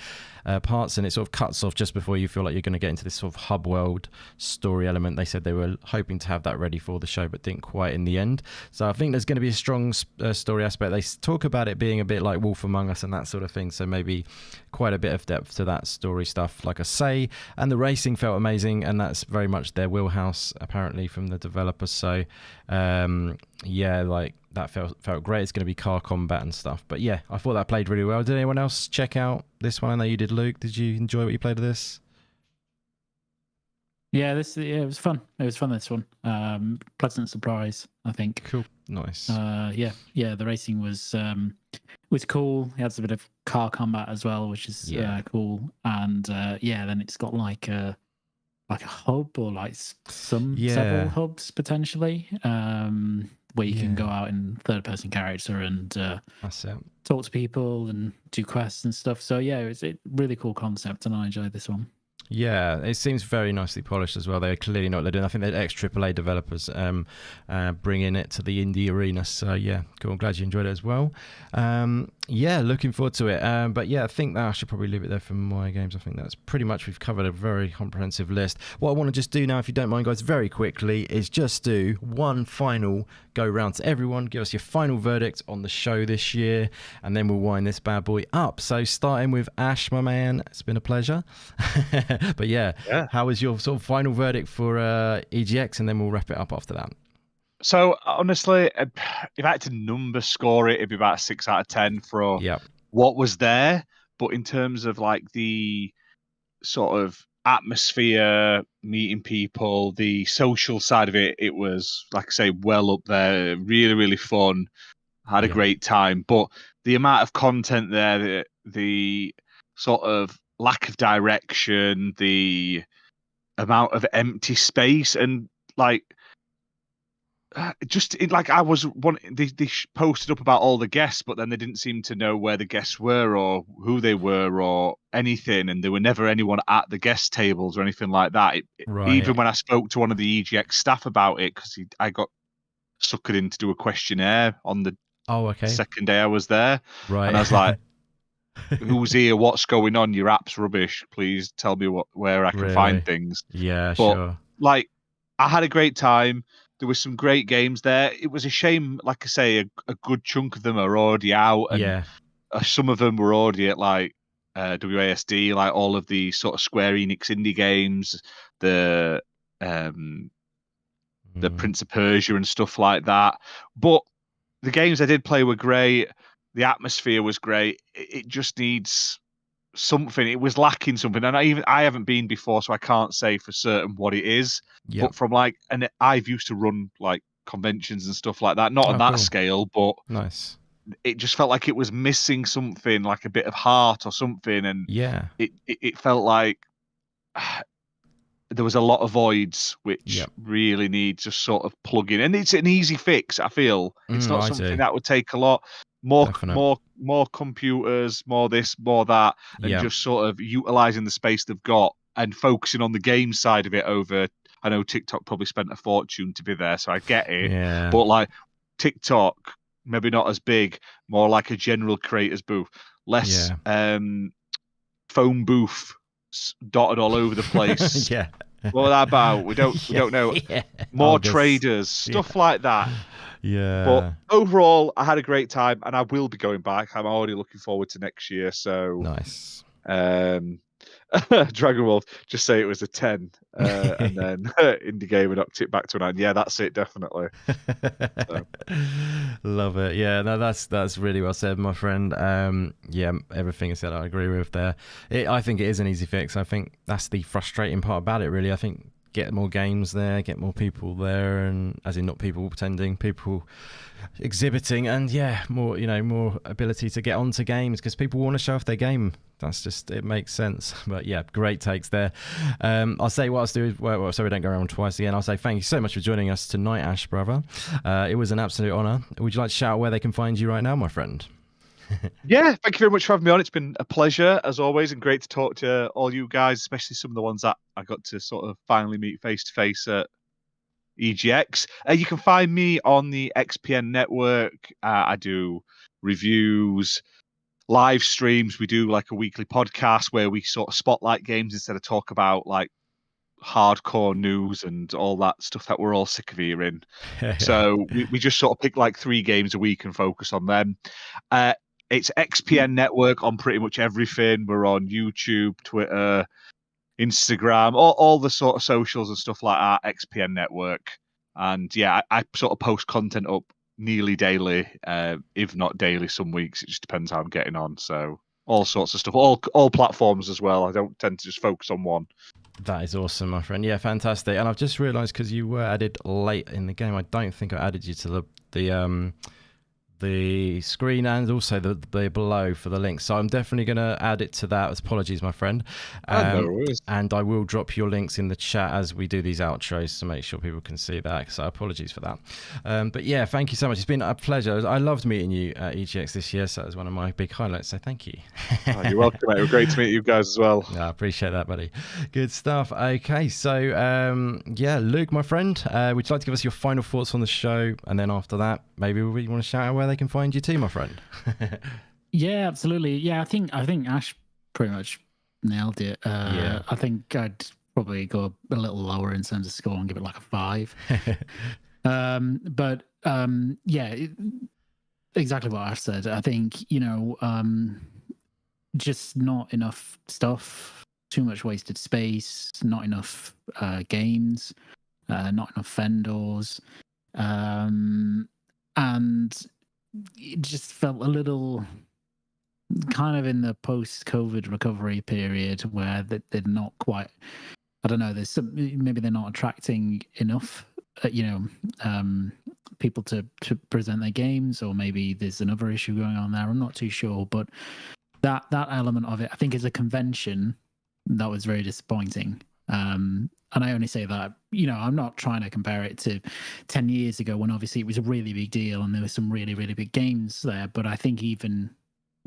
parts, and it sort of cuts off just before you feel like you're going to get into this sort of hub world story element. They said they were hoping to have that ready for the show, but didn't quite in the end. So I think there's going to be a strong story aspect. They talk about it being a bit like Wolf Among Us and that sort of thing, so maybe quite a bit of depth to that story stuff, like I say. And the racing felt amazing, and that's very much their wheelhouse apparently from the developers. So yeah, like that felt great. It's going to be car combat and stuff, but yeah, I thought that played really well. Did anyone else check out this one? I know you did, Luke. Did you enjoy what you played of this? Yeah, it was fun. It was fun, this one. Pleasant surprise, I think. Cool. Nice. Yeah, the racing was cool. It has a bit of car combat as well, which is cool. And yeah, then it's got like a hub, or like several hubs potentially, where you can go out in third-person character and talk to people and do quests and stuff. So yeah, it's a really cool concept, and I enjoyed this one. Yeah, it seems very nicely polished as well. They clearly know what they're doing. I think they're ex-AAA developers bringing it to the indie arena. So yeah, cool. I'm glad you enjoyed it as well. Yeah, looking forward to it. But yeah, I think that I should probably leave it there for my games. I think that's pretty much, we've covered a very comprehensive list. What I want to just do now, if you don't mind, guys, very quickly, is just do one final go round to everyone. Give us your final verdict on the show this year, and then we'll wind this bad boy up. So starting with Ash, my man, it's been a pleasure. But yeah, how was your sort of final verdict for EGX, and then we'll wrap it up after that. So honestly, if I had to number score it, it'd be about a 6 out of 10 for what was there. But in terms of like the sort of atmosphere, meeting people, the social side of it, it was, like I say, well up there. Really, really fun. Had a great time. But the amount of content there, the sort of lack of direction, the amount of empty space, and like I was one. They posted up about all the guests, but then they didn't seem to know where the guests were or who they were or anything, and there were never anyone at the guest tables or anything like that. Even when I spoke to one of the EGX staff about it, because I got suckered in to do a questionnaire on the second day I was there, and I was like, "Who's here? What's going on? Your app's rubbish. Please tell me where I can find things." Yeah, but, sure. Like, I had a great time. There were some great games there. It was a shame, like I say, a good chunk of them are already out, and some of them were already at like WASD, like all of the sort of Square Enix indie games, the Prince of Persia and stuff like that. But the games I did play were great. The atmosphere was great. It just needs something. It was lacking something, and I haven't been before, so I can't say for certain what it is. But from like, and I've used to run like conventions and stuff like that, not on that scale, but nice. It just felt like it was missing something, like a bit of heart or something, and it felt like there was a lot of voids which really need just sort of plugging. And it's an easy fix. I feel it's not something that would take a lot. More computers, more this, more that, and just sort of utilizing the space they've got and focusing on the game side of it over. I know TikTok probably spent a fortune to be there, so I get it. Yeah. But like TikTok, maybe not as big, more like a general creators booth, less phone booth dotted all over the place. Yeah. What about? We don't know. Yeah. More August. traders, stuff like that. Yeah. But overall, I had a great time, and I will be going back. I'm already looking forward to next year. So nice. Dragon Wolf, just say it was a 10, and then Indie Gamer knocked it back to a 9. Yeah, that's it, definitely. So. Love it. Yeah, no, that's really well said, my friend. Yeah, everything you said, I agree with there. I think it is an easy fix. I think that's the frustrating part about it, really. I think get more games there, get more people there, and as in not people pretending, people exhibiting, and yeah, more more ability to get onto games because people want to show off their game. That's just, it makes sense. But yeah, great takes there. I'll say what I'll do, so we don't go around twice again. I'll say thank you so much for joining us tonight, Ash brother. It was an absolute honor. Would you like to shout out where they can find you right now, my friend? Yeah, thank you very much for having me on. It's been a pleasure as always, and great to talk to all you guys, especially some of the ones that I got to sort of finally meet face to face at EGX. You can find me on the XPN network. I do reviews, live streams. We do like a weekly podcast where we sort of spotlight games instead of talk about like hardcore news and all that stuff that we're all sick of hearing. So we just sort of pick like 3 games a week and focus on them. It's XPN network on pretty much everything. We're on YouTube, Twitter, Instagram, all the sort of socials and stuff like that. XPN network. And yeah, I sort of post content up nearly daily, if not daily some weeks. It just depends how I'm getting on. So all sorts of stuff, all platforms as well. I don't tend to just focus on one. That is awesome, my friend. Yeah, fantastic. And I've just realised, because you were added late in the game, I don't think I added you to the screen and also the below for the link. So I'm definitely going to add it to that. Apologies, my friend. No worries. And I will drop your links in the chat as we do these outros to make sure people can see that. So apologies for that. But yeah, thank you so much. It's been a pleasure. I loved meeting you at EGX this year. So that was one of my big highlights. So thank you. Oh, you're welcome, mate. It was great to meet you guys as well. I appreciate that, buddy. Good stuff. Okay, so yeah, Luke, my friend, would you like to give us your final thoughts on the show? And then after that, maybe we want to shout out where they can find you too, my friend. Yeah, absolutely. Yeah, I think Ash pretty much nailed it. Yeah. I think I'd probably go a little lower in terms of score and give it like a 5. But yeah, exactly what Ash said. I think, just not enough stuff, too much wasted space, not enough games, not enough vendors, and it just felt a little kind of in the post-COVID recovery period where they're not quite, I don't know, there's some, maybe they're not attracting enough people to present their games, or maybe there's another issue going on there. I'm not too sure, but that element of it, I think, as a convention, that was very disappointing. And I only say that, I'm not trying to compare it to 10 years ago when obviously it was a really big deal and there were some really, really big games there. But I think even,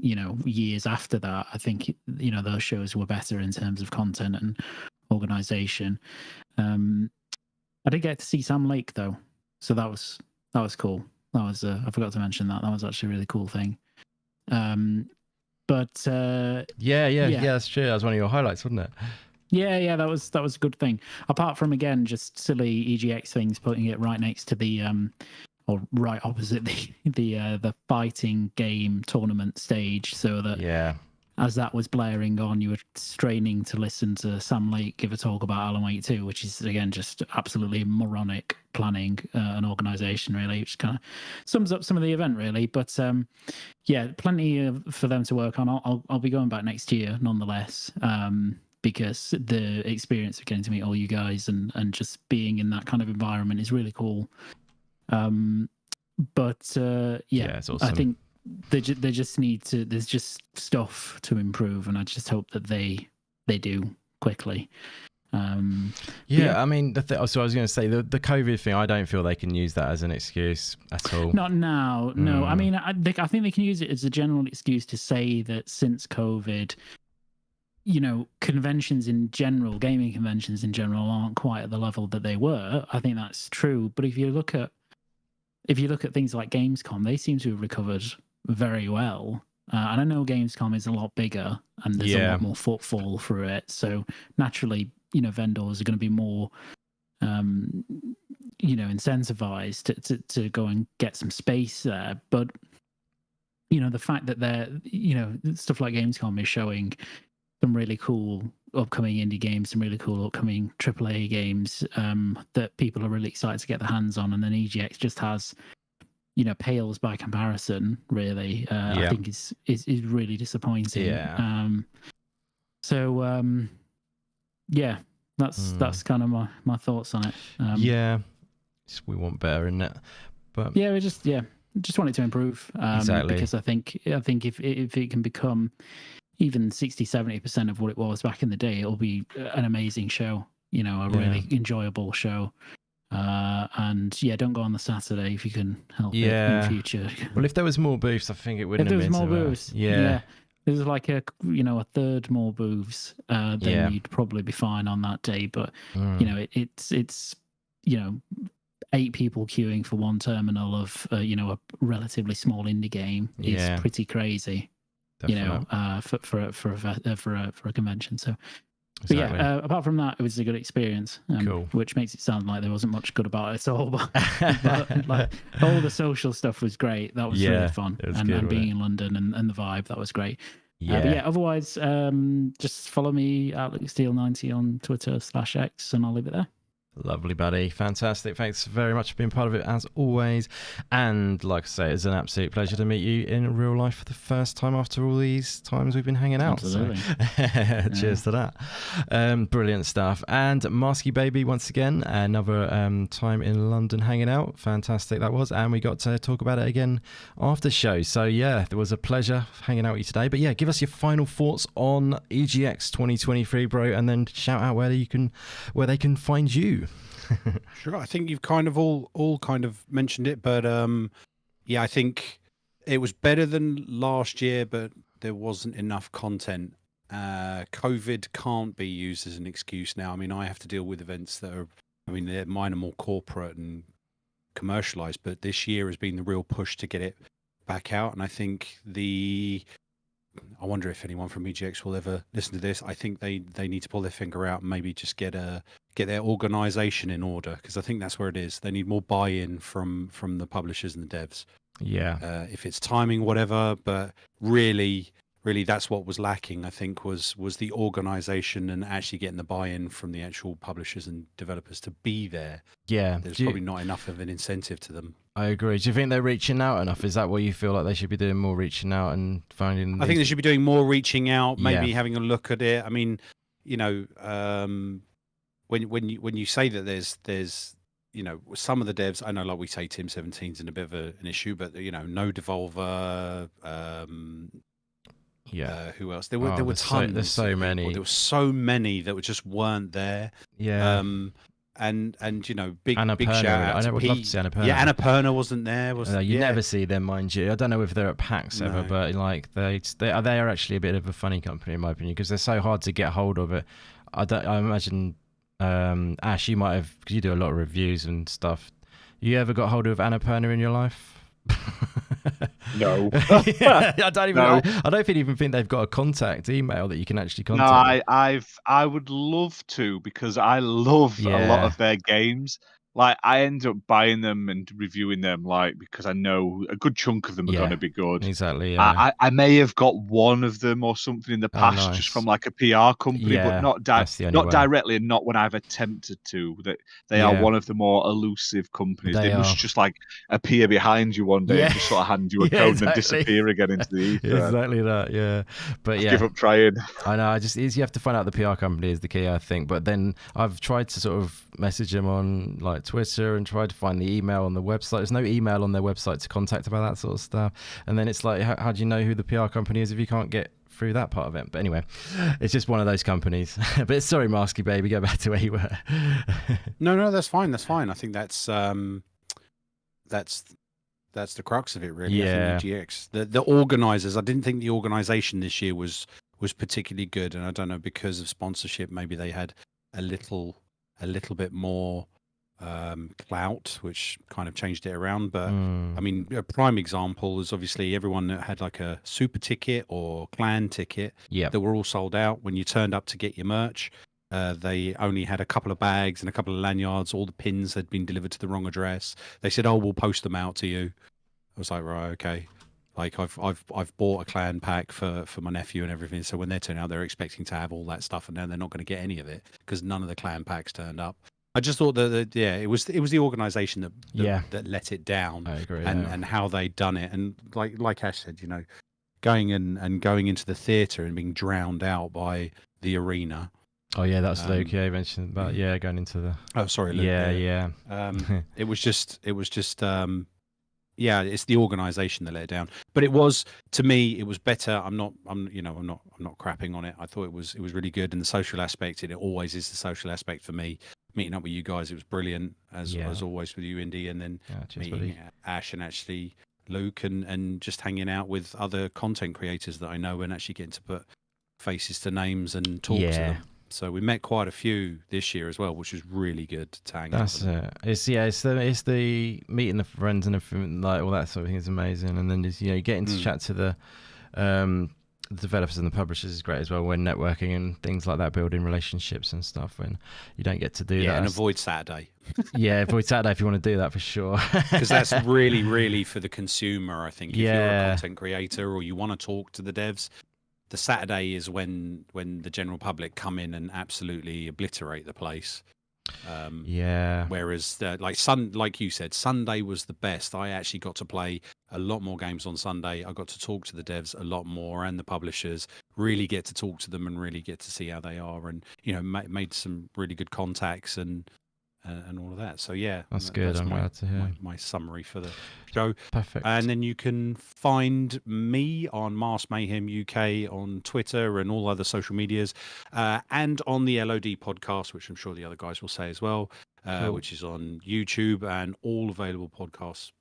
years after that, I think, those shows were better in terms of content and organization. I did get to see Sam Lake though. So that was cool. That was, I forgot to mention that. That was actually a really cool thing. But yeah, that's true. That was one of your highlights, wasn't it? Yeah, that was a good thing. Apart from, again, just silly EGX things, putting it right next to the or right opposite the fighting game tournament stage, so that as that was blaring on, you were straining to listen to Sam Lake give a talk about Alan Wake 2, which is, again, just absolutely moronic planning and organisation, really, which kind of sums up some of the event, really. But yeah, plenty for them to work on. I'll be going back next year, nonetheless. Because the experience of getting to meet all you guys and just being in that kind of environment is really cool. But yeah, it's awesome. I think they just need to. There's just stuff to improve, and I just hope that they do quickly. Yeah, I mean, so I was going to say the COVID thing. I don't feel they can use that as an excuse at all. Not now, no. I mean, I think they can use it as a general excuse to say that since COVID, conventions in general, gaming conventions in general, aren't quite at the level that they were. I think that's true. But if you look at things like Gamescom, they seem to have recovered very well. And I know Gamescom is a lot bigger and there's a lot more footfall through it. So naturally, vendors are going to be more, incentivized to go and get some space there. But, the fact that stuff like Gamescom is showing some really cool upcoming indie games, some really cool upcoming AAA games that people are really excited to get their hands on. And then EGX just has, pales by comparison, really. I think is really disappointing. That's kind of my thoughts on it. We want better in it, but we just want it to improve. Exactly, because I think if it can become even 60-70% of what it was back in the day, it'll be an amazing show. A really enjoyable show. And don't go on the Saturday if you can help it in the future. Well, if there was more booths, I think it wouldn't. If there was more booths, there's like a third more booths, then you'd probably be fine on that day. But it's 8 people queuing for one terminal of a relatively small indie game is pretty crazy. For a convention. So. Exactly. But apart from that, it was a good experience. Cool. Which makes it sound like there wasn't much good about it at all. But like, all the social stuff was great. That was really fun. And being in London and the vibe, that was great. Otherwise, just follow me at Steele90 on Twitter /X, and I'll leave it there. Lovely, buddy. Fantastic. Thanks very much for being part of it, as always. And like I say, it's an absolute pleasure to meet you in real life for the first time after all these times we've been hanging out. Absolutely. So, cheers to that. Brilliant stuff. And Marsky Baby, once again, another time in London hanging out. Fantastic that was. And we got to talk about it again after show. So, it was a pleasure hanging out with you today. But give us your final thoughts on EGX 2023, bro, and then shout out where they can find you. Sure, I think you've kind of all kind of mentioned it, but I think it was better than last year, but there wasn't enough content. COVID can't be used as an excuse now. I mean, I have to deal with events that are, mine are more corporate and commercialized, but this year has been the real push to get it back out. And I think I wonder if anyone from EGX will ever listen to this. I think they need to pull their finger out and maybe just get their organization in order, because I think that's where it is. They need more buy-in from the publishers and the devs. If it's timing, whatever, but really that's what was lacking, I think, was the organization and actually getting the buy-in from the actual publishers and developers to be there. There's probably not enough of an incentive to them. I agree. Do you think they're reaching out enough? Is that what you feel like they should be doing, more reaching out and finding? I think they should be doing more reaching out, maybe having a look at it. I mean, when you say that there's some of the devs, I know, like we say, Team 17's in a bit of an issue, but No Devolver, who else? There were tons. There's so many. There were so many that just weren't there. And big shout out. I would love to see Annapurna. Annapurna wasn't there. You never see them, mind you. I don't know if they're at PAX ever, but like they are actually a bit of a funny company in my opinion, because they're so hard to get hold of. It. I imagine Ash, you might have, because you do a lot of reviews and stuff. You ever got hold of Annapurna in your life? No. I don't even think they've got a contact email that you can actually contact. No, I would love to, because I love a lot of their games. Like, I end up buying them and reviewing them, like, because I know a good chunk of them are going to be good. Exactly. I may have got one of them or something in the past, just from like a PR company, but not directly, and not when I've attempted to. That they are one of the more elusive companies. They must just like appear behind you one day and just sort of hand you a code and then disappear again into the ether. Exactly that. Yeah, but give up trying. I know. You have to find out the PR company is the key, I think. But then I've tried to sort of message them on like Twitter and tried to find the email on the website. There's no email on their website to contact about that sort of stuff. And then it's like, how do you know who the PR company is if you can't get through that part of it? But anyway, it's just one of those companies. But sorry, Marsky Baby, go back to where you were. No, that's fine. I think that's the crux of it, really. I think EGX, the organizers. I didn't think the organization this year was was particularly good, and I don't know, because of sponsorship, maybe they had a little bit more clout, which kind of changed it around. But I mean, a prime example is obviously everyone that had like a super ticket or clan ticket that were all sold out. When you turned up to get your merch, they only had a couple of bags and a couple of lanyards. All the pins had been delivered to the wrong address. They said, "Oh, we'll post them out to you." I was like, right, okay. Like I've bought a clan pack for my nephew and everything. So when they're turning out, they're expecting to have all that stuff, and now they're not going to get any of it because none of the clan packs turned up. I just thought that it was the organisation that let it down. I agree. And how they done it, and like Ash said, going into the theatre and being drowned out by the arena. Oh yeah, that's Luke. Yeah, you mentioned about going into the. Oh, sorry, Luke. Yeah. It was just. Yeah, it's the organisation that let it down. But it was, to me, it was better. I'm not crapping on it. I thought it was really good, and the social aspect. It always is the social aspect for me. Meeting up with you guys, it was brilliant as always with you, Indy, and then meeting Ash and actually Luke, and just hanging out with other content creators that I know, and actually getting to put faces to names and talk to them. So we met quite a few this year as well, which was really good to hang out. That's it. It's the meeting the friends and everything, like all that sort of thing is amazing. And then just, getting to chat to the developers and the publishers is great as well, when networking and things like that, building relationships and stuff, when you don't get to do that. Yeah, and avoid Saturday. Avoid Saturday if you want to do that, for sure. Because that's really, really for the consumer, I think. If you're a content creator or you want to talk to the devs, the Saturday is when the general public come in and absolutely obliterate the place. Whereas, like you said, Sunday was the best. I actually got to play a lot more games on Sunday. I got to talk to the devs a lot more, and the publishers. Really get to talk to them and really get to see how they are, and made some really good contacts and all of that. So that's good. I'm glad to hear. My summary for the show. Perfect. And then you can find me on Mars Mayhem UK on Twitter and all other social medias, and on the LOD podcast, which I'm sure the other guys will say as well, which is on YouTube and all available podcast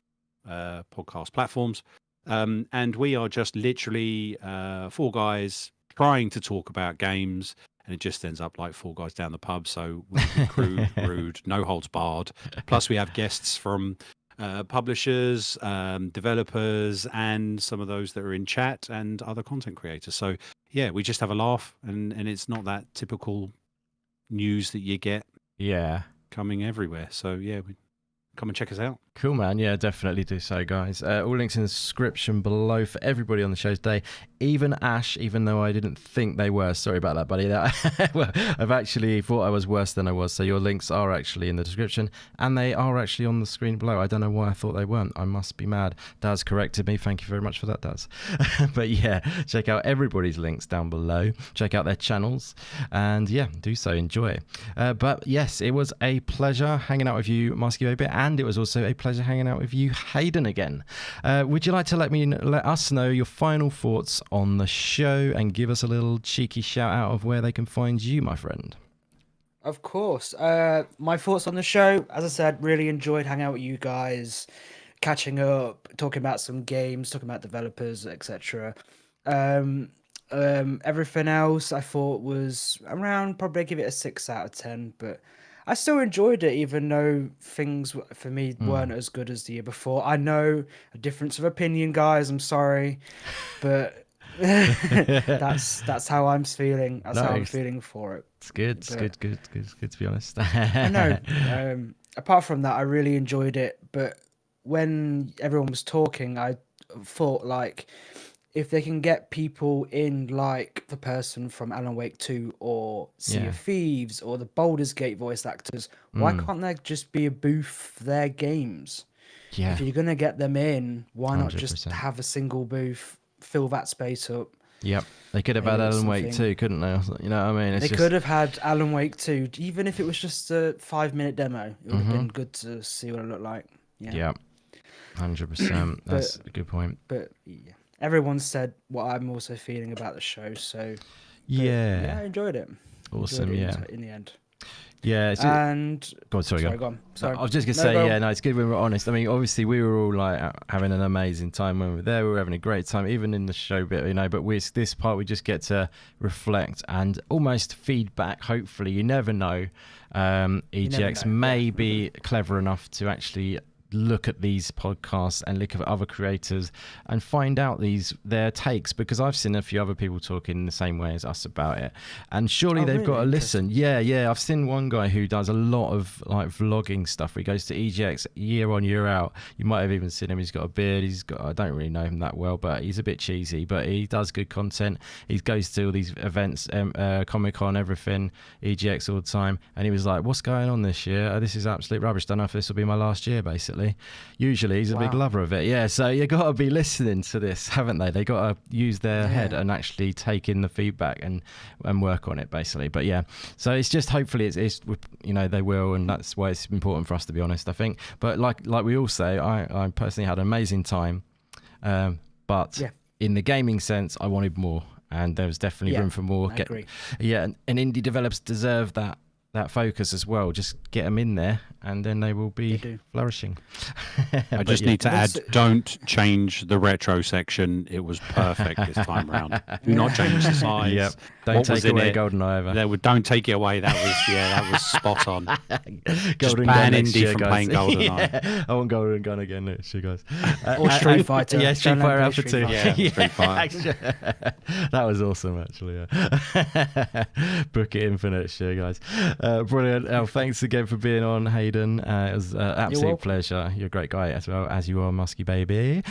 platforms. And we are just literally four guys trying to talk about games. And it just ends up like four guys down the pub. So we're crude, rude, no holds barred. Plus we have guests from publishers, developers, and some of those that are in chat and other content creators. So we just have a laugh, and it's not that typical news that you get coming everywhere. So come and check us out. Cool, man. Yeah, definitely do so, guys. All links in the description below for everybody on the show today. Even Ash, even though I didn't think they were. Sorry about that, buddy. Well, I've actually thought I was worse than I was. So your links are actually in the description, and they are actually on the screen below. I don't know why I thought they weren't. I must be mad. Daz corrected me. Thank you very much for that, Daz. But check out everybody's links down below. Check out their channels, and do so. Enjoy. But yes, it was a pleasure hanging out with you, Musky Baby, and it was also a pleasure hanging out with you, Hayden, again. Would you like to let us know your final thoughts on the show and give us a little cheeky shout out of where they can find you, my friend? Of course. My thoughts on the show, as I said, really enjoyed hanging out with you guys, catching up, talking about some games, talking about developers, etc. Everything else I thought was around, probably give it a 6 out of 10, but I still enjoyed it, even though things for me weren't as good as the year before. I know a difference of opinion, guys. I'm sorry, but that's how I'm feeling. That's how I'm feeling for it. It's good. It's good to be honest. I know. Apart from that, I really enjoyed it. But when everyone was talking, I thought if they can get people in, like the person from Alan Wake 2 or Sea of Thieves or the Baldur's Gate voice actors, why can't there just be a booth for their games? Yeah. If you're going to get them in, why not 100%. just have a single booth, fill that space up? Yep. They could have had Alan Wake 2, couldn't they? You know what I mean? They could have had Alan Wake 2, even if it was just a 5-minute demo. It would have been good to see what it looked like. Yeah. 100%. That's a good point. But everyone said what I'm also feeling about the show, so I enjoyed it. Awesome. In the end. Yeah. And Go on, sorry, go on. Sorry. I was just gonna No, say, go yeah, on. no, it's good when we're honest. I mean, obviously, we were all like having an amazing time when we were there. We were having a great time, even in the show bit, you know. But with this part, we just get to reflect and almost feedback. Hopefully, you never know. EGX know, may be clever enough to actually look at these podcasts and look at other creators and find out their takes, because I've seen a few other people talking the same way as us about it, and surely they've got to listen. Yeah, I've seen one guy who does a lot of like vlogging stuff. He goes to EGX year on year out. You might have even seen him. He's got a beard. I don't really know him that well, but he's a bit cheesy, but he does good content. He goes to all these events, Comic-Con, everything, EGX all the time, and he was like, what's going on this year? This is absolute rubbish. Don't know if this will be my last year, basically. Usually he's a big lover of it. Yeah, so you got to be listening to this, haven't they? They got to use their head and actually take in the feedback and work on it, basically. But yeah, so it's just hopefully it's you know, they will, and that's why it's important for us to be honest, I think. But like we all say, I personally had an amazing time, but in the gaming sense, I wanted more, and there was definitely room for more. I agree. Yeah, and indie developers deserve that focus as well. Just get them in there, and then they will be flourishing. I just need to add, don't change the retro section. It was perfect this time around. Do not change the size. Yep. Don't take away GoldenEye either. Don't take it away. That was spot on. Just Golden ban Gun Indie from playing GoldenEye. Yeah, I want Golden Gun again next year, guys. Or Street Fighter. Yeah, Street Fighter Alpha 2. Yeah, Street Fighter. That was awesome, actually. Yeah. Book it in for next year, guys. Brilliant. Thanks again for being on, Hayden. It was an absolute pleasure. You're a great guy as well as you are, Muskie Baby.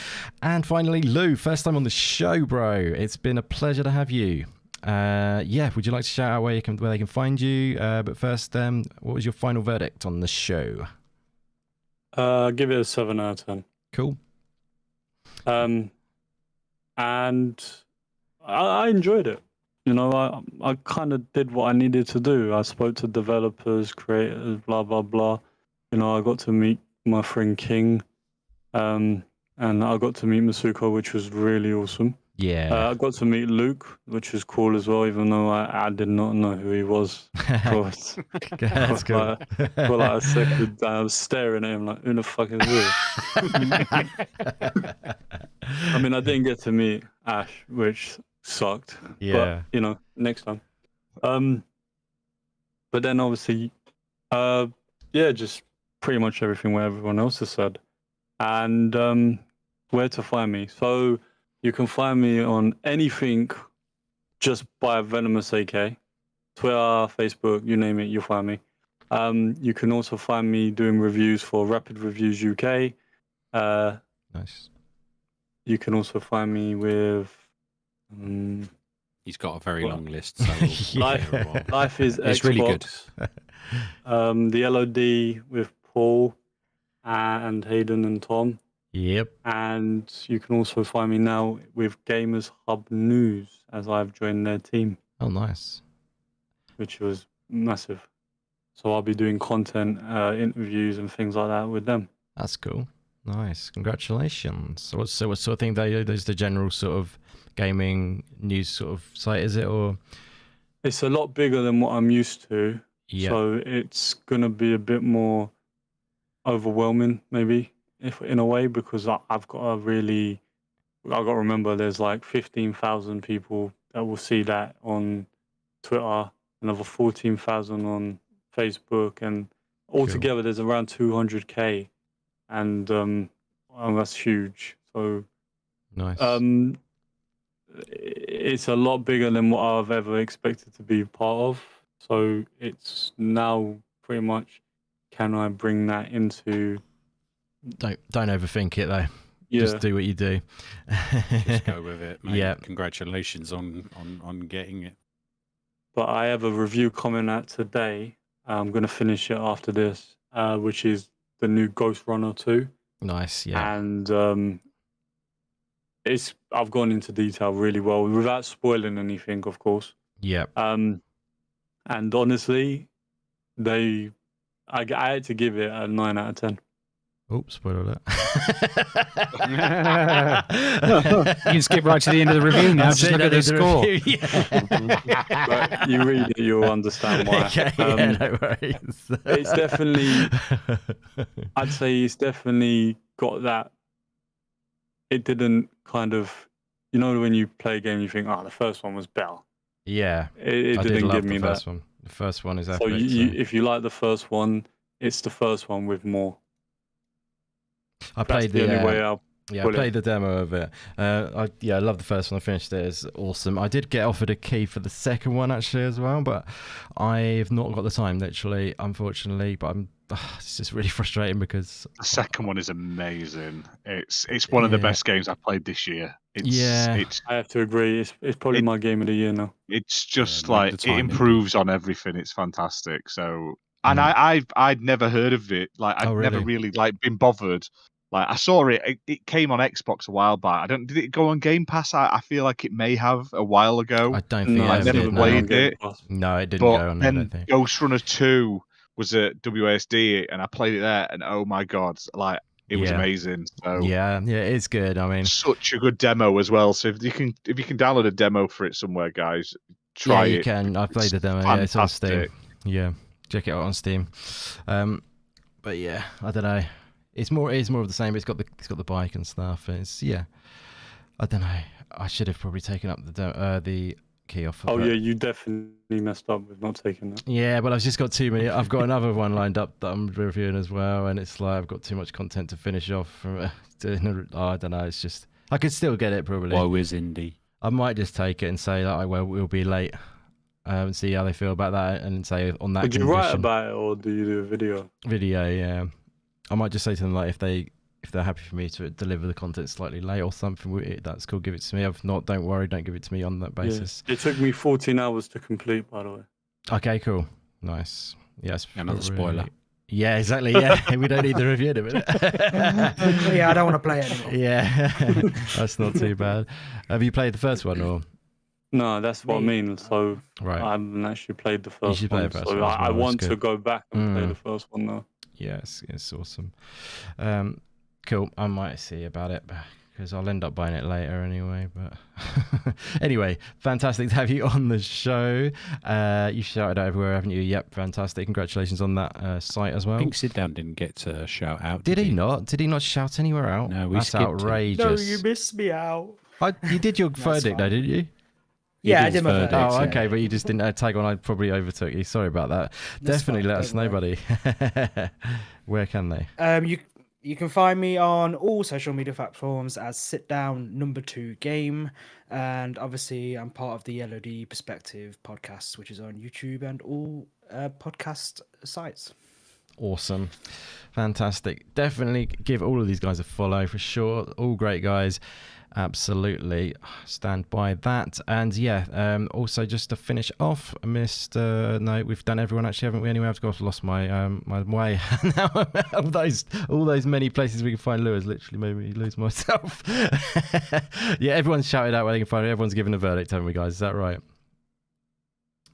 And finally, Lou, first time on the show, bro. It's been a pleasure to have you. Would you like to shout out where they can find you? But first, what was your final verdict on the show? Give it a 7 out of 10. Cool. And I enjoyed it. You know, I kind of did what I needed to do. I spoke to developers, creators, blah, blah, blah. You know, I got to meet my friend King, and I got to meet Masuko, which was really awesome. Yeah. I got to meet Luke, which was cool as well, even though I did not know who he was. That's cool. For like a second, I was staring at him like, who the fuck is this? I mean, I didn't get to meet Ash, which sucked. Yeah. But, you know, next time. But then obviously, just pretty much everything what everyone else has said. And where to find me. So you can find me on anything just by Venomous AK. Twitter, Facebook, you name it, you'll find me. You can also find me doing reviews for Rapid Reviews UK. Nice. You can also find me with... He's got a very long list. So Life is it's Xbox. really good. The LOD with Paul and Hayden and Tom. Yep. And you can also find me now with Gamers Hub News as I've joined their team. Oh, nice. Which was massive. So I'll be doing content, interviews and things like that with them. That's cool. Nice. Congratulations. So what sort of thing there's the general sort of gaming news sort of site, is it? Or it's a lot bigger than what I'm used to. Yeah. So it's going to be a bit more overwhelming, maybe, if in a way, because I've got to remember there's like 15,000 people that will see that on Twitter, another 14,000 on Facebook, and altogether there's around 200k, and that's huge. So nice. It's a lot bigger than what I've ever expected to be part of. So it's now pretty much, can I bring that into? Don't overthink it though. Yeah. Just do what you do. Just go with it, mate. Yeah. Congratulations on getting it. But I have a review coming out today. I'm going to finish it after this, which is the new Ghost Runner 2. Nice, yeah. And I've gone into detail really well without spoiling anything, of course. Yeah. And honestly, I had to give it a 9 out of 10. Oops, spoiler alert. You can skip right to the end of the review now. Just look at the score. But you read it, you'll understand why. Okay, yeah, no worries. It's definitely, I'd say it's definitely got that. It didn't kind of, you know, when you play a game, you think, oh, the first one was better. Yeah, It I didn't did love give me the that. first one. The first one is So epic. if you like the first one, it's the first one with more. I played That's the only way I'll I put played it. the demo of it. I love the first one. I finished it. It's awesome. I did get offered a key for the second one actually as well, but I've not got the time literally, unfortunately. But it's just really frustrating because The second one is amazing. It's one of the best games I've played this year. It's I have to agree. It's probably my game of the year now. it's just Yeah, make like the time, it improves on everything. It's fantastic. So, and Mm. I'd never heard of it. Like I'd never really like been bothered. Like I saw it. It came on Xbox a while back. Did it go on Game Pass? I feel like it may have a while ago. I don't think No, it I ever never did. played No. it. No, it didn't But go on there, I don't then think. Ghost Runner 2 was at WASD, and I played it there, and oh my god, like it was amazing. So Yeah, it's good. I mean, such a good demo as well. So if you can download a demo for it somewhere, guys, try you it. can. I played the demo. Yeah, it's on Steam. Yeah, check it out on Steam. But yeah, I don't know. It's more of the same. It's got the bike and stuff. It's I don't know. I should have probably taken up the key off of it. Yeah, you definitely messed up with not taking that. Yeah, but I've just got too many. I've got another one lined up that I'm reviewing as well, and it's like I've got too much content to finish off from doing. I don't know. It's just I could still get it probably. Woe is indie. I might just take it and say that we'll be late, and see how they feel about that, and say on that. Did you write about it or do you do a video? Video, yeah. I might just say to them like if they're happy for me to deliver the content slightly late or something, that's cool. Give it to me. If not, don't worry. Don't give it to me on that basis. Yeah. It took me 14 hours to complete, by the way. Okay, cool, nice. Yes, Another spoiler. Yeah, exactly. Yeah, we don't need the review in a minute. Yeah, I don't want to play it anymore. Yeah, that's not too bad. Have you played the first one or? No, that's what I mean. So right. I haven't actually played the first should one. play the first so one as well, I want that's to good. go back and play the first one now. Yes, it's awesome. Cool. I might see about it because I'll end up buying it later anyway. But anyway, fantastic to have you on the show. You shouted out everywhere, haven't you? Yep, fantastic. Congratulations on that site as well. I think Sit Down didn't get to shout out. Did he not? Did he not shout anywhere out? No, we That's skipped him. outrageous. No, you missed me out. You did your verdict though, didn't you? Yeah, I did did my verdict, verdict. Oh, yeah. okay, but you just didn't tag on. I probably overtook you. Sorry about that. That's Definitely fine, let us don't know, buddy. Where can they? You can find me on all social media platforms as Sit Down Number 2 Game, and obviously I'm part of the LOD Perspective podcast, which is on YouTube and all podcast sites. Awesome. Fantastic. Definitely give all of these guys a follow for sure. All great guys. Absolutely. Stand by that. And yeah, also just to finish off, no, we've done everyone actually, haven't we? Anyway, I've lost my my way now. all those many places we can find Lewis literally made me lose myself. Yeah, everyone's shouted out where they can find it. Everyone's given a verdict, haven't we, guys? Is that right?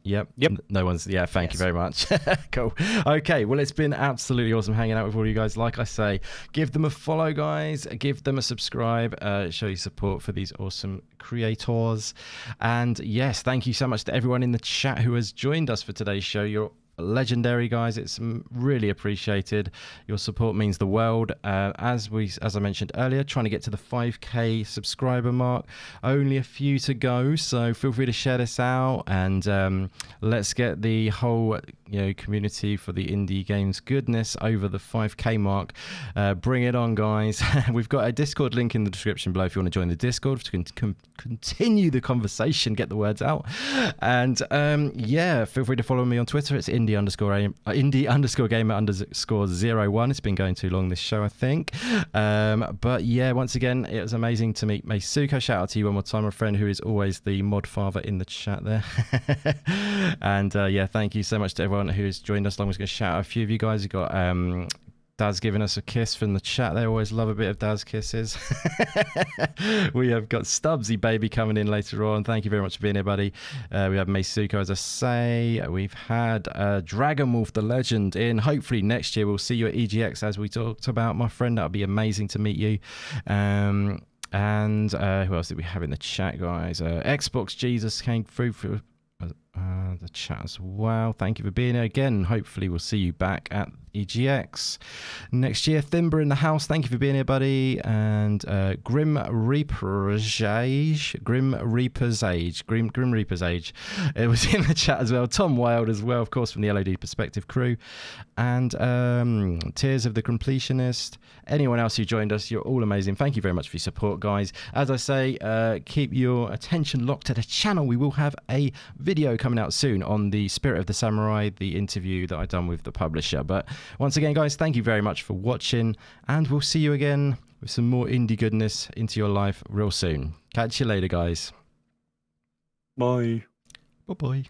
Yep. No one's. Yeah. Thank you very much. Cool. Okay. Well, it's been absolutely awesome hanging out with all you guys. Like I say, give them a follow, guys. Give them a subscribe. Show your support for these awesome creators. And yes, thank you so much to everyone in the chat who has joined us for today's show. You're legendary, guys. It's really appreciated. Your support means the world. As I mentioned earlier, trying to get to the 5k subscriber mark. Only a few to go, so feel free to share this out, and let's get the whole community for the indie games goodness over the 5k mark. Bring it on, guys. We've got a Discord link in the description below if you want to join the Discord to continue the conversation, get the words out. And yeah, feel free to follow me on Twitter. It's indie_gamer_01. It's been going too long, this show, I think. But yeah, once again, it was amazing to meet Meisuko. Shout out to you one more time, my friend, who is always the mod father in the chat there. And yeah, thank you so much to everyone who's joined us. I'm just going to shout out a few of you guys. You've got Dad's giving us a kiss from the chat. They always love a bit of Dad's kisses. We have got Stubbsy Baby coming in later on. Thank you very much for being here, buddy. We have Meisuko, as I say. We've had Dragon Wolf, the legend, in. Hopefully next year we'll see you at EGX, as we talked about, my friend. That would be amazing to meet you. And who else did we have in the chat, guys? Xbox Jesus came through for the chat as well. Thank you for being here again. Hopefully we'll see you back at EGX next year. Thimber in the house, thank you for being here, buddy. And Grim Reaper's Age, it was in the chat as well. Tom Wilde as well, of course, from the LOD Perspective crew. And Tears of the Completionist. Anyone else who joined us, you're all amazing. Thank you very much for your support, guys. As I say, keep your attention locked to the channel. We will have a video coming out soon on the Spirit of the Samurai, the interview that I've done with the publisher. But once again, guys, thank you very much for watching, and we'll see you again with some more indie goodness into your life real soon. Catch you later, guys. Bye. Bye-bye.